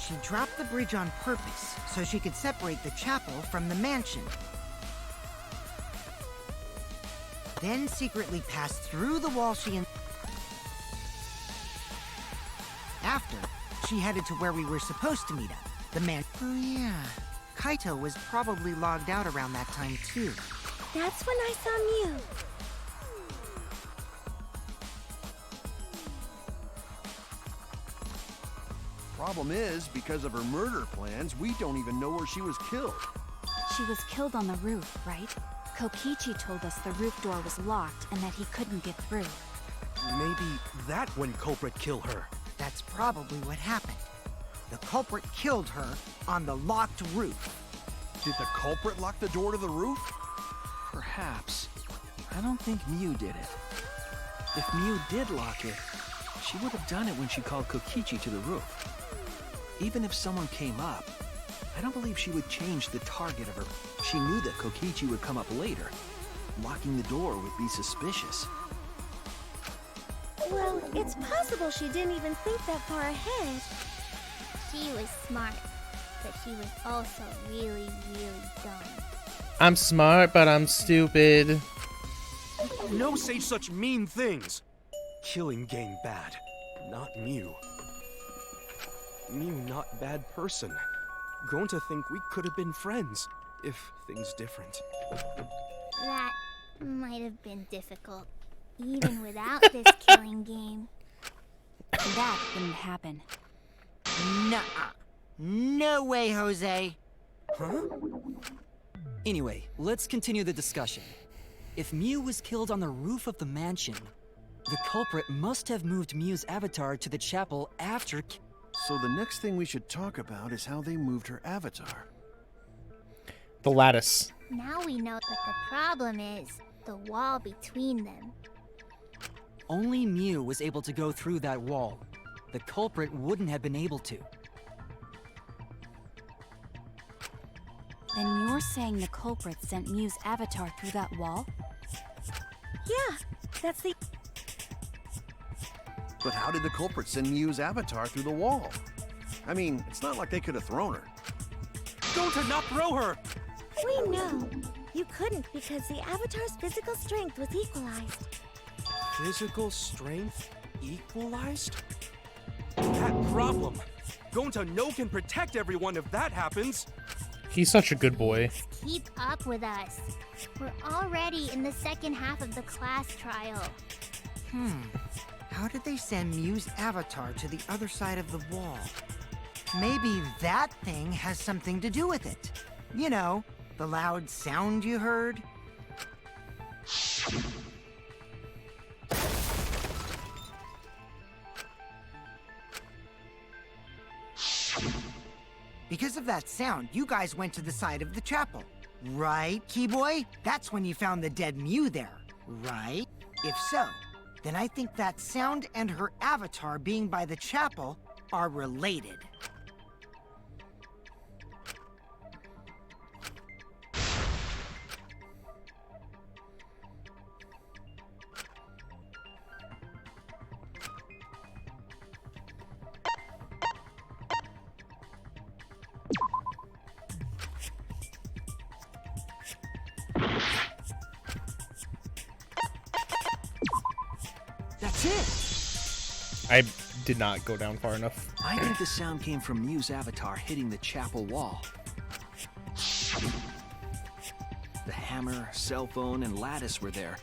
She dropped the bridge on purpose so she could separate the chapel from the mansion. Then secretly passed through the wall After, she headed to where we were supposed to meet up, the man. Oh yeah, Kaito was probably logged out around that time too. That's when I saw Miu. Problem is, because of her murder plans, we don't even know where she was killed. She was killed on the roof, right? Kokichi told us the roof door was locked and that he couldn't get through. Maybe that when culprit killed her. That's probably what happened. The culprit killed her on the locked roof. Did the culprit lock the door to the roof? Perhaps. I don't think Miu did it. If Miu did lock it, she would have done it when she called Kokichi to the roof. Even if someone came up, I don't believe she would change the target of her. She knew that Kokichi would come up later. Locking the door would be suspicious. Well, it's possible she didn't even think that far ahead. She was smart, but she was also really, really dumb. I'm smart, but I'm stupid. No say such mean things. Killing game bad, not Miu. Miu not bad person. Going to think we could have been friends, if things different. That might have been difficult, even without this killing game. That wouldn't happen. Nuh-uh. No way, Jose. Huh? Anyway, let's continue the discussion. If Miu was killed on the roof of the mansion, the culprit must have moved Miu's avatar to the chapel after. So the next thing we should talk about is how they moved her avatar. The lattice. Now we know that the problem is the wall between them. Only Miu was able to go through that wall. The culprit wouldn't have been able to. Then you're saying the culprit sent Miu's avatar through that wall? Yeah, that's the... But how did the culprit send Miu's avatar through the wall? I mean, it's not like they could have thrown her. Don't not throw her! We know. You couldn't because the avatar's physical strength was equalized. Physical strength equalized? That problem. Gonta no can protect everyone if that happens. He's such a good boy. Keep up with us. We're already in the second half of the class trial. How did they send Miu's avatar to the other side of the wall? Maybe that thing has something to do with it. You know, the loud sound you heard? Because of that sound, you guys went to the side of the chapel. Right, Keyboy? That's when you found the dead Miu there, right? If so, then I think that sound and her avatar being by the chapel are related. That's it! I did not go down far enough. I think the sound came from Miu's avatar hitting the chapel wall. The hammer, cell phone, and lattice were there,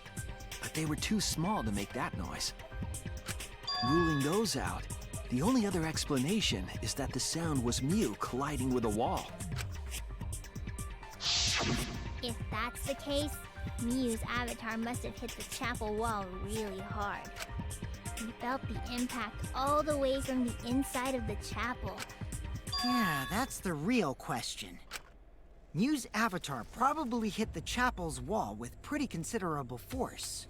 but they were too small to make that noise. Ruling those out, the only other explanation is that the sound was Miu colliding with a wall. If that's the case, Miu's avatar must have hit the chapel wall really hard. We felt the impact all the way from the inside of the chapel. Yeah, that's the real question. Mew's avatar probably hit the chapel's wall with pretty considerable force.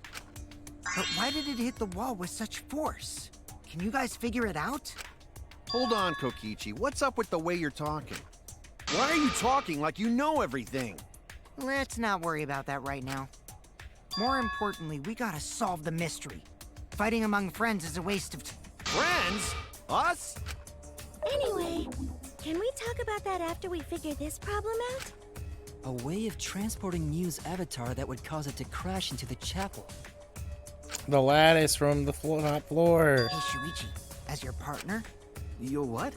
But why did it hit the wall with such force? Can you guys figure it out? Hold on, Kokichi. What's up with the way you're talking? Why are you talking like you know everything? Let's not worry about that right now. More importantly, we gotta solve the mystery. Fighting among friends is a waste of Friends? Us? Anyway, can we talk about that after we figure this problem out? A way of transporting Mew's avatar that would cause it to crash into the chapel. The lattice from the top floor. Hey, Shuichi, as your partner? Your what?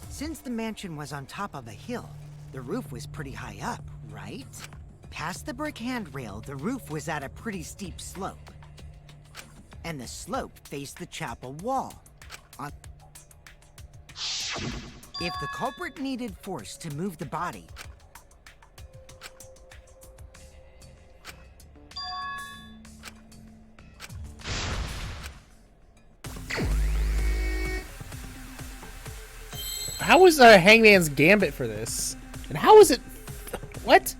Since the mansion was on top of a hill, the roof was pretty high up, right? Past the brick handrail, the roof was at a pretty steep slope. And the slope faced the chapel wall. If the culprit needed force to move the body, How was Hangman's Gambit for this? And how is it... What?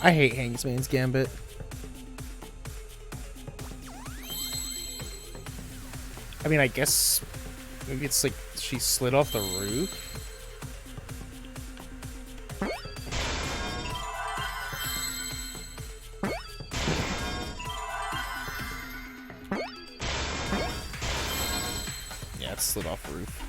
I hate Hangman's Gambit. I mean, I guess maybe it's like she slid off the roof. Yeah, it slid off the roof.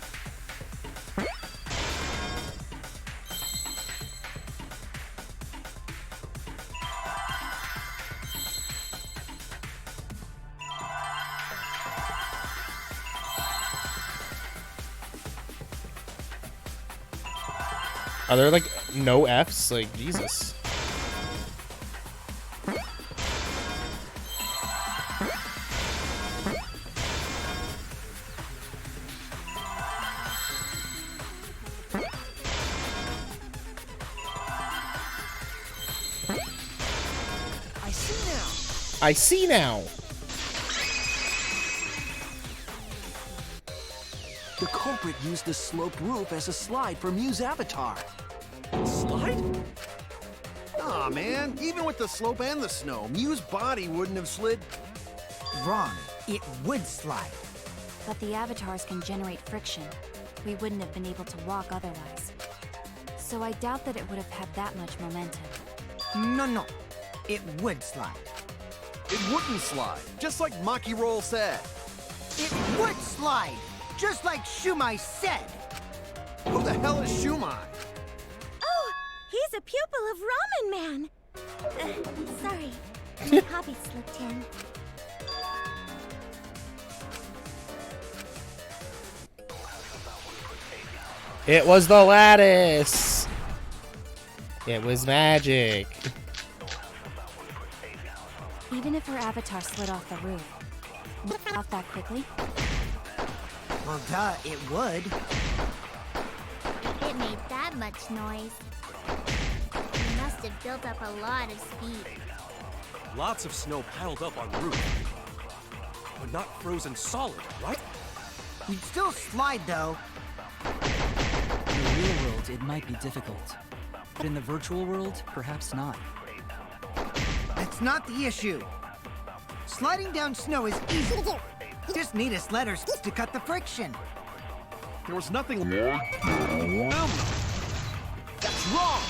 Are there like no Fs? Like, Jesus. I see now. The culprit used the sloped roof as a slide for Mew's avatar. Slide? Aw, man. Even with the slope and the snow, Mew's body wouldn't have slid. wrong. It would slide. But the avatars can generate friction. We wouldn't have been able to walk otherwise. So I doubt that it would have had that much momentum. No. It would slide. It wouldn't slide, just like Maki Roll said. It would slide, just like Shumai said. Who the hell is Shumai? Oh, he's a pupil of Ramen Man. Sorry, my hobby slipped in. It was the lattice. It was magic. Even if her avatar slid off the roof, off that quickly? Well, duh, it would. If it made that much noise, it must have built up a lot of speed. Lots of snow piled up on the roof. But not frozen solid, right? You'd still slide, though. In the real world, it might be difficult. But in the virtual world, perhaps not. That's not the issue. Sliding down snow is easy. Just need a sledder to cut the friction. There was nothing around them. That's wrong!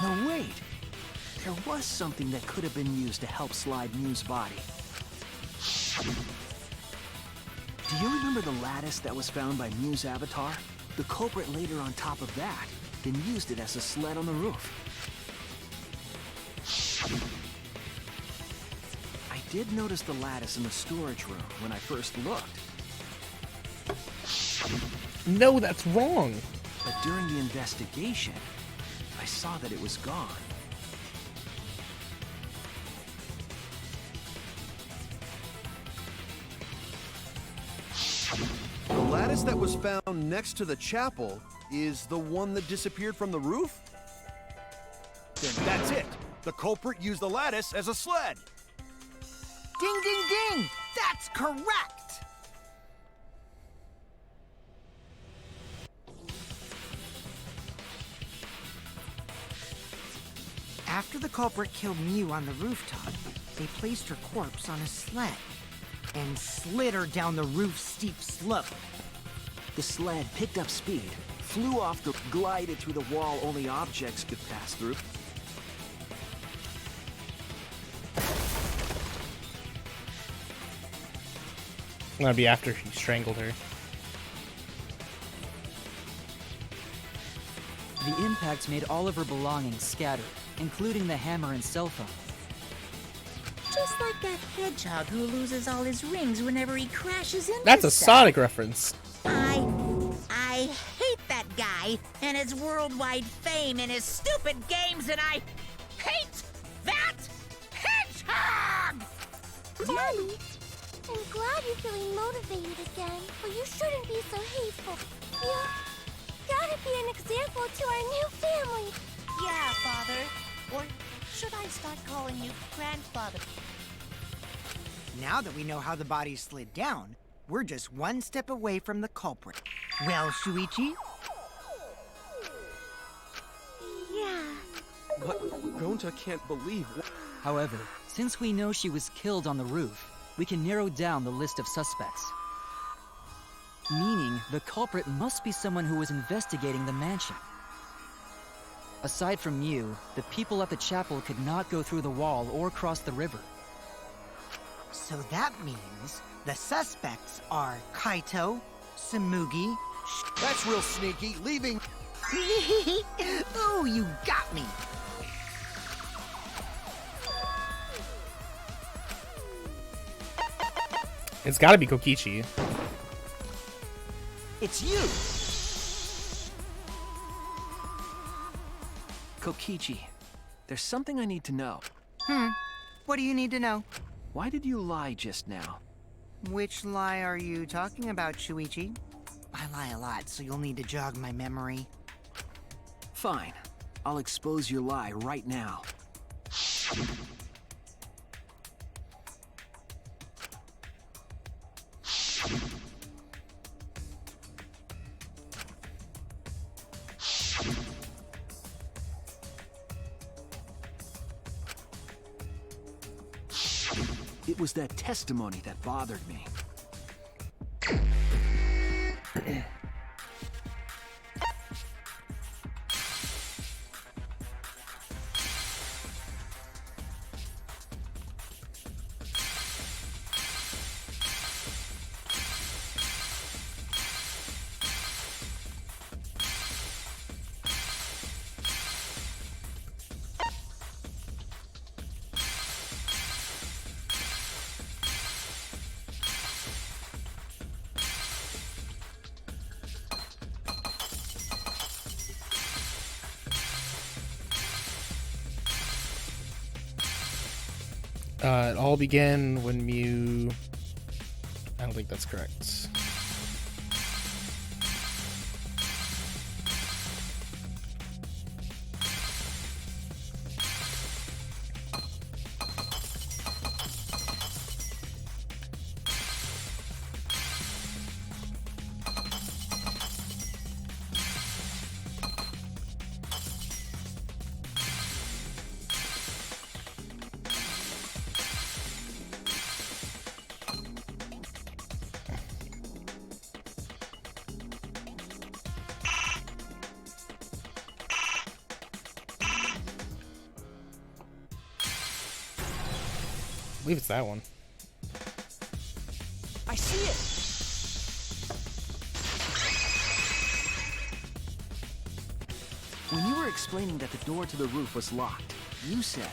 No, wait. There was something that could have been used to help slide Mew's body. Do you remember the lattice that was found by Mew's avatar? The culprit laid her on top of that, then used it as a sled on the roof. I did notice the lattice in the storage room when I first looked. No, that's wrong. But during the investigation, I saw that it was gone. The lattice that was found next to the chapel is the one that disappeared from the roof? Then that's it. The culprit used the lattice as a sled. Ding, ding, ding! That's correct! After the culprit killed Mew on the rooftop, they placed her corpse on a sled and slid her down the roof's steep slope. The sled picked up speed, flew off the glided through the wall only objects could pass through. That'd be after he strangled her. The impacts made all of her belongings scattered, including the hammer and cell phone. Just like that hedgehog who loses all his rings whenever he crashes into That's a stuff. Sonic reference. I hate that guy and his worldwide fame and his stupid games, and I hate that hedgehog! Mommy, I'm glad you're feeling motivated again, but you shouldn't be so hateful. You gotta be an example to our new family. Yeah, Father. Or should I start calling you Grandfather? Now that we know how the body slid down, we're just one step away from the culprit. Well, Shuichi? Yeah. What? Gonta can't believe. However, since we know she was killed on the roof, we can narrow down the list of suspects. Meaning, the culprit must be someone who was investigating the mansion. Aside from you, the people at the chapel could not go through the wall or cross the river. So that means the suspects are Kaito, Samugi... That's real sneaky, leaving... Oh, you got me! It's gotta be Kokichi. It's you! Kokichi, there's something I need to know. What do you need to know? Why did you lie just now? Which lie are you talking about, Shuichi? I lie a lot, so you'll need to jog my memory. Fine. I'll expose your lie right now. It was that testimony that bothered me. It all began when Mew... I don't think that's correct. I believe it's that one. I see it! When you were explaining that the door to the roof was locked, you said...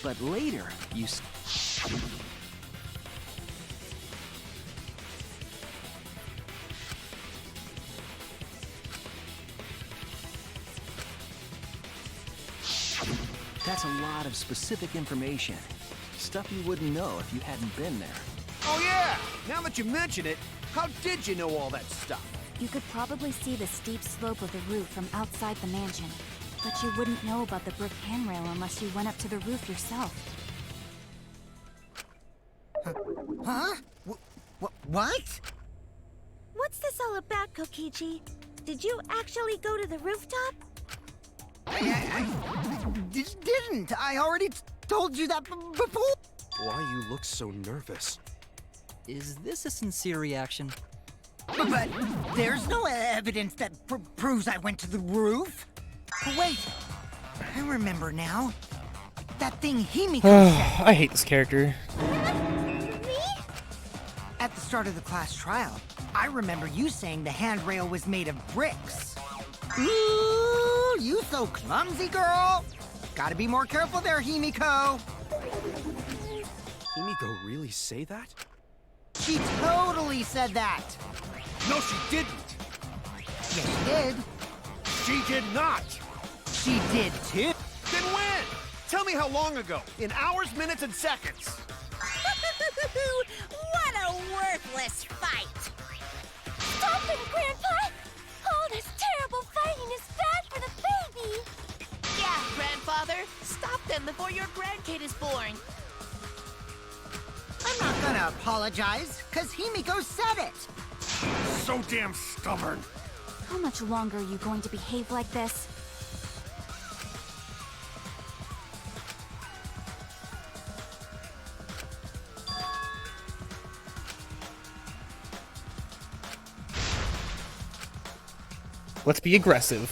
But later, you... That's a lot of specific information. Stuff you wouldn't know if you hadn't been there. Oh yeah! Now that you mention it, how did you know all that stuff? You could probably see the steep slope of the roof from outside the mansion, but you wouldn't know about the brick handrail unless you went up to the roof yourself. Huh? What? What's this all about, Kokichi? Did you actually go to the rooftop? I didn't. I already told you that before. Why you look so nervous? Is this a sincere reaction? But there's no evidence that proves I went to the roof. Wait, I remember now. That thing Himiko said. I hate this character. Me? At the start of the class trial, I remember you saying the handrail was made of bricks. Ooh, you so clumsy, girl. Gotta be more careful there, Himiko. Himiko really say that? She totally said that. No, she didn't! Yes, she did. She did not! She did too. Then when? Tell me how long ago. In hours, minutes, and seconds. What a worthless fight! Stop it, Grandpa! All this terrible fighting is bad for the baby! Yeah, grandfather. Stop them before your grandkid is born. I'm not gonna apologize, cause Himiko said it. So damn stubborn. How much longer are you going to behave like this? Let's be aggressive.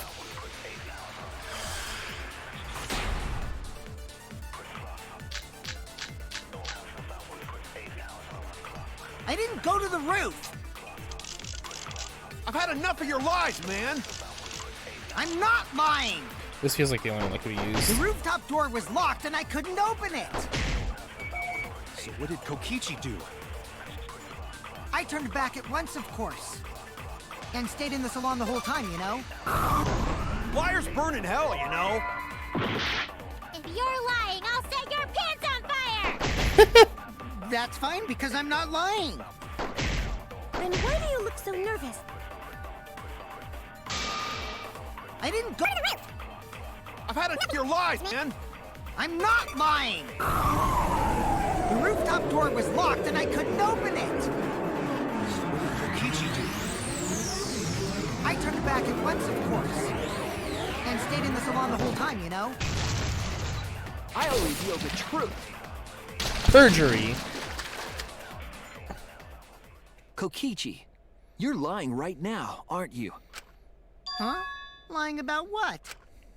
I didn't go to the roof. I've had enough of your lies, man. I'm not lying. This feels like the only one that could be The used. rooftop door was locked and I couldn't open it. So what did Kokichi do? I turned back at once, of course. And stayed in the salon the whole time, you know? Liars burn in hell, you know. If you're lying, I'll set your pants on fire! That's fine, because I'm not lying. Then why do you look so nervous? I didn't go to the roof. I've had enough of your lies, man. I'm not lying. The rooftop door was locked and I couldn't open it. So what did Kokichi do? I turned back at once, of course. And stayed in the salon the whole time, you know? I'll reveal the truth. Perjury. Kokichi, you're lying right now, aren't you? Huh? Lying about what?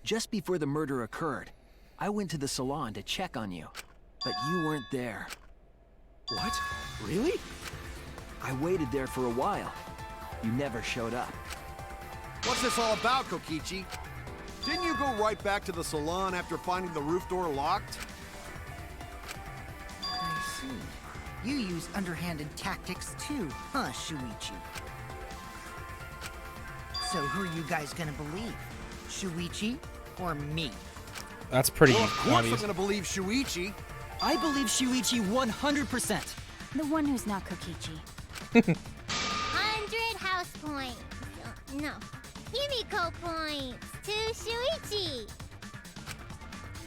Just before the murder occurred, I went to the salon to check on you, but you weren't there. What? Really? I waited there for a while. You never showed up. What's this all about, Kokichi? Didn't you go right back to the salon after finding the roof door locked? I see. You use underhanded tactics too, huh, Shuichi? So who are you guys gonna believe? Shuichi or me? That's pretty Well, of course I'm obvious. gonna believe Shuichi. I believe Shuichi 100%. The one who's not Kokichi. 100 house points. No. Himiko points to Shuichi.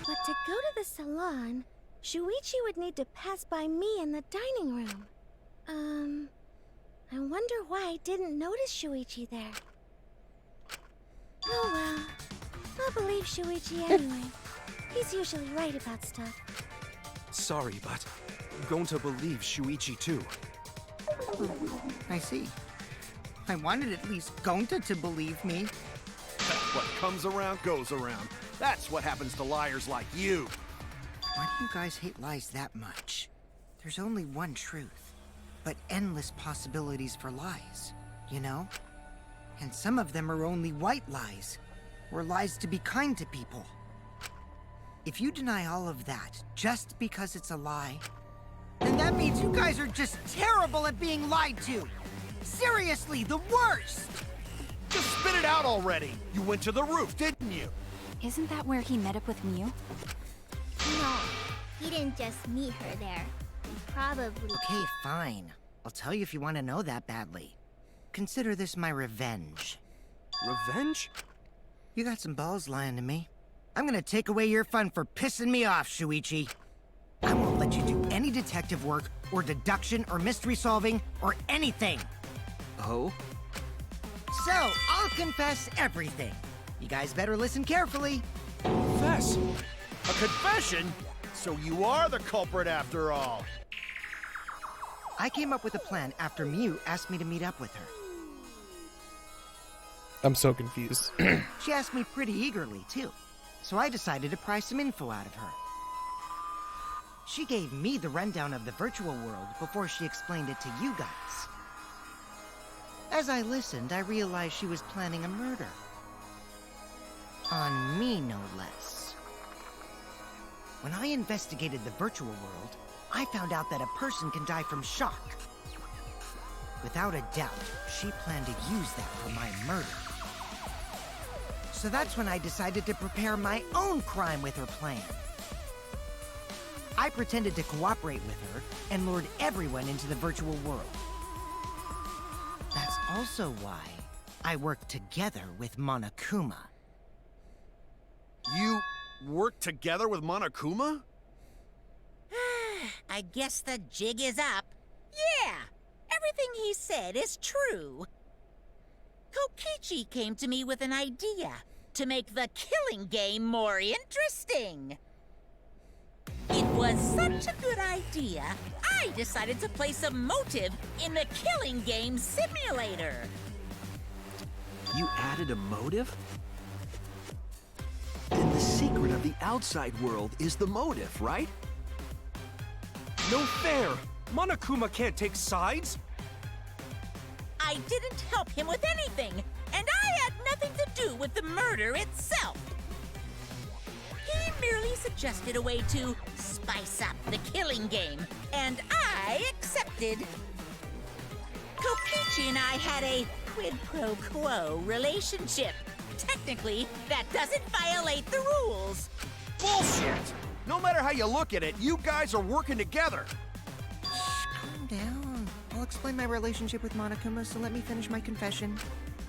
But to go to the salon, Shuichi would need to pass by me in the dining room. I wonder why I didn't notice Shuichi there. Oh well. I'll believe Shuichi anyway. He's usually right about stuff. Sorry, but I'm going to believe Shuichi too. I see. I wanted at least Gonta to believe me. What comes around goes around. That's what happens to liars like you. Why do you guys hate lies that much? There's only one truth, but endless possibilities for lies, you know? And some of them are only white lies, or lies to be kind to people. If you deny all of that just because it's a lie, then that means you guys are just terrible at being lied to. Seriously, the worst! Just spit it out already. You went to the roof, didn't you? Isn't that where he met up with Mew? No, he didn't just meet her there. He probably... Okay, fine. I'll tell you if you want to know that badly. Consider this my revenge. Revenge? You got some balls lying to me. I'm gonna take away your fun for pissing me off, Shuichi. I won't let you do any detective work, or deduction, or mystery solving, or anything. Oh? So, I'll confess everything. You guys better listen carefully. Confess? A confession? So you are the culprit after all. I came up with a plan after Mew asked me to meet up with her. I'm so confused. She asked me pretty eagerly, too. So I decided to pry some info out of her. She gave me the rundown of the virtual world before she explained it to you guys. As I listened, I realized she was planning a murder. On me, no less. When I investigated the virtual world, I found out that a person can die from shock. Without a doubt, she planned to use that for my murder. So that's when I decided to prepare my own crime with her plan. I pretended to cooperate with her and lured everyone into the virtual world. That's also why I worked together with Monokuma. You work together with Monokuma? I guess the jig is up. Yeah, everything he said is true. Kokichi came to me with an idea to make the killing game more interesting. It was such a good idea, I decided to place a motive in the killing game simulator. You added a motive? Then the secret of the outside world is the motive, right? No fair! Monokuma can't take sides! I didn't help him with anything, and I had nothing to do with the murder itself. He merely suggested a way to spice up the killing game, and I accepted. Kokichi and I had a quid pro quo relationship. Technically, that doesn't violate the rules. Bullshit! No matter how you look at it, you guys are working together. Calm down. I'll explain my relationship with Monokuma, so let me finish my confession.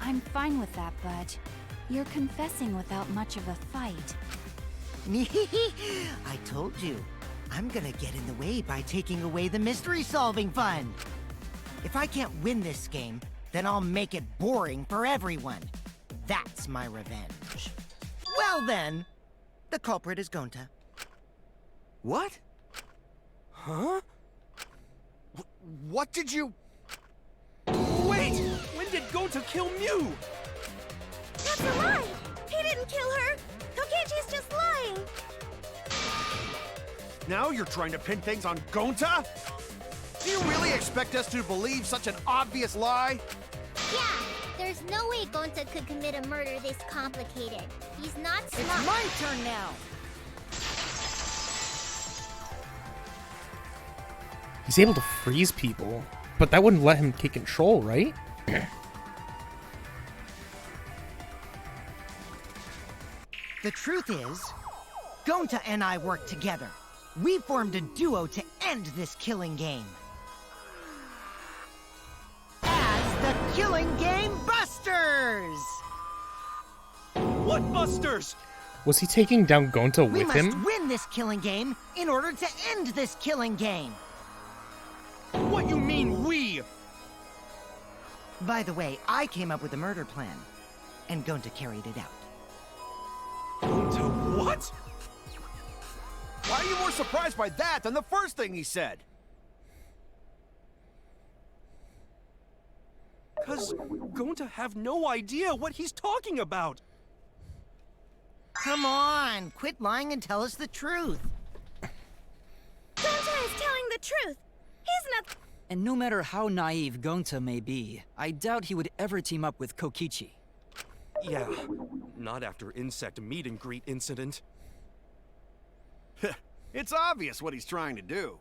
I'm fine with that, but you're confessing without much of a fight. I told you. I'm gonna get in the way by taking away the mystery-solving fun. If I can't win this game, then I'll make it boring for everyone. That's my revenge. Well then, the culprit is Gonta. What? Huh? What did you... Wait! When did Gonta kill Mew? That's a lie! He didn't kill her! Kokichi's just lying! Now you're trying to pin things on Gonta? Do you really expect us to believe such an obvious lie? Yeah, there's no way Gonta could commit a murder this complicated. He's not smart. It's my turn now! He's able to freeze people, but that wouldn't let him take control, right? The truth is, Gonta and I worked together. We formed a duo to end this killing game. As the Killing Game Busters! What busters? Was he taking down Gonta We with must him? win this killing game in order to end this killing game. What you mean, we? By the way, I came up with the murder plan, and Gonta carried it out. Gonta what? Why are you more surprised by that than the first thing he said? 'Cause Gonta have no idea what he's talking about. Come on, quit lying and tell us the truth. Gonta is telling the truth! He's not... And no matter how naive Gonta may be, I doubt he would ever team up with Kokichi. Yeah, not after insect meet and greet incident. It's obvious what he's trying to do.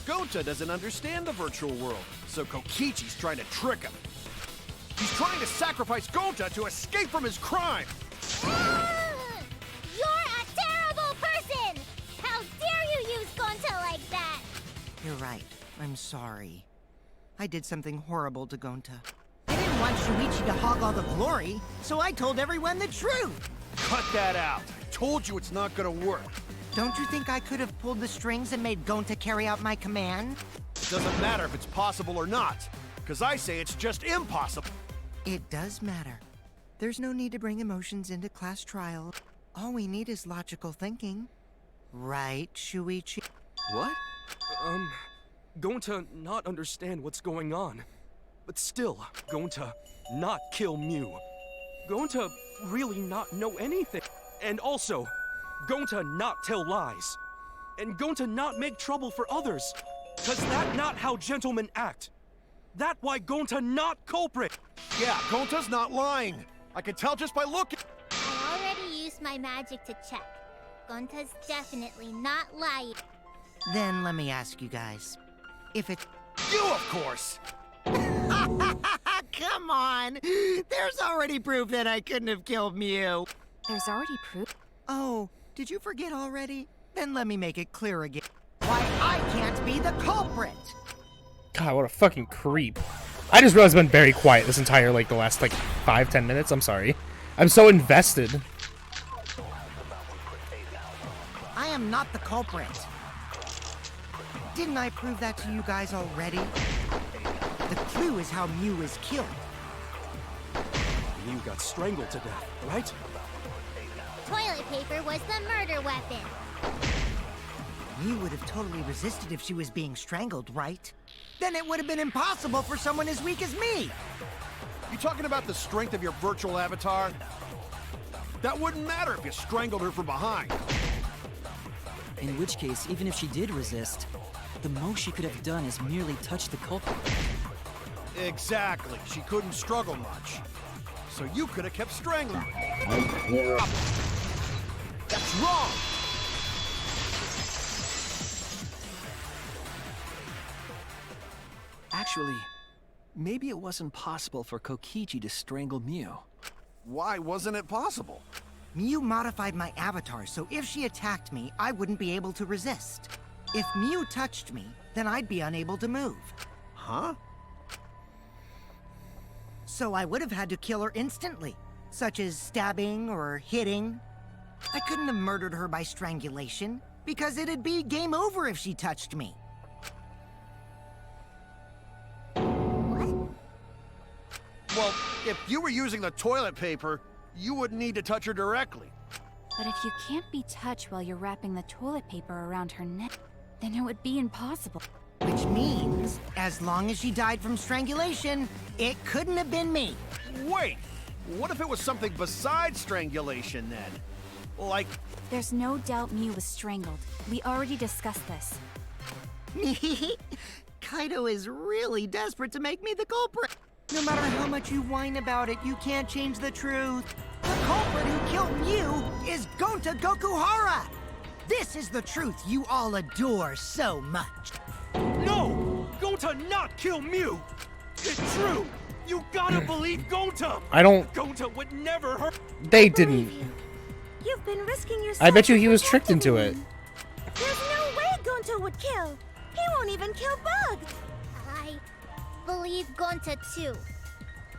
Gonta doesn't understand the virtual world, so Kokichi's trying to trick him. He's trying to sacrifice Gonta to escape from his crime. You're a terrible person! You're right. I'm sorry. I did something horrible to Gonta. I didn't want Shuichi to hog all the glory, so I told everyone the truth! Cut that out. I told you it's not gonna work. Don't you think I could have pulled the strings and made Gonta carry out my command? It doesn't matter if it's possible or not, because I say it's just impossible. It does matter. There's no need to bring emotions into class trial. All we need is logical thinking. Right, Shuichi? What? Going to not understand what's going on. But still, going to not kill Mew. Going to really not know anything. And also, going to not tell lies. And going to not make trouble for others. Cause that's not how gentlemen act. That why going to not culprit. Yeah, Gonta's not lying. I can tell just by looking. I already used my magic to check. Gonta's definitely not lying. Then let me ask you guys. If it's... You, of course! Come on! There's already proof that I couldn't have killed Mew. There's already proof. Oh, did you forget already? Then let me make it clear again. Why I can't be the culprit! God, what a fucking creep. I just realized I've been very quiet this entire, like, the last, like, 5-10 minutes. I'm sorry. I'm so invested. I am not the culprit. Didn't I prove that to you guys already? The clue is how Mew is killed. Mew got strangled to death, right? Toilet paper was the murder weapon. Mew would have totally resisted if she was being strangled, right? Then it would have been impossible for someone as weak as me! You talking about the strength of your virtual avatar? That wouldn't matter if you strangled her from behind. In which case, even if she did resist, the most she could have done is merely touch the culprit. Exactly. She couldn't struggle much. So you could have kept strangling her. That's wrong! Actually, maybe it wasn't possible for Kokichi to strangle Mew. Why wasn't it possible? Mew modified my avatar, so if she attacked me, I wouldn't be able to resist. If Mew touched me, then I'd be unable to move. Huh? So I would have had to kill her instantly, such as stabbing or hitting. I couldn't have murdered her by strangulation, because it'd be game over if she touched me. Well, if you were using the toilet paper, you wouldn't need to touch her directly. But if you can't be touched while you're wrapping the toilet paper around her neck, then it would be impossible. Which means, as long as she died from strangulation, it couldn't have been me. Wait! What if it was something besides strangulation then? Like... There's no doubt Mew was strangled. We already discussed this. Kaito is really desperate to make me the culprit. No matter how much you whine about it, you can't change the truth. The culprit who killed Mew is Gonta Gokuhara! This is the truth you all adore so much. No! Gonta not kill Mew! It's true! You gotta believe Gonta! I don't... Gonta would never hurt... They didn't... You've been risking yourself. I bet you he was tricked into it. There's no way Gonta would kill. He won't even kill bugs. I believe Gonta too.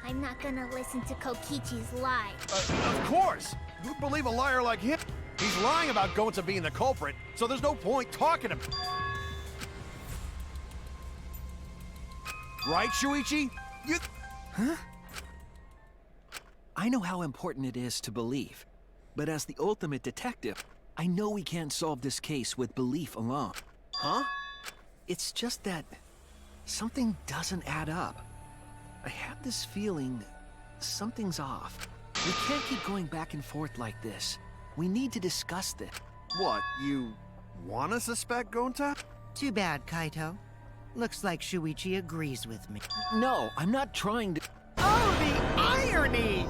I'm not gonna listen to Kokichi's lie. Of course! Who'd believe a liar like him? He's lying about Gonta being the culprit, so there's no point talking to him. Right, Shuichi? You... Huh? I know how important it is to believe, but as the ultimate detective, I know we can't solve this case with belief alone. Huh? It's just that something doesn't add up. I have this feeling something's off. We can't keep going back and forth like this. We need to discuss this. What, you wanna suspect Gonta? Too bad, Kaito. Looks like Shuichi agrees with me. No, I'm not trying to... Oh, the irony!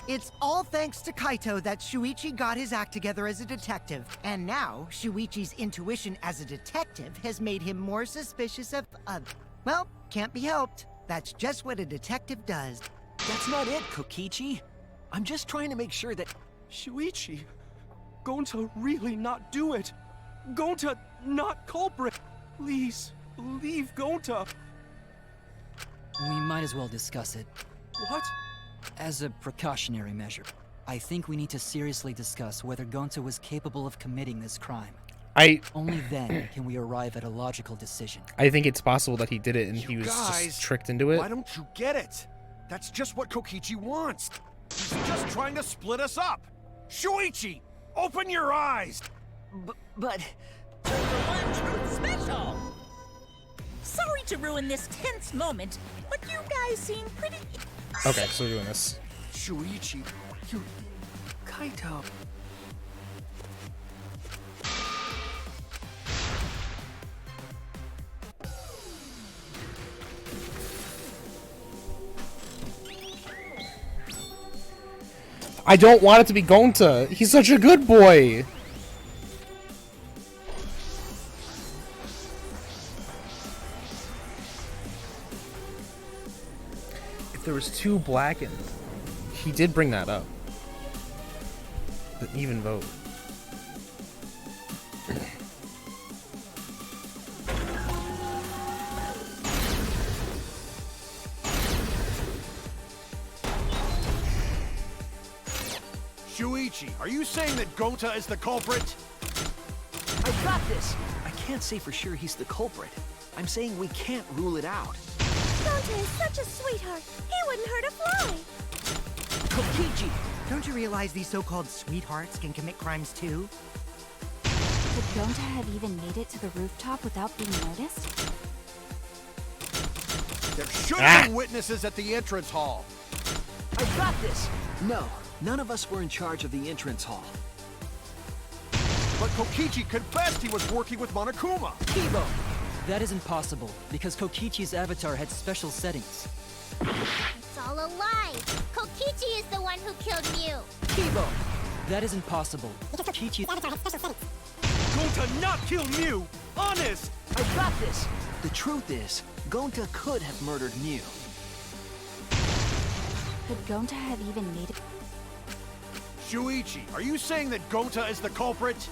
It's all thanks to Kaito that Shuichi got his act together as a detective. And now, Shuichi's intuition as a detective has made him more suspicious of others. Well, can't be helped. That's just what a detective does. That's not it, Kokichi. I'm just trying to make sure that... Shuichi, Gonta really not do it. Gonta not culprit. Please, leave Gonta. We might as well discuss it. What? As a precautionary measure, I think we need to seriously discuss whether Gonta was capable of committing this crime. Only then can we arrive at a logical decision. I think it's possible that he did it and he was Guys, just tricked into it. Why don't you get it? That's just what Kokichi wants. He's just trying to split us up. Shuichi, open your eyes. But... One truth special! Sorry to ruin this tense moment, but you guys seem pretty... Okay, so we're doing this. Shuichi, you... Kaito... I don't want it to be Gonta. He's such a good boy. If there was two blackened, he did bring that up. The even vote. Shuichi, are you saying that Gonta is the culprit? I've got this! I can't say for sure he's the culprit. I'm saying we can't rule it out. Gonta is such a sweetheart. He wouldn't hurt a fly. Kokichi! Don't you realize these so-called sweethearts can commit crimes too? Could Gonta have even made it to the rooftop without being noticed? There should have been witnesses at the entrance hall. I've got this! No, none of us were in charge of the entrance hall. But Kokichi confessed he was working with Monokuma. Kibo! That isn't possible, because Kokichi's avatar had special settings. It's all a lie. Kokichi is the one who killed Mew. Kibo! That isn't possible. Kokichi's avatar had special settings. Gonta not kill Mew! Honest! I've got this! The truth is, Gonta could have murdered Mew. Could Gonta have even made it? Shuichi, are you saying that Gonta is the culprit?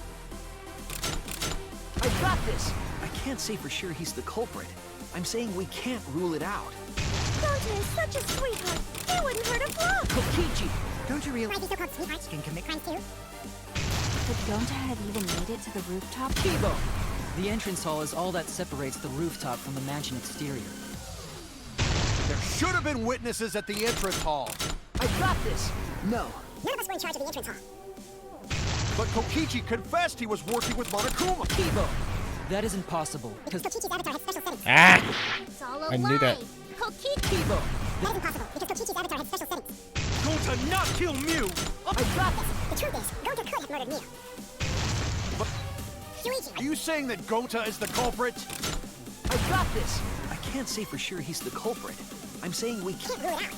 I've got this! I can't say for sure he's the culprit. I'm saying we can't rule it out. Gonta is such a sweetheart. He wouldn't hurt a fly. Kokichi! Don't you realize these so-called sweethearts can commit crimes too? Could Gonta have even made it to the rooftop? Kibo! The entrance hall is all that separates the rooftop from the mansion exterior. There should have been witnesses at the entrance hall. I've got this! No. None of us were in charge of the entrance hall. But Kokichi confessed he was working with Monokuma. Kibo! That isn't possible, because Kokichi's avatar had special settings. It's all a I lie. knew that. Kokichi. Kibo! That isn't possible, because Kokichi's avatar had special settings. Gonta not kill Mew! I've got this! The truth is, Gonta could have murdered Mew. But Shuichi, are you saying that Gonta is the culprit? I've got this! I can't say for sure he's the culprit. I'm saying we can't rule it out.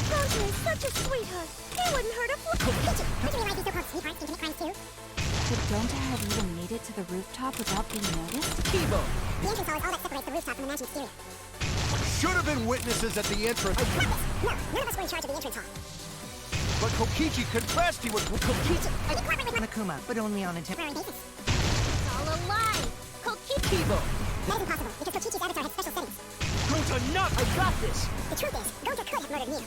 Gonta is such a sweetheart. He wouldn't hurt a fly. Kokichi, don't you realize these so-called sweethearts can commit crimes too? Could Gonta have even made it to the rooftop without being noticed? Kibo! The entrance hall is all that separates the rooftop from the mansion exterior. Should have been witnesses at the entrance. Not this. No, none of us were in charge of the entrance hall. But Kokichi confessed he was Kokichi, I cooperated with Monokuma, but only on a temporary basis. It's all a lie. Kokichi. Kibo! That isn't possible, because Kokichi's avatar had special settings. Gonta not. I've got this! The truth is, Gonta could have murdered Mew.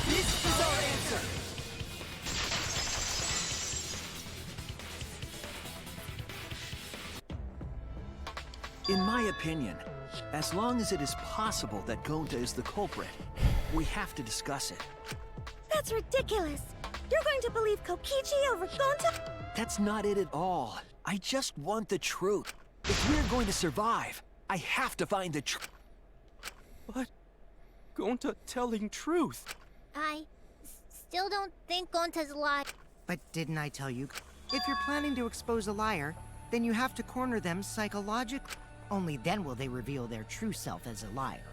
This is our answer! In my opinion, as long as it is possible that Gonta is the culprit, we have to discuss it. That's ridiculous. You're going to believe Kokichi over Gonta? That's not it at all. I just want the truth. If we're going to survive, I have to find the truth. But Gonta telling truth. I still don't think Gonta's lying. But didn't I tell you? If you're planning to expose a liar, then you have to corner them psychologically. Only then will they reveal their true self as a liar,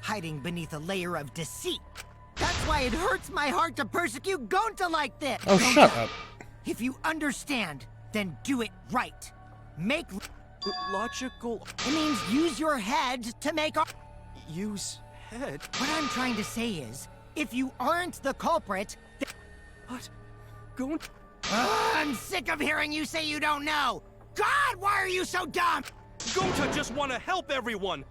hiding beneath a layer of deceit. That's why it hurts my heart to persecute Gonta like this! Oh, Gonta, shut up. If you understand, then do it right. Make... Logical. It means use your head to make... Use head. What I'm trying to say is, If you aren't the culprit, What? Gonta? I'm sick of hearing you say you don't know! God, why are you so dumb? Gonta just want to help everyone!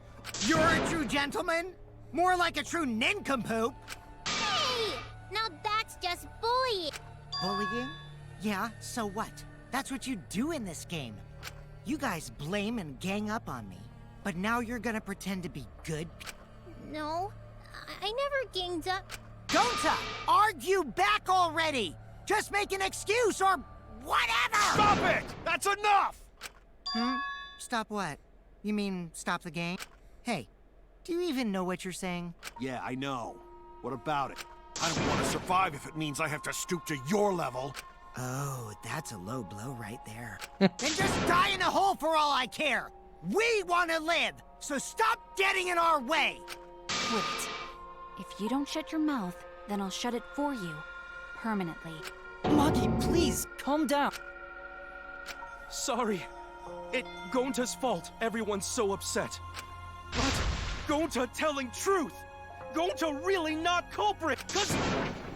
You're a true gentleman? More like a true nincompoop. Hey! Now that's just bullying. Bullying? Yeah, so what? That's what you do in this game. You guys blame and gang up on me. But now you're gonna pretend to be good? No, I never ganged up. Gonta, argue back already! Just make an excuse or whatever! Stop it! That's enough! Stop what? You mean stop the game? Hey, do you even know what you're saying? Yeah, I know. What about it? I don't want to survive if it means I have to stoop to your level. Oh, that's a low blow right there. Then just die in a hole for all I care! We want to live, so stop getting in our way! Wait. If you don't shut your mouth, then I'll shut it for you. Permanently. Maki, please, calm down. Sorry. It Gonta's fault everyone's so upset. But Gonta telling truth! Gonta really not culprit! Cause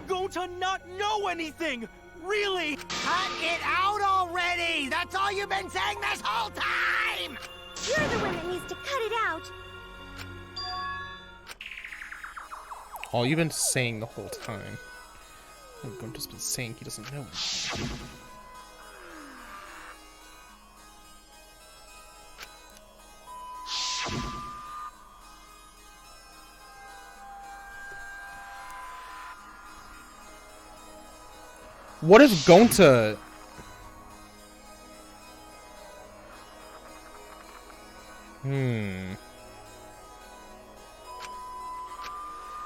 Gonta not know anything! Really! Cut it out already! That's all you've been saying this whole time! You're the one that needs to cut it out. All you've been saying the whole time. I'm just been saying he doesn't know. What if Gonta...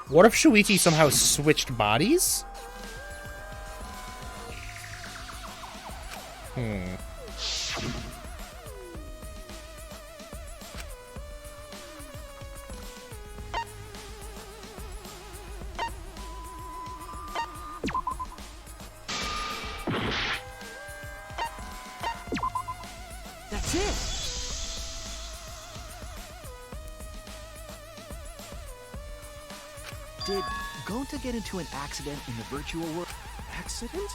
What if Shuichi somehow switched bodies? That's it! Did Gonta get into an accident in the virtual world? Accident?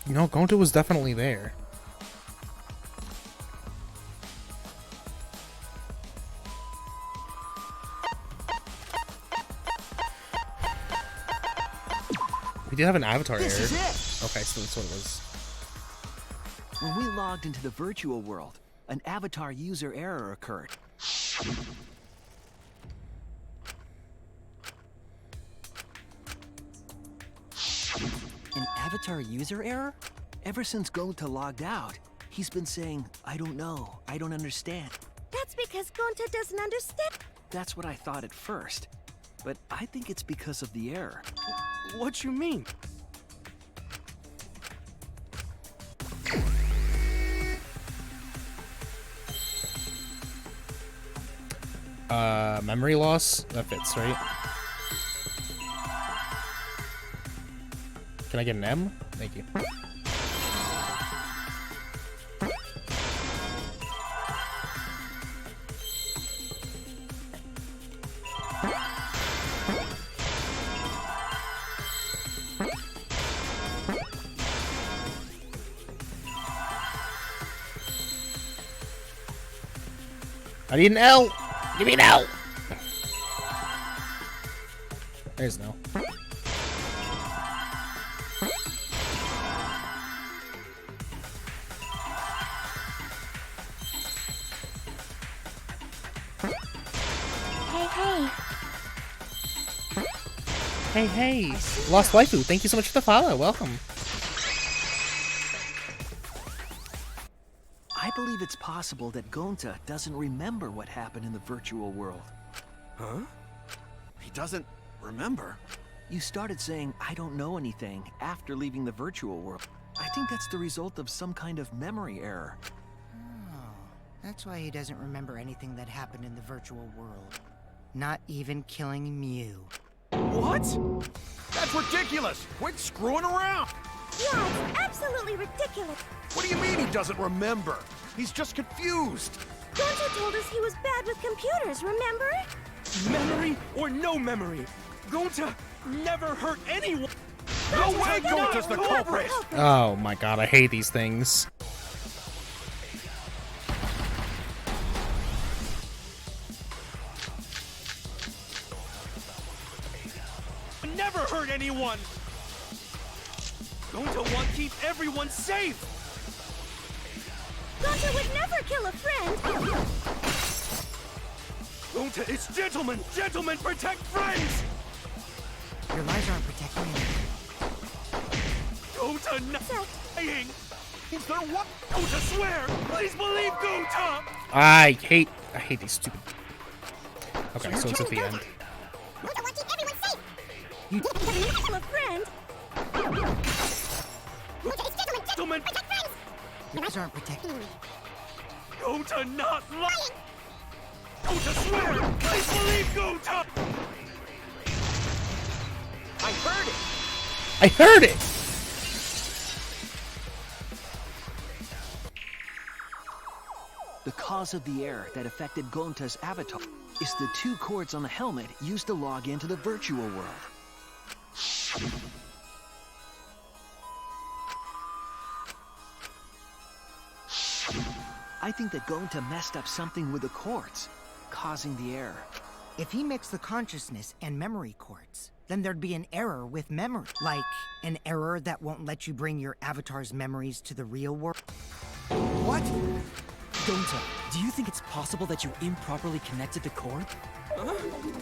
No, Gonta was definitely there. We did have an avatar error. This is it! Okay, so that's what it was. When we logged into the virtual world, an avatar user error occurred. An avatar user error? Ever since Gonta logged out, he's been saying, I don't know, I don't understand. That's because Gonta doesn't understand. That's what I thought at first. But I think it's because of the error. What you mean? Memory loss? That fits, right? Can I get an M? Thank you. I need an L! Give me an L! There's no. Hey, hey! Lost Waifu, thank you so much for the follow. Welcome. I believe it's possible that Gonta doesn't remember what happened in the virtual world. Huh? He doesn't remember? You started saying, I don't know anything, after leaving the virtual world. I think that's the result of some kind of memory error. Oh, that's why he doesn't remember anything that happened in the virtual world. Not even killing Mew. What? That's ridiculous! Quit screwing around! Yeah, it's absolutely ridiculous. What do you mean he doesn't remember? He's just confused. Gonta told us he was bad with computers, remember? Memory or no memory, Gonta never hurt anyone. No way Gonta's the culprit! Oh my god, I hate these things. Never hurt anyone. Gonta want to keep everyone safe. Gonta would never kill a friend. Gonta is gentlemen. Gentlemen protect friends. Your lies aren't protecting me. Gonta not lying. Is there what? Gonta swear. Please believe Gonta. I hate these stupid. Okay, so it's at the end. Gonta wants to keep everyone safe. You kill a friend. Gonta is gentlemen. Protect friends. Your lies aren't protecting me. Gonta not lying. Gonta swear. Please believe Gonta. I heard it! I heard it! The cause of the error that affected Gonta's avatar is the 2 cords on the helmet used to log into the virtual world. I think that Gonta messed up something with the cords, causing the error. If he mixed the consciousness and memory cords, then there'd be an error with memory. Like an error that won't let you bring your avatar's memories to the real world. What? Gonta, do you think it's possible that you improperly connected the cord?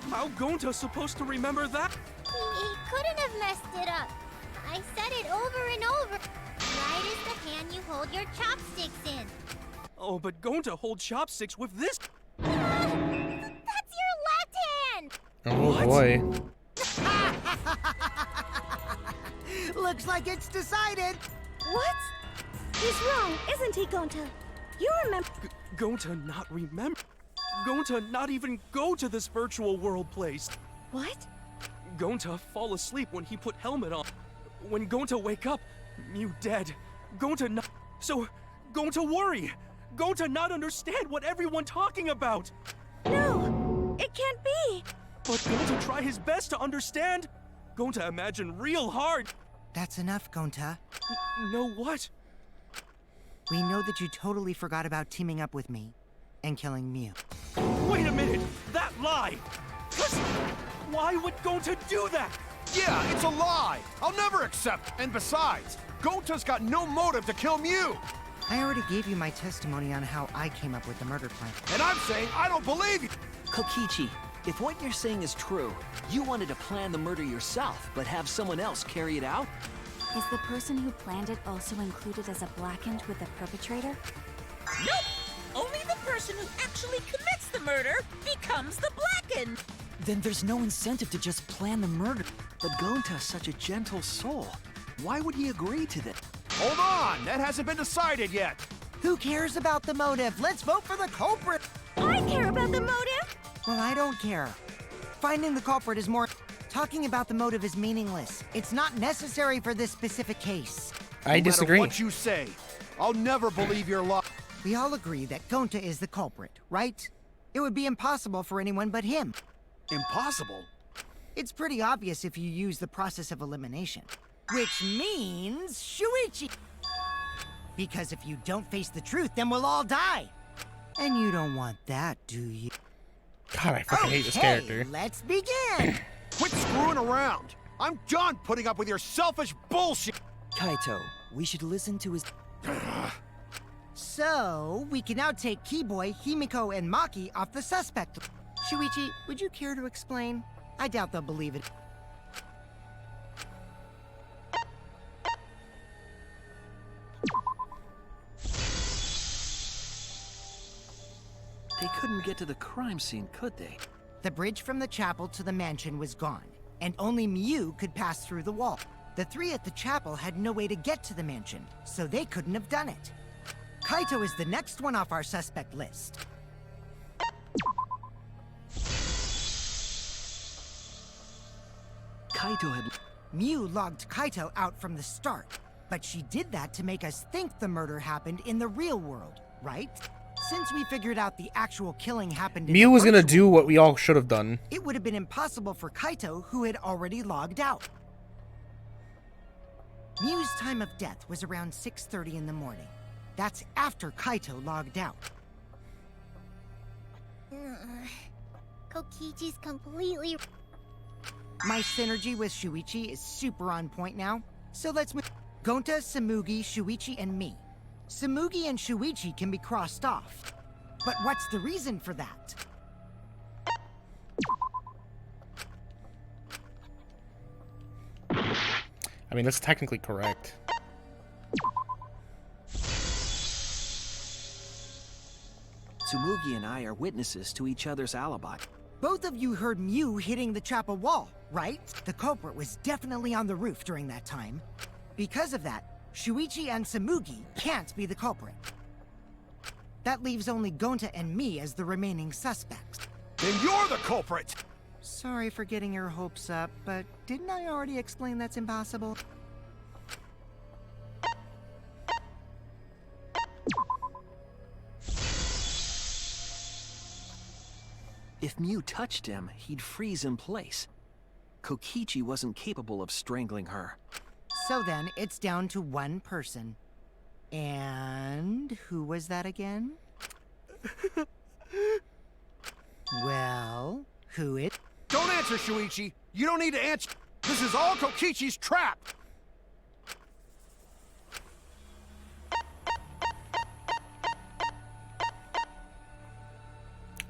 How Gonta supposed to remember that? He couldn't have messed it up. I said it over and over. Right is the hand you hold your chopsticks in. Oh, but Gonta hold chopsticks with this. That's your left hand! Oh boy. Looks like it's decided. What? He's wrong, isn't he, Gonta? You remember. Gonta not remember. Gonta not even go to this virtual world place. What? Gonta fall asleep when he put helmet on. When Gonta wake up, Mew dead. Gonta not. So, Gonta worry. Gonta not understand what everyone talking about. No, it can't be. But Gonta try his best to understand. Gonta imagine real hard. That's enough, Gonta. Know what? We know that you totally forgot about teaming up with me and killing Mew. Wait a minute! That lie! Why would Gonta do that? Yeah, it's a lie! I'll never accept. And besides, Gonta's got no motive to kill Mew! I already gave you my testimony on how I came up with the murder plan. And I'm saying I don't believe you! Kokichi, if what you're saying is true, you wanted to plan the murder yourself, but have someone else carry it out? Is the person who planned it also included as a blackened with the perpetrator? Nope! Only the person who actually commits the murder becomes the blackened! Then there's no incentive to just plan the murder. But Gonta's such a gentle soul. Why would he agree to this? Hold on! That hasn't been decided yet! Who cares about the motive? Let's vote for the culprit! I care about the motive! Well, I don't care. Finding the culprit is more... Talking about the motive is meaningless. It's not necessary for this specific case. I disagree. No matter what you say, I'll never believe your lie. We all agree that Gonta is the culprit, right? It would be impossible for anyone but him. Impossible? It's pretty obvious if you use the process of elimination. Which means Shuichi. Because if you don't face the truth, then we'll all die. And you don't want that, do you? God, I fucking hate this character. Let's begin! Quit screwing around! I'm done putting up with your selfish bullshit! Kaito, we should listen to his... So, we can now take Keyboy, Himiko, and Maki off the suspect. Shuichi, would you care to explain? I doubt they'll believe it. They couldn't get to the crime scene, could they? The bridge from the chapel to the mansion was gone, and only Mew could pass through the wall. The 3 at the chapel had no way to get to the mansion, so they couldn't have done it. Kaito is the next one off our suspect list. Kaito had... Mew logged Kaito out from the start, But she did that to make us think the murder happened in the real world, right? Since we figured out the actual killing happened in Mew the was gonna virtual do what world, we all should have done. it would have been impossible for Kaito, who had already logged out. Mew's time of death was around 6:30 in the morning. That's after Kaito logged out. Kokichi's completely... My synergy with Shuichi is super on point now, so let's move. Gonta, Samugi, Shuichi, and me. Samugi and Shuichi can be crossed off. But what's the reason for that? I mean, that's technically correct. Tsumugi and I are witnesses to each other's alibi. Both of you heard Mew hitting the chapel wall, right? The culprit was definitely on the roof during that time. Because of that, Shuichi and Samugi can't be the culprit. That leaves only Gonta and me as the remaining suspects. Then you're the culprit! Sorry for getting your hopes up, but didn't I already explain that's impossible? If Mew touched him, he'd freeze in place. Kokichi wasn't capable of strangling her. So then, it's down to one person. And who was that again? Well, who it? Don't answer, Shuichi! You don't need to answer! This is all Kokichi's trap!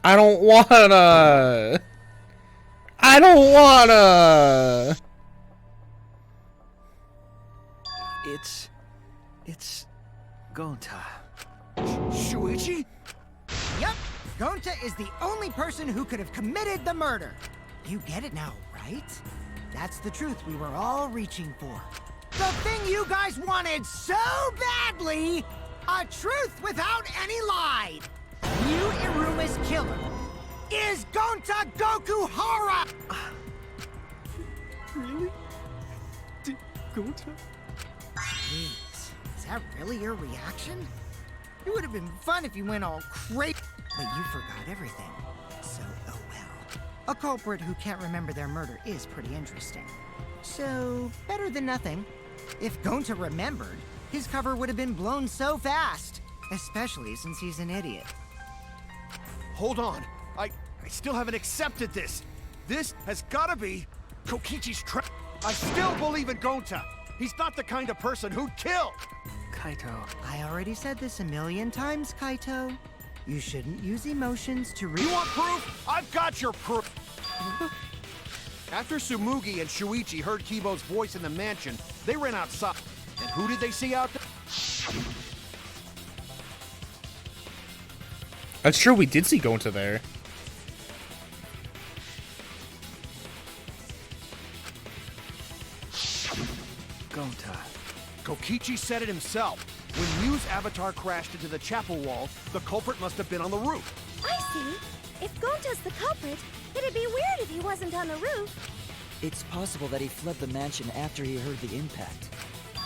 I don't wanna. I don't wanna. It's Gonta. Shuichi? Yep, Gonta is the only person who could have committed the murder. You get it now, right? That's the truth we were all reaching for. The thing you guys wanted so badly! A truth without any lie! Mew Iruma's killer is Gonta Gokuhara! Really? Gonta? Jeez, is that really your reaction? It would have been fun if you went all crazy, but you forgot everything. So, oh well. A culprit who can't remember their murder is pretty interesting. So, better than nothing. If Gonta remembered, his cover would have been blown so fast. Especially since he's an idiot. Hold on. I still haven't accepted this. This has gotta be Kokichi's trap. I still believe in Gonta. He's not the kind of person who'd kill. Kaito. I already said this a million times, Kaito. You shouldn't use emotions to You want proof? I've got your proof. After Tsumugi and Shuichi heard Kibo's voice in the mansion, they ran outside. And who did they see out there? That's true, we did see Gonta there. Gonta. Kokichi said it himself. When Mew's avatar crashed into the chapel wall, the culprit must have been on the roof. I see. If Gonta's the culprit, it'd be weird if he wasn't on the roof. It's possible that he fled the mansion after he heard the impact.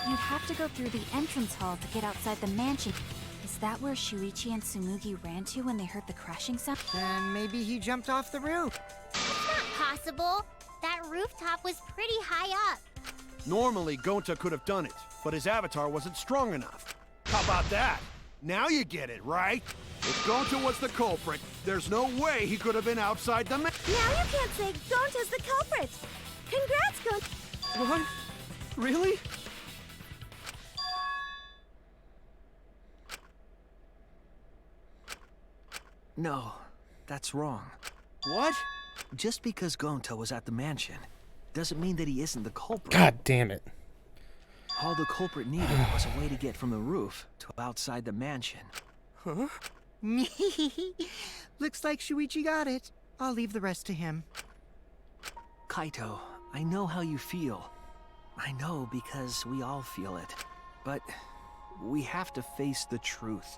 You'd have to go through the entrance hall to get outside the mansion. Is that where Shuichi and Tsumugi ran to when they heard the crashing sound? Then maybe he jumped off the roof. It's not possible. That rooftop was pretty high up. Normally, Gonta could have done it, but his avatar wasn't strong enough. How about that? Now you get it, right? If Gonta was the culprit, there's no way he could have been outside the Now you can't say Gonta's the culprit. Congrats, Gonta. What? Really? No, that's wrong. What? Just because Gonta was at the mansion doesn't mean that he isn't the culprit. God damn it. All the culprit needed was a way to get from the roof to outside the mansion. Huh? Looks like Shuichi got it. I'll leave the rest to him. Kaito, I know how you feel. I know because we all feel it. But we have to face the truth.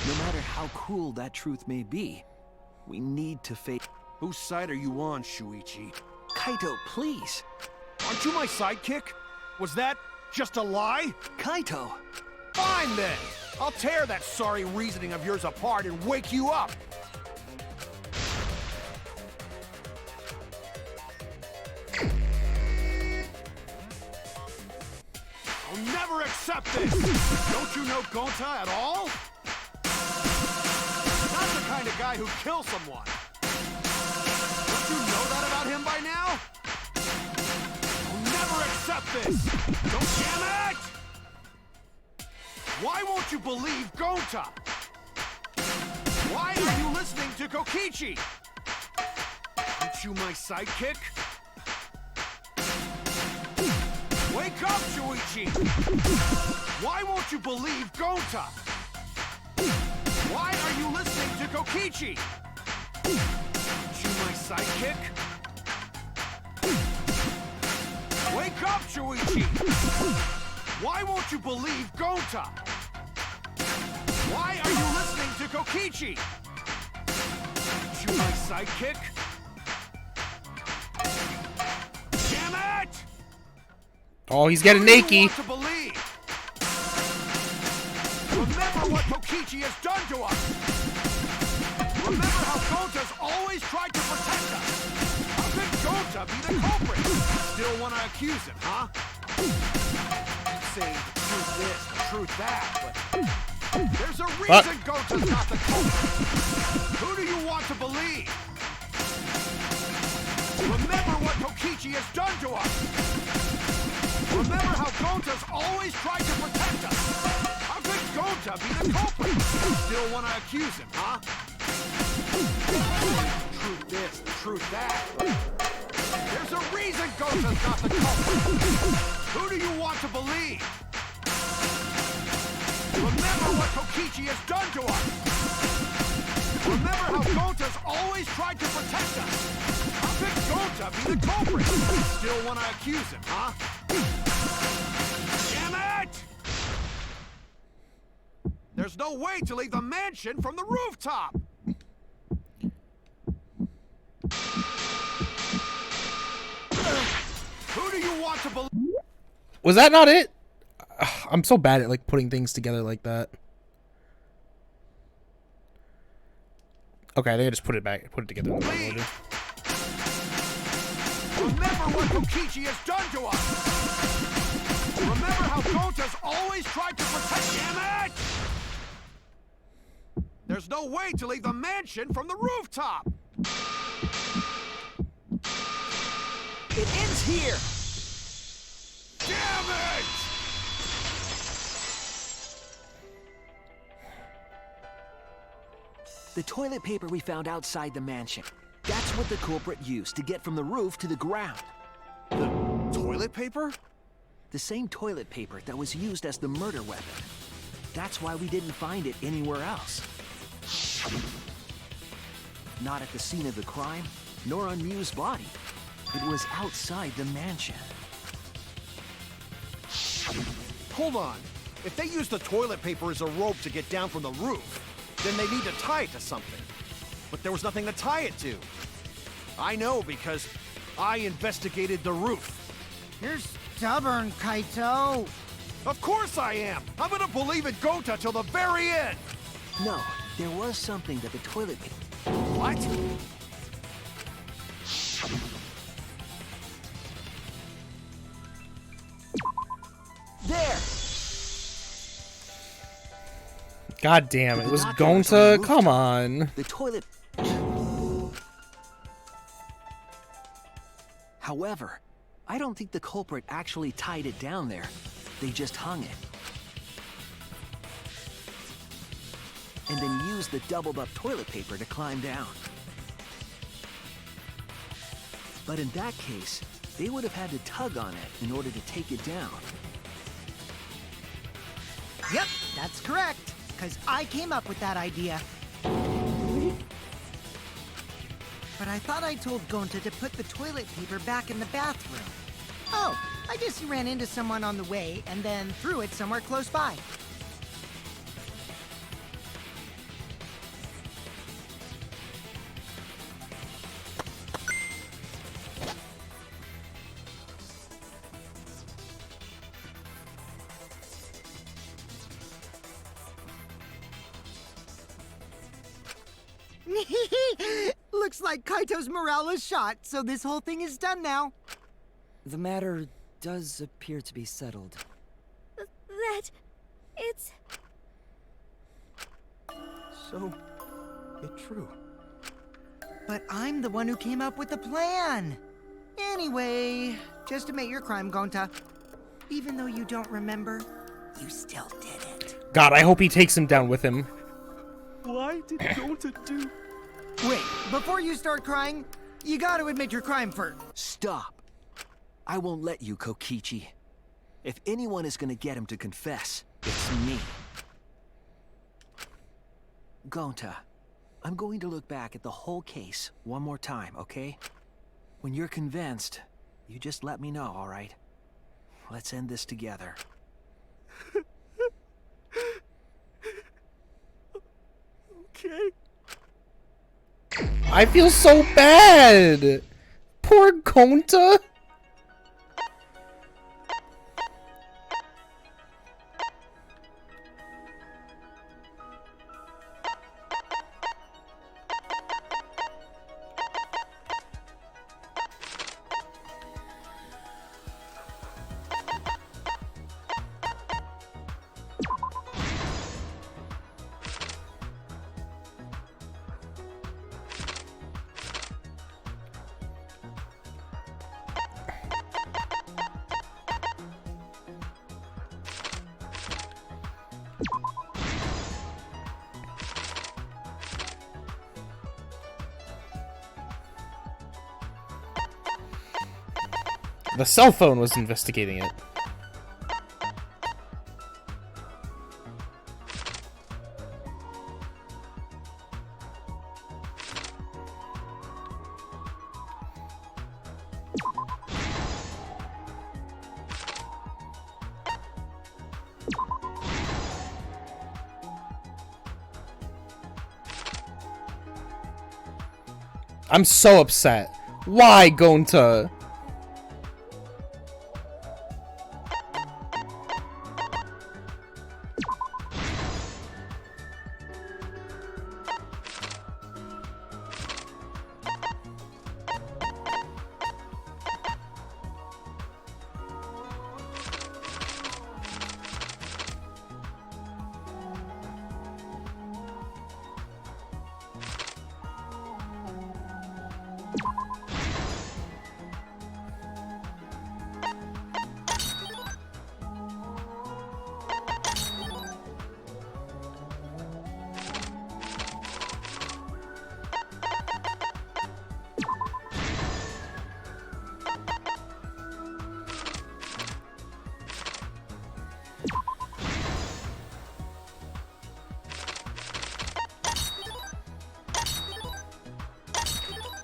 No matter how cruel that truth may be, we need to face... Whose side are you on, Shuichi? Kaito, please! Aren't you my sidekick? Was that Just a lie? Kaito! Fine then! I'll tear that sorry reasoning of yours apart and wake you up! I'll never accept this! Don't you know Gonta at all? Not the kind of guy who kills someone. Don't you know that about him by now? I'll never accept this! Don't damn it! Why won't you believe Gonta? Why are you listening to Kokichi? Aren't you my sidekick? Wake up, Shuichi! Why won't you believe Gonta? Why are you listening to Kokichi? Aren't you my sidekick? Wake up, Shuichi! Why won't you believe Gonta? Why are you listening to Kokichi? Aren't you my sidekick? Damn it! Oh, he's getting Who do you naked. want to believe? Remember what Kokichi has done to us! Remember how Gonta's always tried to protect us! How could Gonta be the culprit? Still want to accuse him, huh? You say the truth this, the truth that, but there's a reason Gonta's not the culprit! Who do you want to believe? Remember what Kokichi has done to us! Remember how Gonta's always tried to protect us! How could Gonta be the culprit? Still want to accuse him, huh? Truth this, the truth that. There's a reason Gonta's not the culprit! Who do you want to believe? Remember what Kokichi has done to us! Remember how Gonta's always tried to protect us! How could Gonta be the culprit? Still want to accuse him, huh? Damn it! There's no way to leave the mansion from the rooftop! Who do you want to believe? Was that not it? Ugh, I'm so bad at like putting things together like that. Okay, I think I just put it together in the right order. Remember what Kokichi has done to us! Remember how Gonta's always tried to protect... Damn it! There's no way to leave the mansion from the rooftop! It ends here! Damn it! The toilet paper we found outside the mansion. That's what the culprit used to get from the roof to the ground. The toilet paper? The same toilet paper that was used as the murder weapon. That's why we didn't find it anywhere else. Not at the scene of the crime, nor on Mew's body. It was outside the mansion. Hold on. If they use the toilet paper as a rope to get down from the roof, then they need to tie it to something. But there was nothing to tie it to. I know because I investigated the roof. You're stubborn, Kaito. Of course I am! I'm gonna believe in Gonta till the very end! No, there was something that the toilet paper... What? There! God damn, it The was doctor was on the Gonta. Come rooftop. on. The toilet... However, I don't think the culprit actually tied it down there. They just hung it. And then used the doubled up toilet paper to climb down. But in that case, they would have had to tug on it in order to take it down. Yep, that's correct. Because I came up with that idea. But I thought I told Gonta to put the toilet paper back in the bathroom. Oh, I guess he ran into someone on the way and then threw it somewhere close by. like Kaito's morale is shot, so this whole thing is done now. The matter does appear to be settled. That... it's... So, it's true. But I'm the one who came up with the plan. Anyway, just admit your crime, Gonta. Even though you don't remember, you still did it. God, I hope he takes him down with him. Why did Gonta do... Wait, before you start crying, you gotta admit your crime first. Stop. I won't let you, Kokichi. If anyone is gonna get him to confess, it's me. Gonta, I'm going to look back at the whole case one more time, okay? When you're convinced, you just let me know, all right? Let's end this together. Okay. I feel so bad. Poor Gonta. The cell phone was investigating it. I'm so upset. Why, Gonta?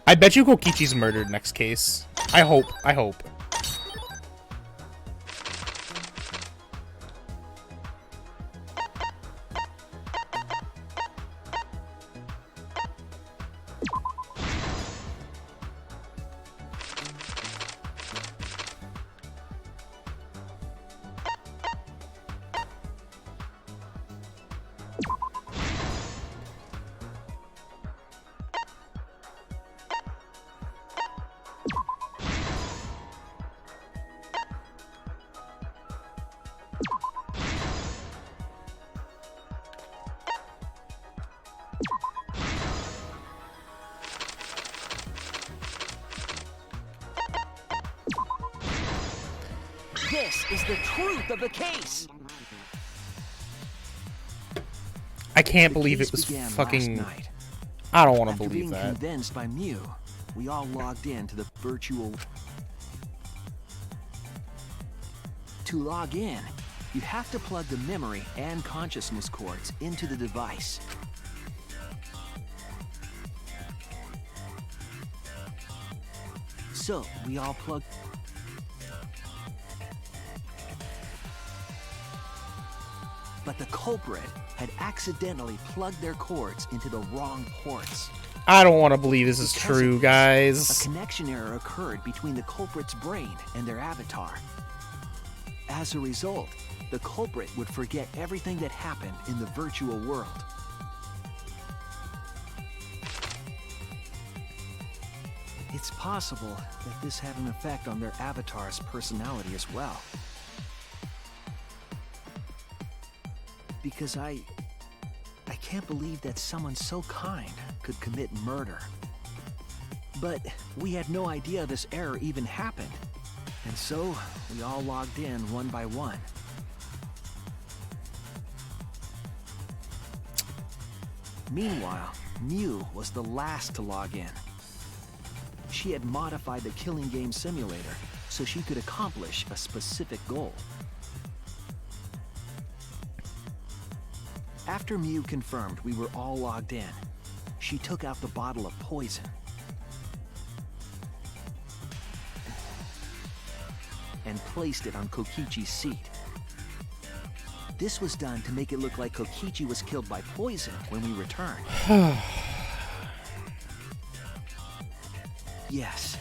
I bet you Kokichi's murdered next case. I hope. I hope. This is the truth of the case. I can't believe Case it was began fucking... last night. I don't want to After believe being that. convinced by Mew, we all logged in to the virtual... To log in, you have to plug the memory and consciousness cords into the device. So, we all plugged... But the culprit had accidentally plugged their cords into the wrong ports. I don't want to believe this is Because true, of this, guys. A connection error occurred between the culprit's brain and their avatar. As a result, the culprit would forget everything that happened in the virtual world. It's possible that this had an effect on their avatar's personality as well. Because I can't believe that someone so kind could commit murder. But we had no idea this error even happened. And so, we all logged in one by one. Meanwhile, Mew was the last to log in. She had modified the killing game simulator so she could accomplish a specific goal. After Mew confirmed we were all logged in, she took out the bottle of poison. And placed it on Kokichi's seat. This was done to make it look like Kokichi was killed by poison when we returned. Yes,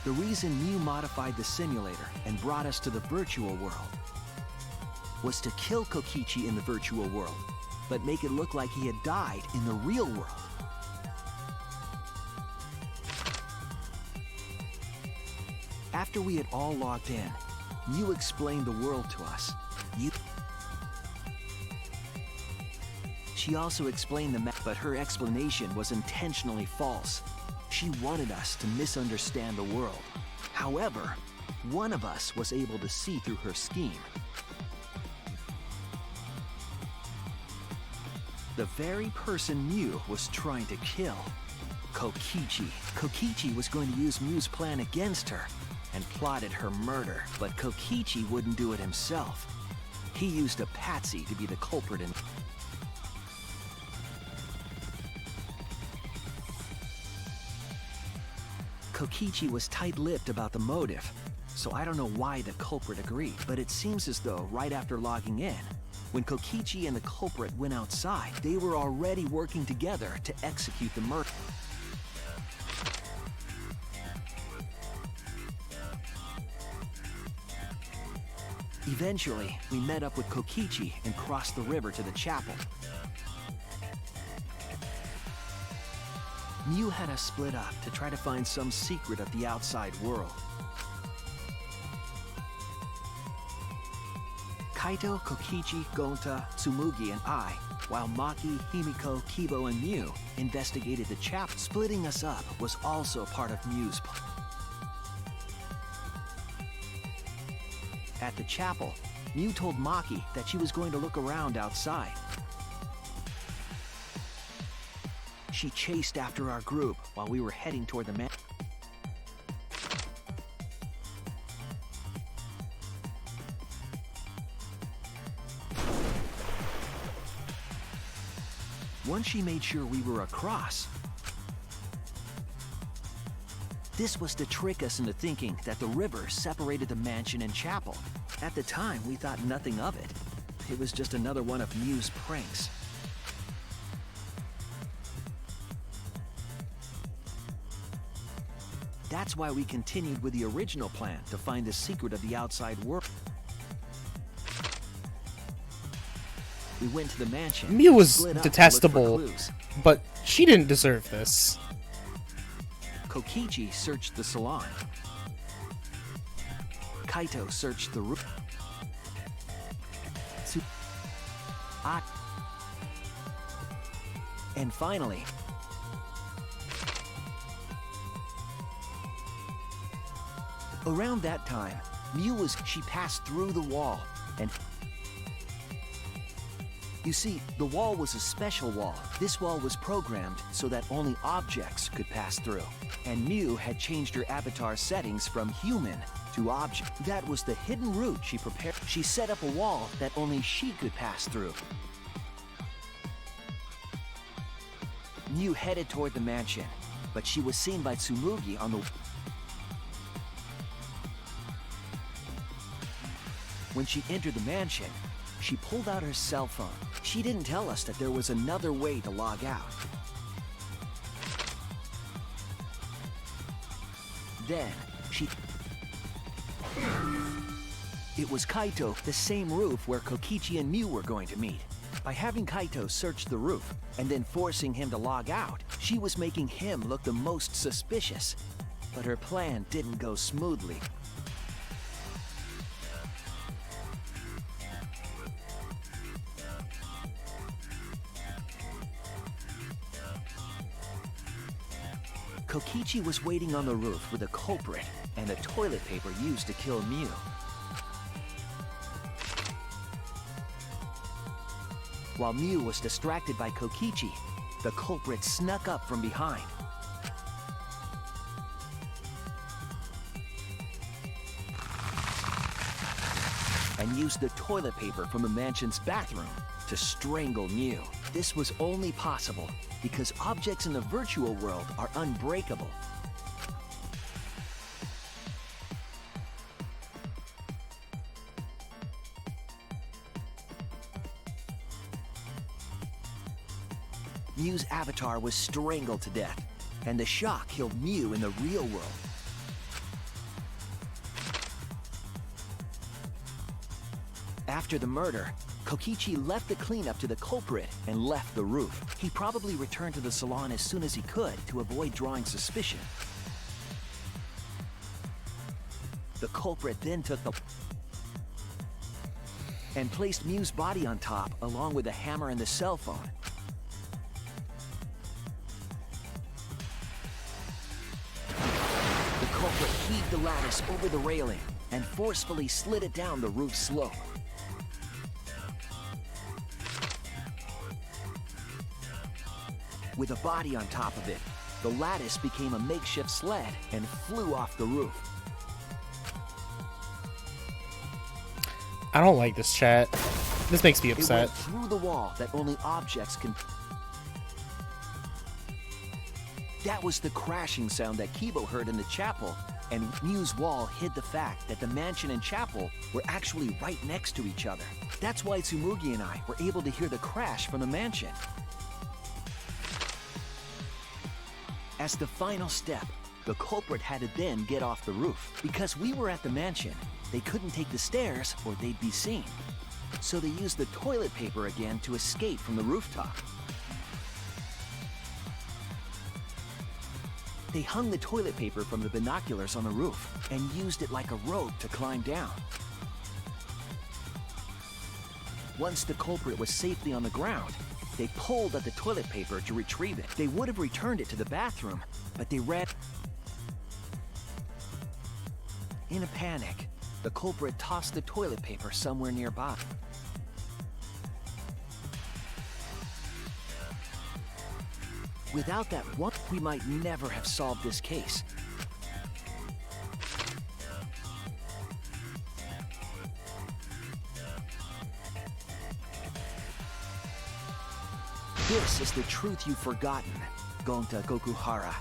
the reason Mew modified the simulator and brought us to the virtual world was to kill Kokichi in the virtual world, but make it look like he had died in the real world. After we had all logged in, Mew explained the world to us. She also explained the map, but her explanation was intentionally false. She wanted us to misunderstand the world. However, one of us was able to see through her scheme. The very person Mew was trying to kill. Kokichi. Kokichi was going to use Mew's plan against her and plotted her murder, but Kokichi wouldn't do it himself. He used a patsy to be the culprit in... Kokichi was tight-lipped about the motive, so I don't know why the culprit agreed, but it seems as though right after logging in, when Kokichi and the culprit went outside, they were already working together to execute the murder. Eventually, we met up with Kokichi and crossed the river to the chapel. Mew had us split up to try to find some secret of the outside world. Kaito, Kokichi, Gonta, Tsumugi, and I, while Maki, Himiko, Kibo, and Mew investigated the chapel. Splitting us up was also part of Mew's plan. At the chapel, Mew told Maki that she was going to look around outside. She chased after our group while we were heading toward the mansion. Once she made sure we were across, this was to trick us into thinking that the river separated the mansion and chapel. At the time, we thought nothing of it. It was just another one of Mew's pranks. That's why we continued with the original plan to find the secret of the outside world. We went to the mansion. Mew was split up, detestable, looked for clues. but she didn't deserve this. Kokichi searched the salon. Kaito searched the room. And finally, around that time, she passed through the wall, and you see, the wall was a special wall. This wall was programmed so that only objects could pass through. And Mew had changed her avatar settings from human to object. That was the hidden route she prepared. She set up a wall that only she could pass through. Mew headed toward the mansion, but she was seen by Tsumugi on the... When she entered the mansion, she pulled out her cell phone. She didn't tell us that there was another way to log out. Then, it was Kaito, the same roof where Kokichi and Mew were going to meet. By having Kaito search the roof, and then forcing him to log out, she was making him look the most suspicious. But her plan didn't go smoothly. Kokichi was waiting on the roof with a culprit and the toilet paper used to kill Mew. While Mew was distracted by Kokichi, the culprit snuck up from behind. And used the toilet paper from the mansion's bathroom to strangle Mew. This was only possible because objects in the virtual world are unbreakable. Mew's avatar was strangled to death, and the shock killed Mew in the real world. After the murder, Kokichi left the cleanup to the culprit and left the roof. He probably returned to the salon as soon as he could to avoid drawing suspicion. The culprit then took the and placed Mew's body on top along with the hammer and the cell phone. The culprit heaved the lattice over the railing and forcefully slid it down the roof slope. With a body on top of it, the lattice became a makeshift sled and flew off the roof. I don't like this chat. This makes me It upset. went through the wall that only objects can... That was the crashing sound that Kibo heard in the chapel, and Mew's wall hid the fact that the mansion and chapel were actually right next to each other. That's why Tsumugi and I were able to hear the crash from the mansion. As the final step, the culprit had to then get off the roof. Because we were at the mansion, they couldn't take the stairs or they'd be seen. So they used the toilet paper again to escape from the rooftop. They hung the toilet paper from the binoculars on the roof and used it like a rope to climb down. Once the culprit was safely on the ground, they pulled at the toilet paper to retrieve it. They would have returned it to the bathroom, but they ran. In a panic, the culprit tossed the toilet paper somewhere nearby. Without that one, we might never have solved this case. This is the truth you've forgotten, Gonta Gokuhara.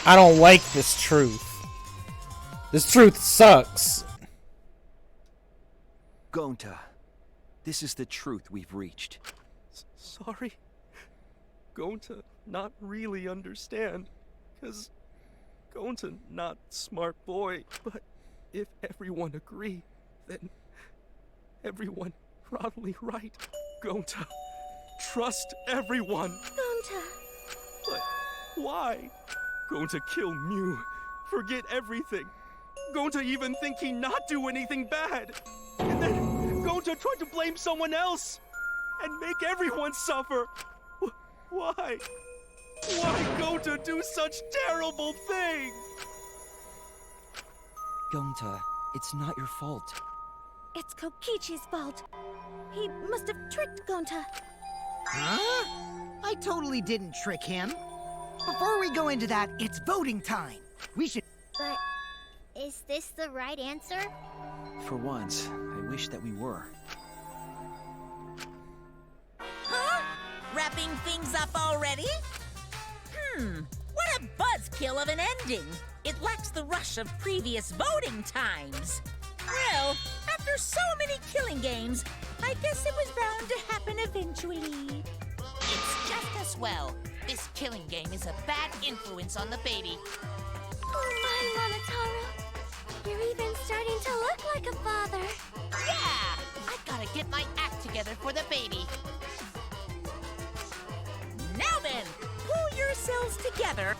I don't like this truth. This truth sucks. Gonta, this is the truth we've reached. Sorry. Going to not really understand. 'Cause going to not smart boy. But if everyone agree, then everyone probably right. Going to trust everyone. Gonta. But why? Going to kill Mew. Forget everything. Going to even think he not do anything bad. And then going to try to blame someone else. And make everyone suffer. Why? Why going to do such terrible thing? Gonta, it's not your fault. It's Kokichi's fault. He must have tricked Gonta. Huh? I totally didn't trick him. Before we go into that, it's voting time. We should... But is this the right answer? For once, I wish that we were. Huh? Wrapping things up already? What a buzzkill of an ending. It lacks the rush of previous voting times. Well, after so many killing games, I guess it was bound to happen eventually. It's just as well. This killing game is a bad influence on the baby. Oh my, Monotaro. You're even starting to look like a father. Yeah! I gotta get my act together for the baby. Now then, pull yourselves together.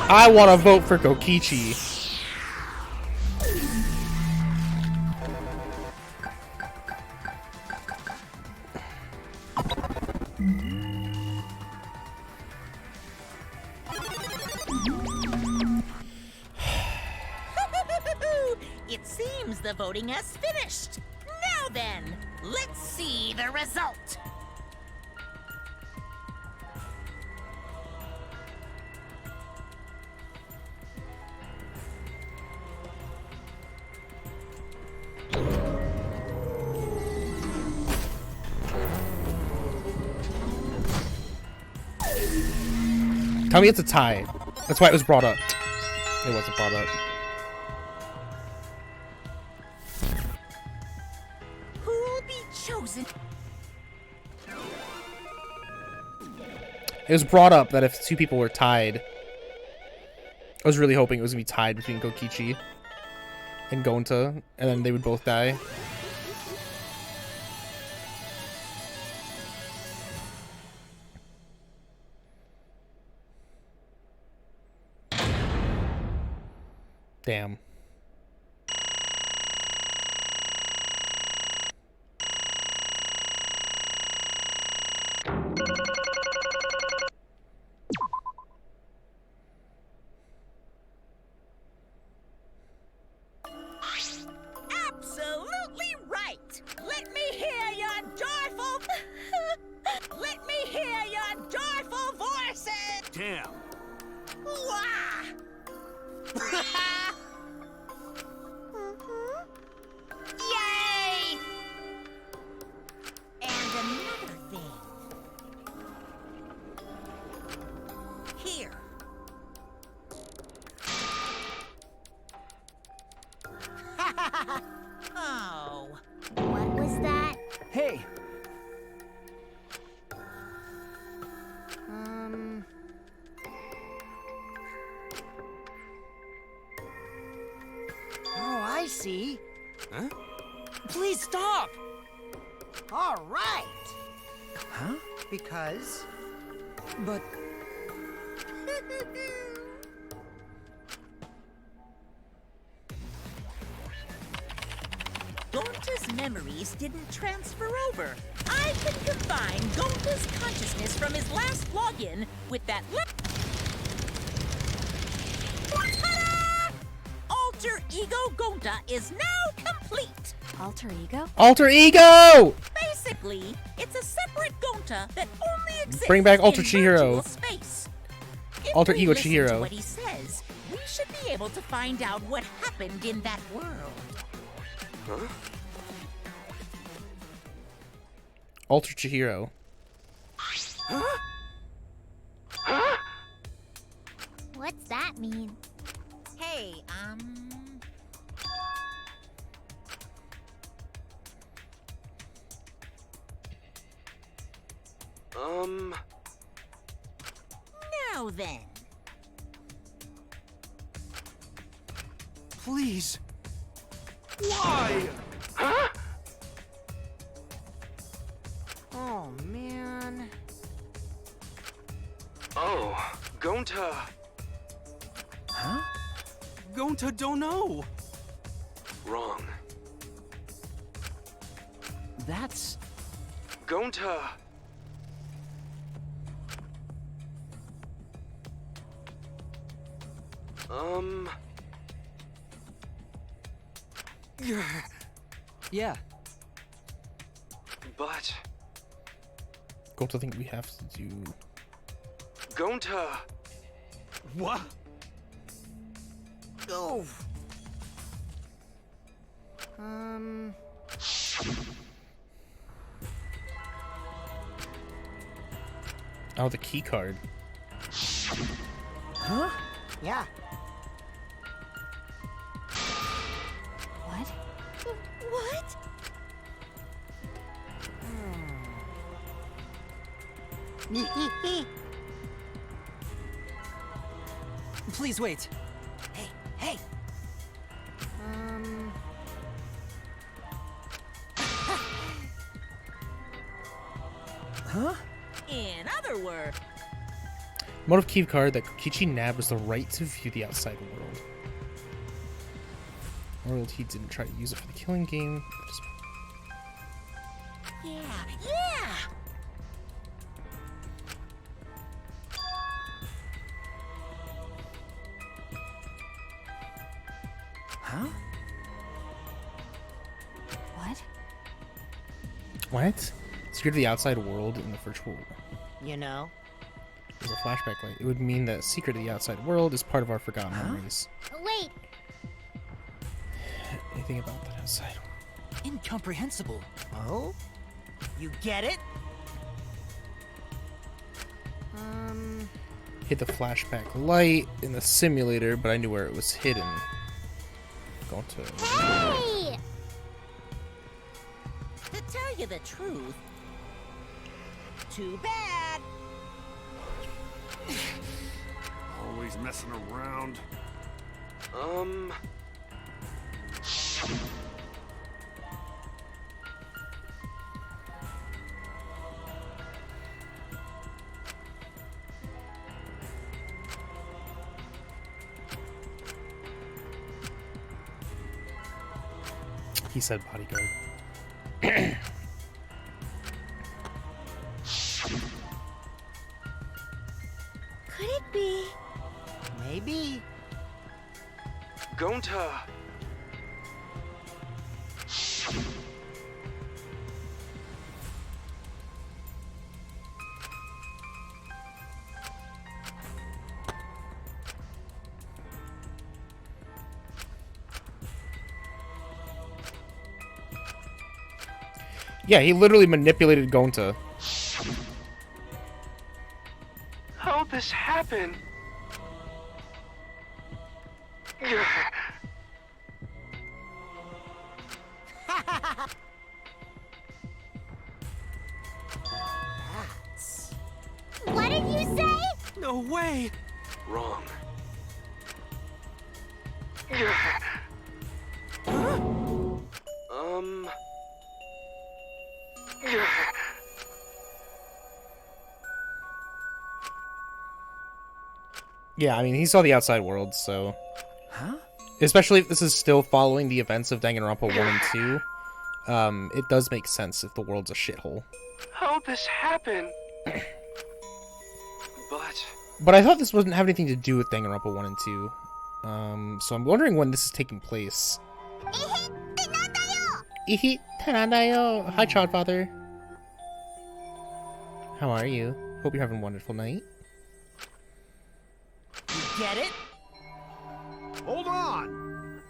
I want to vote for Kokichi. It seems the voting has finished. Now then, let's see the result. Tell me it's a tie. That's why it was brought up. It wasn't brought up. Who'll be chosen? It was brought up that if two people were tied, I was really hoping it was gonna be tied between Kokichi and Gonta, and then they would both die. Damn. Absolutely right. Let me hear your joyful. Let me hear your joyful voices. Damn. Wah! Yay! And another thing. Here. Oh. What was that? Hey, Oh, I see. Huh? Please stop! All right. huh? Because But Gonta's memories didn't transfer over. I can combine Gonta's consciousness from his last login with that Ta-da! Alter Ego Gonta is now complete. Alter ego? Alter Ego! Basically, it's a separate Gonta that only exists Bring back Alter in Chihiro. virtual space. If Alter we Ego listen to Chihiro. what he says, we should be able to find out what happened in that world. Huh? Alter Chihiro. What's that mean? Hey, Now then. Please. Why? oh man. Oh, Gonta. Huh? Gonta don't know. Wrong. That's... Gonta. yeah, But Gonta, think we have to do. Gonta. What? Oh. Oh, the key card. Huh? Yeah. What? What? please wait. Hey, hey. Huh? In other words, Motive key card that Kokichi nabbed was the right to view the outside world. World he didn't try to use it for the killing game. Just... Yeah, yeah! Huh? What? What? Secure to the outside world in the virtual world. You know? There's a flashback light. It would mean that secret to the outside world is part of our forgotten memories. Wait, Anything about that outside world? Incomprehensible. Oh? You get it? Hit the flashback light in the simulator, but I knew where it was hidden. Going to. hey! To tell you the truth, too bad. Always messing around. He said bodyguard. Could it be? Maybe. Gonta. Yeah, he literally manipulated Gonta. How'd this happen? What did you say? No way! Wrong. Yeah, I mean, he saw the outside world, so... Huh? Especially if this is still following the events of Danganronpa 1 and 2, it does make sense if the world's a shithole. How'd this happen? But I thought this wouldn't have anything to do with Danganronpa 1 and 2. So I'm wondering when this is taking place. Ihi, tanadayo! Hi, Childfather. How are you? Hope you're having a wonderful night. You get it? Hold on!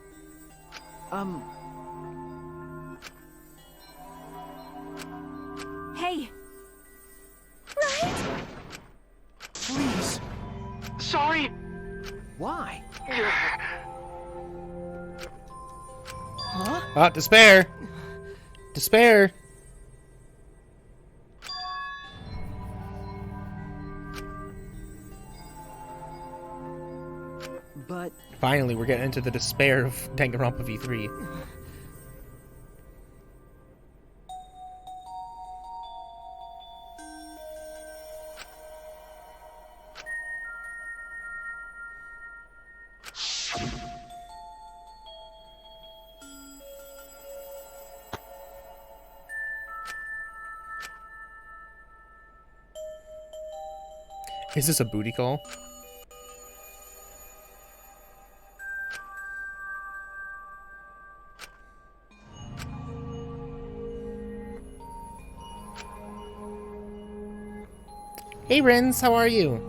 Hey! Right? Please! Sorry! Why? Huh? Ah, despair! Despair! But Finally, we're getting into the despair of Danganronpa V3. Is this a booty call? Hey Renz, how are you?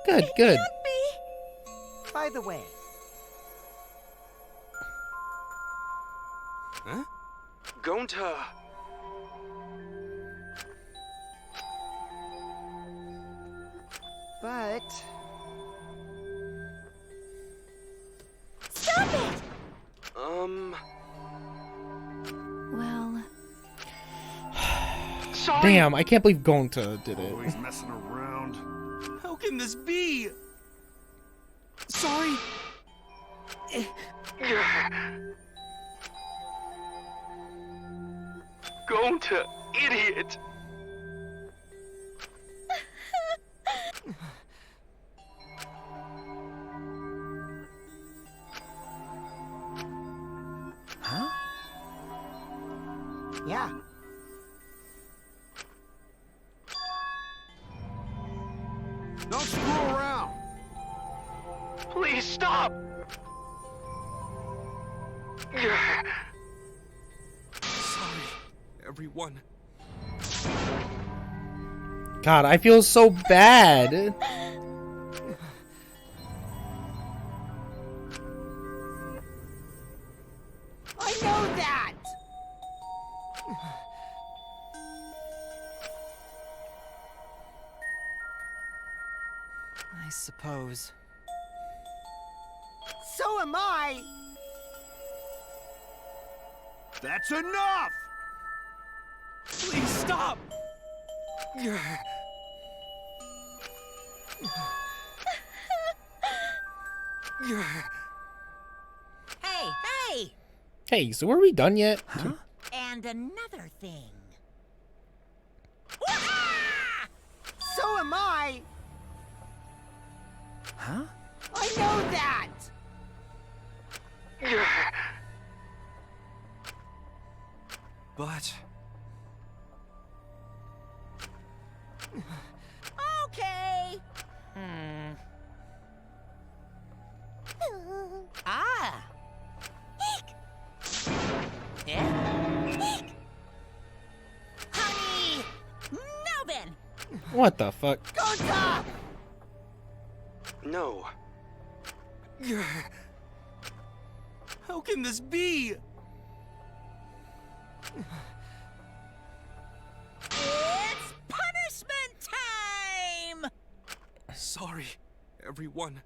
Good, good. By the way, Huh? Gonta. but Well, Sorry. Damn, I can't believe Gonta did it. Always messing around. How can this be? Sorry. Gonta, idiot. Huh? Yeah. Don't screw around. Please stop. Sorry, everyone. God, I feel so bad. I know that! I suppose. So am I! That's enough! Please stop. Hey, hey! Hey, so are we done yet? And another thing. So am I! Huh? I know that! But Okay. Ah. Eh? Honey! Now then! What the fuck? Gonta! no. How can this be? It's punishment time! Sorry, everyone.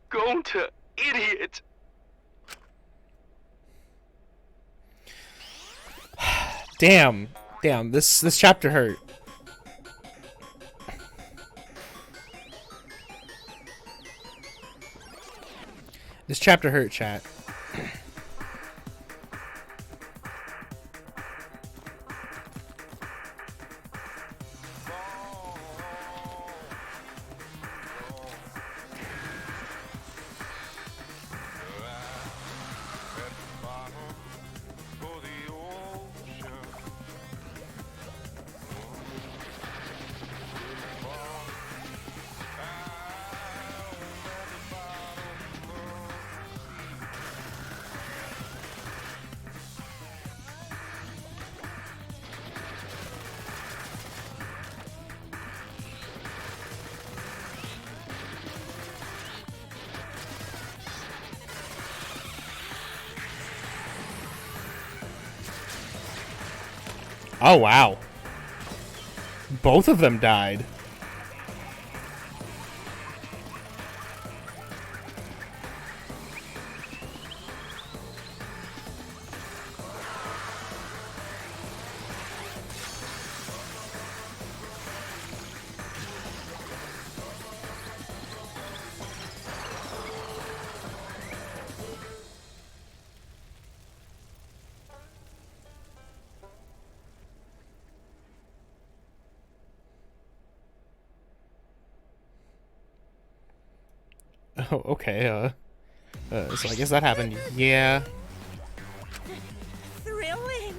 Gonta, idiot. Damn, this chapter hurt. This chapter hurt, chat. Oh, wow. Both of them died. Oh, okay, so I guess that happened. Yeah. Thrilling!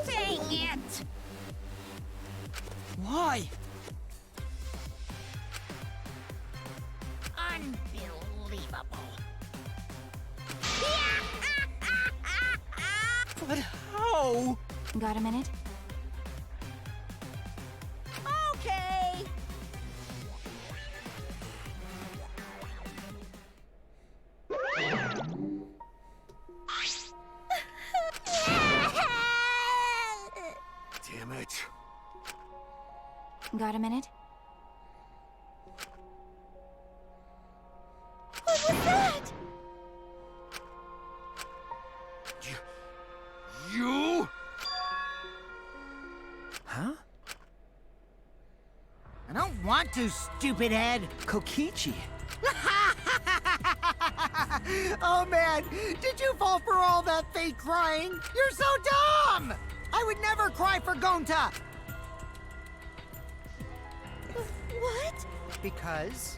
Dang it! Why? Unbelievable! But how? got a minute? Okay! Damn it. Got a minute? What was that? to, stupid head? Kokichi. Oh man, did you fall for all that fake crying? You're so dumb! I would never cry for Gonta! What? Because...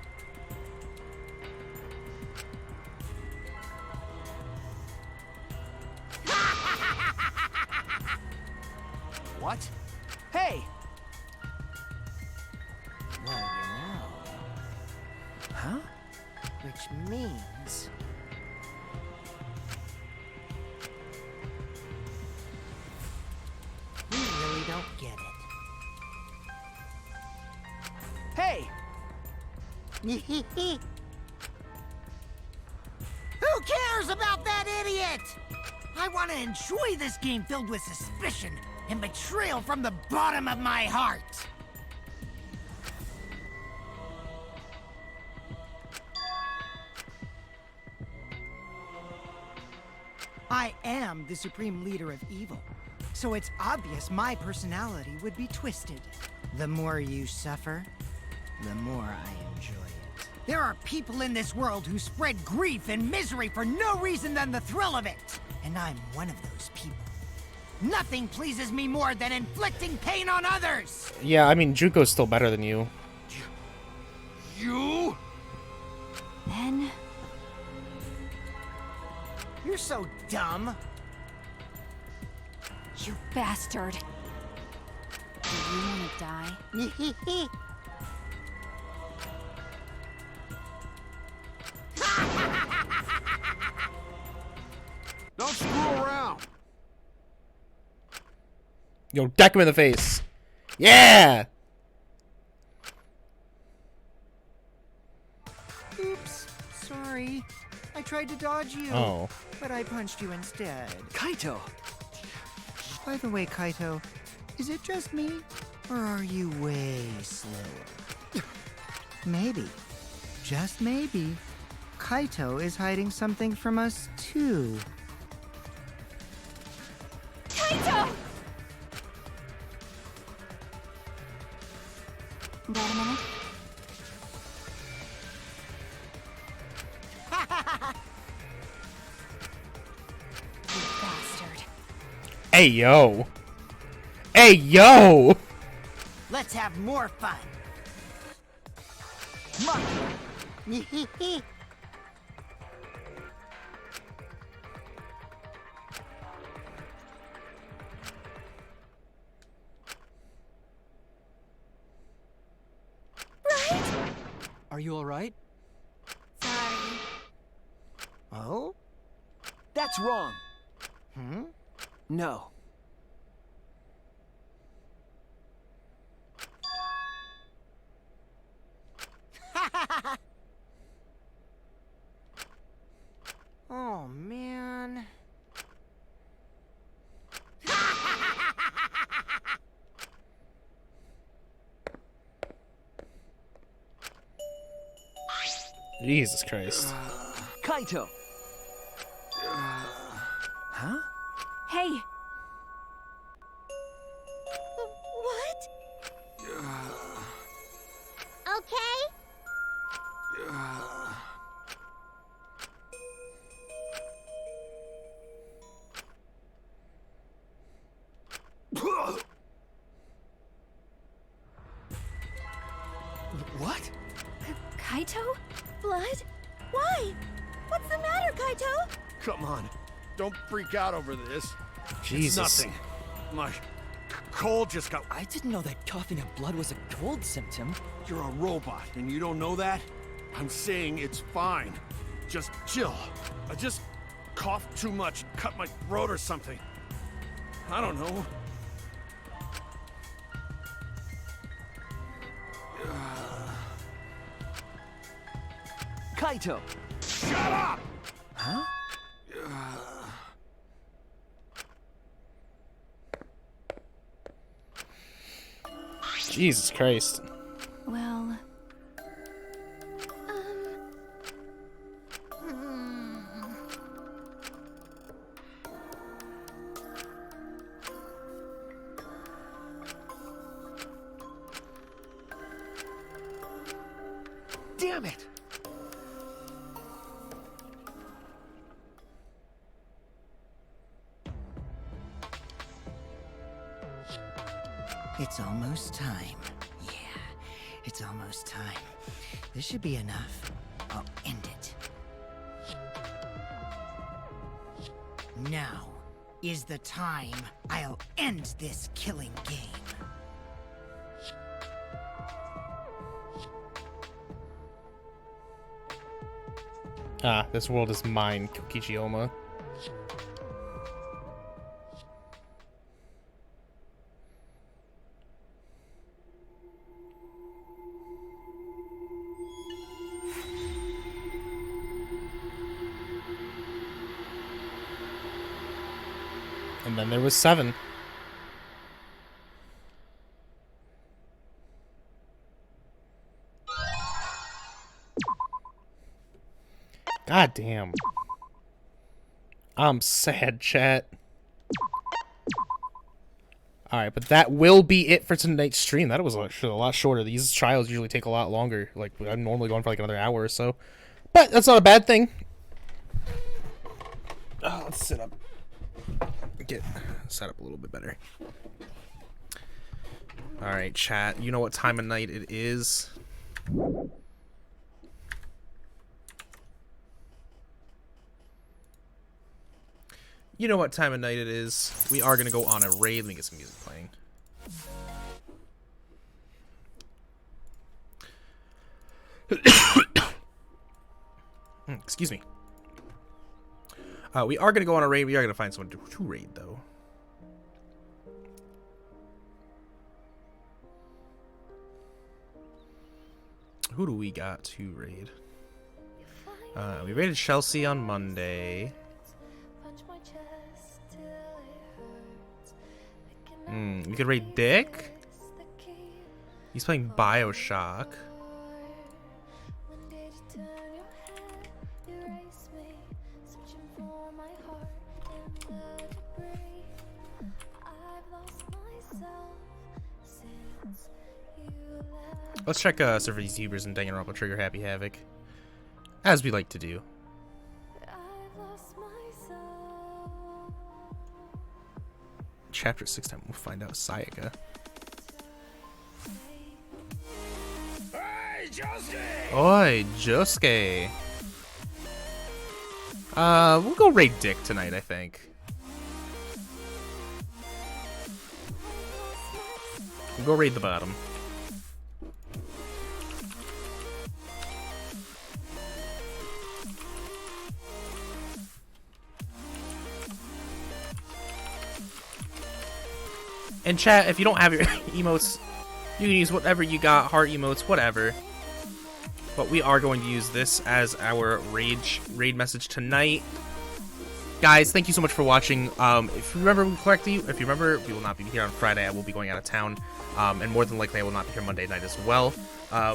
What? Hey! Well, you know. Huh? Which means... we really don't get Hey! it. Who cares about that idiot? I want to enjoy this game filled with suspicion and betrayal from the bottom of my heart. I am the supreme leader of evil, so it's obvious my personality would be twisted. The more you suffer, the more I enjoy it. There are people in this world who spread grief and misery for no reason than the thrill of it, and I'm one of those people. Nothing pleases me more than inflicting pain on others! Yeah, I mean, Juko's still better than you. You? Then You're so dumb. you bastard. Do you want to die? Don't screw around. Yo, deck him in the face. Yeah! Oops, sorry. I tried to dodge you, Oh. but I punched you instead. Kaito! By the way, Kaito, is it just me, or are you way slower? Maybe, just maybe, Kaito is hiding something from us too. Kaito! Wait a minute. You bastard. Hey, yo. Hey, yo! Let's have more fun. Monkey. Are you alright? Sorry. Oh? That's wrong. Hmm? No. Oh, man. Jesus Christ. Kaito! Huh? Hey, What? Okay? What? Kaito? Blood? Why? What's the matter, Kaito? Come on. Don't freak out over this. Jesus. It's nothing. My cold just got... I didn't know that coughing up blood was a cold symptom. You're a robot, and you don't know that? I'm saying it's fine. Just chill. I just coughed too much and cut my throat or something. I don't know. Kaito! Shut up! Huh? Jesus Christ. Well, It's almost time. Yeah, it's almost time. This should be enough. I'll end it. Now is the time I'll end this killing game. Ah, this world is mine, Kokichioma. And then there was 7. God damn. I'm sad, chat. Alright, but that will be it for tonight's stream. That was actually a lot shorter. These trials usually take a lot longer. Like, I'm normally going for like another hour or so. But that's not a bad thing. Oh, let's sit up. Get set up a little bit better. Alright, chat. You know what time of night it is. You know what time of night it is. We are going to go on a raid. Let me get some music playing. Excuse me. We are going to go on a raid. We are going to find someone to raid, though. Who do we got to raid? We raided Chelsea on Monday. We could raid Dick. He's playing BioShock. Let's check server YouTubers and Danganronpa Trigger Happy Havoc, as we like to do. Chapter 6 time, we'll find out Sayaka. Hey, Josuke! Oi, Josuke. We'll go raid Dick tonight, I think. We'll go raid the bottom. And chat, if you don't have your emotes, you can use whatever you got, heart emotes, whatever. But we are going to use this as our raid message tonight. Guys, thank you so much for watching. If you remember correctly, we will not be here on Friday. I will be going out of town. And more than likely, I will not be here Monday night as well.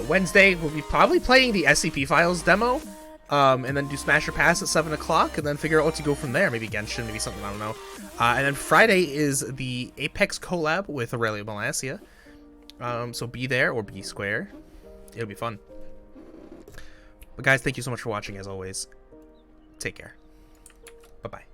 Wednesday, we'll be probably playing the SCP Files demo. And then do Smash or Pass at 7 o'clock, and then figure out what to go from there. Maybe Genshin, maybe something, I don't know. And then Friday is the Apex collab with Aurelia Malacia. So be there or be square. It'll be fun. But guys, thank you so much for watching, as always. Take care. Bye-bye.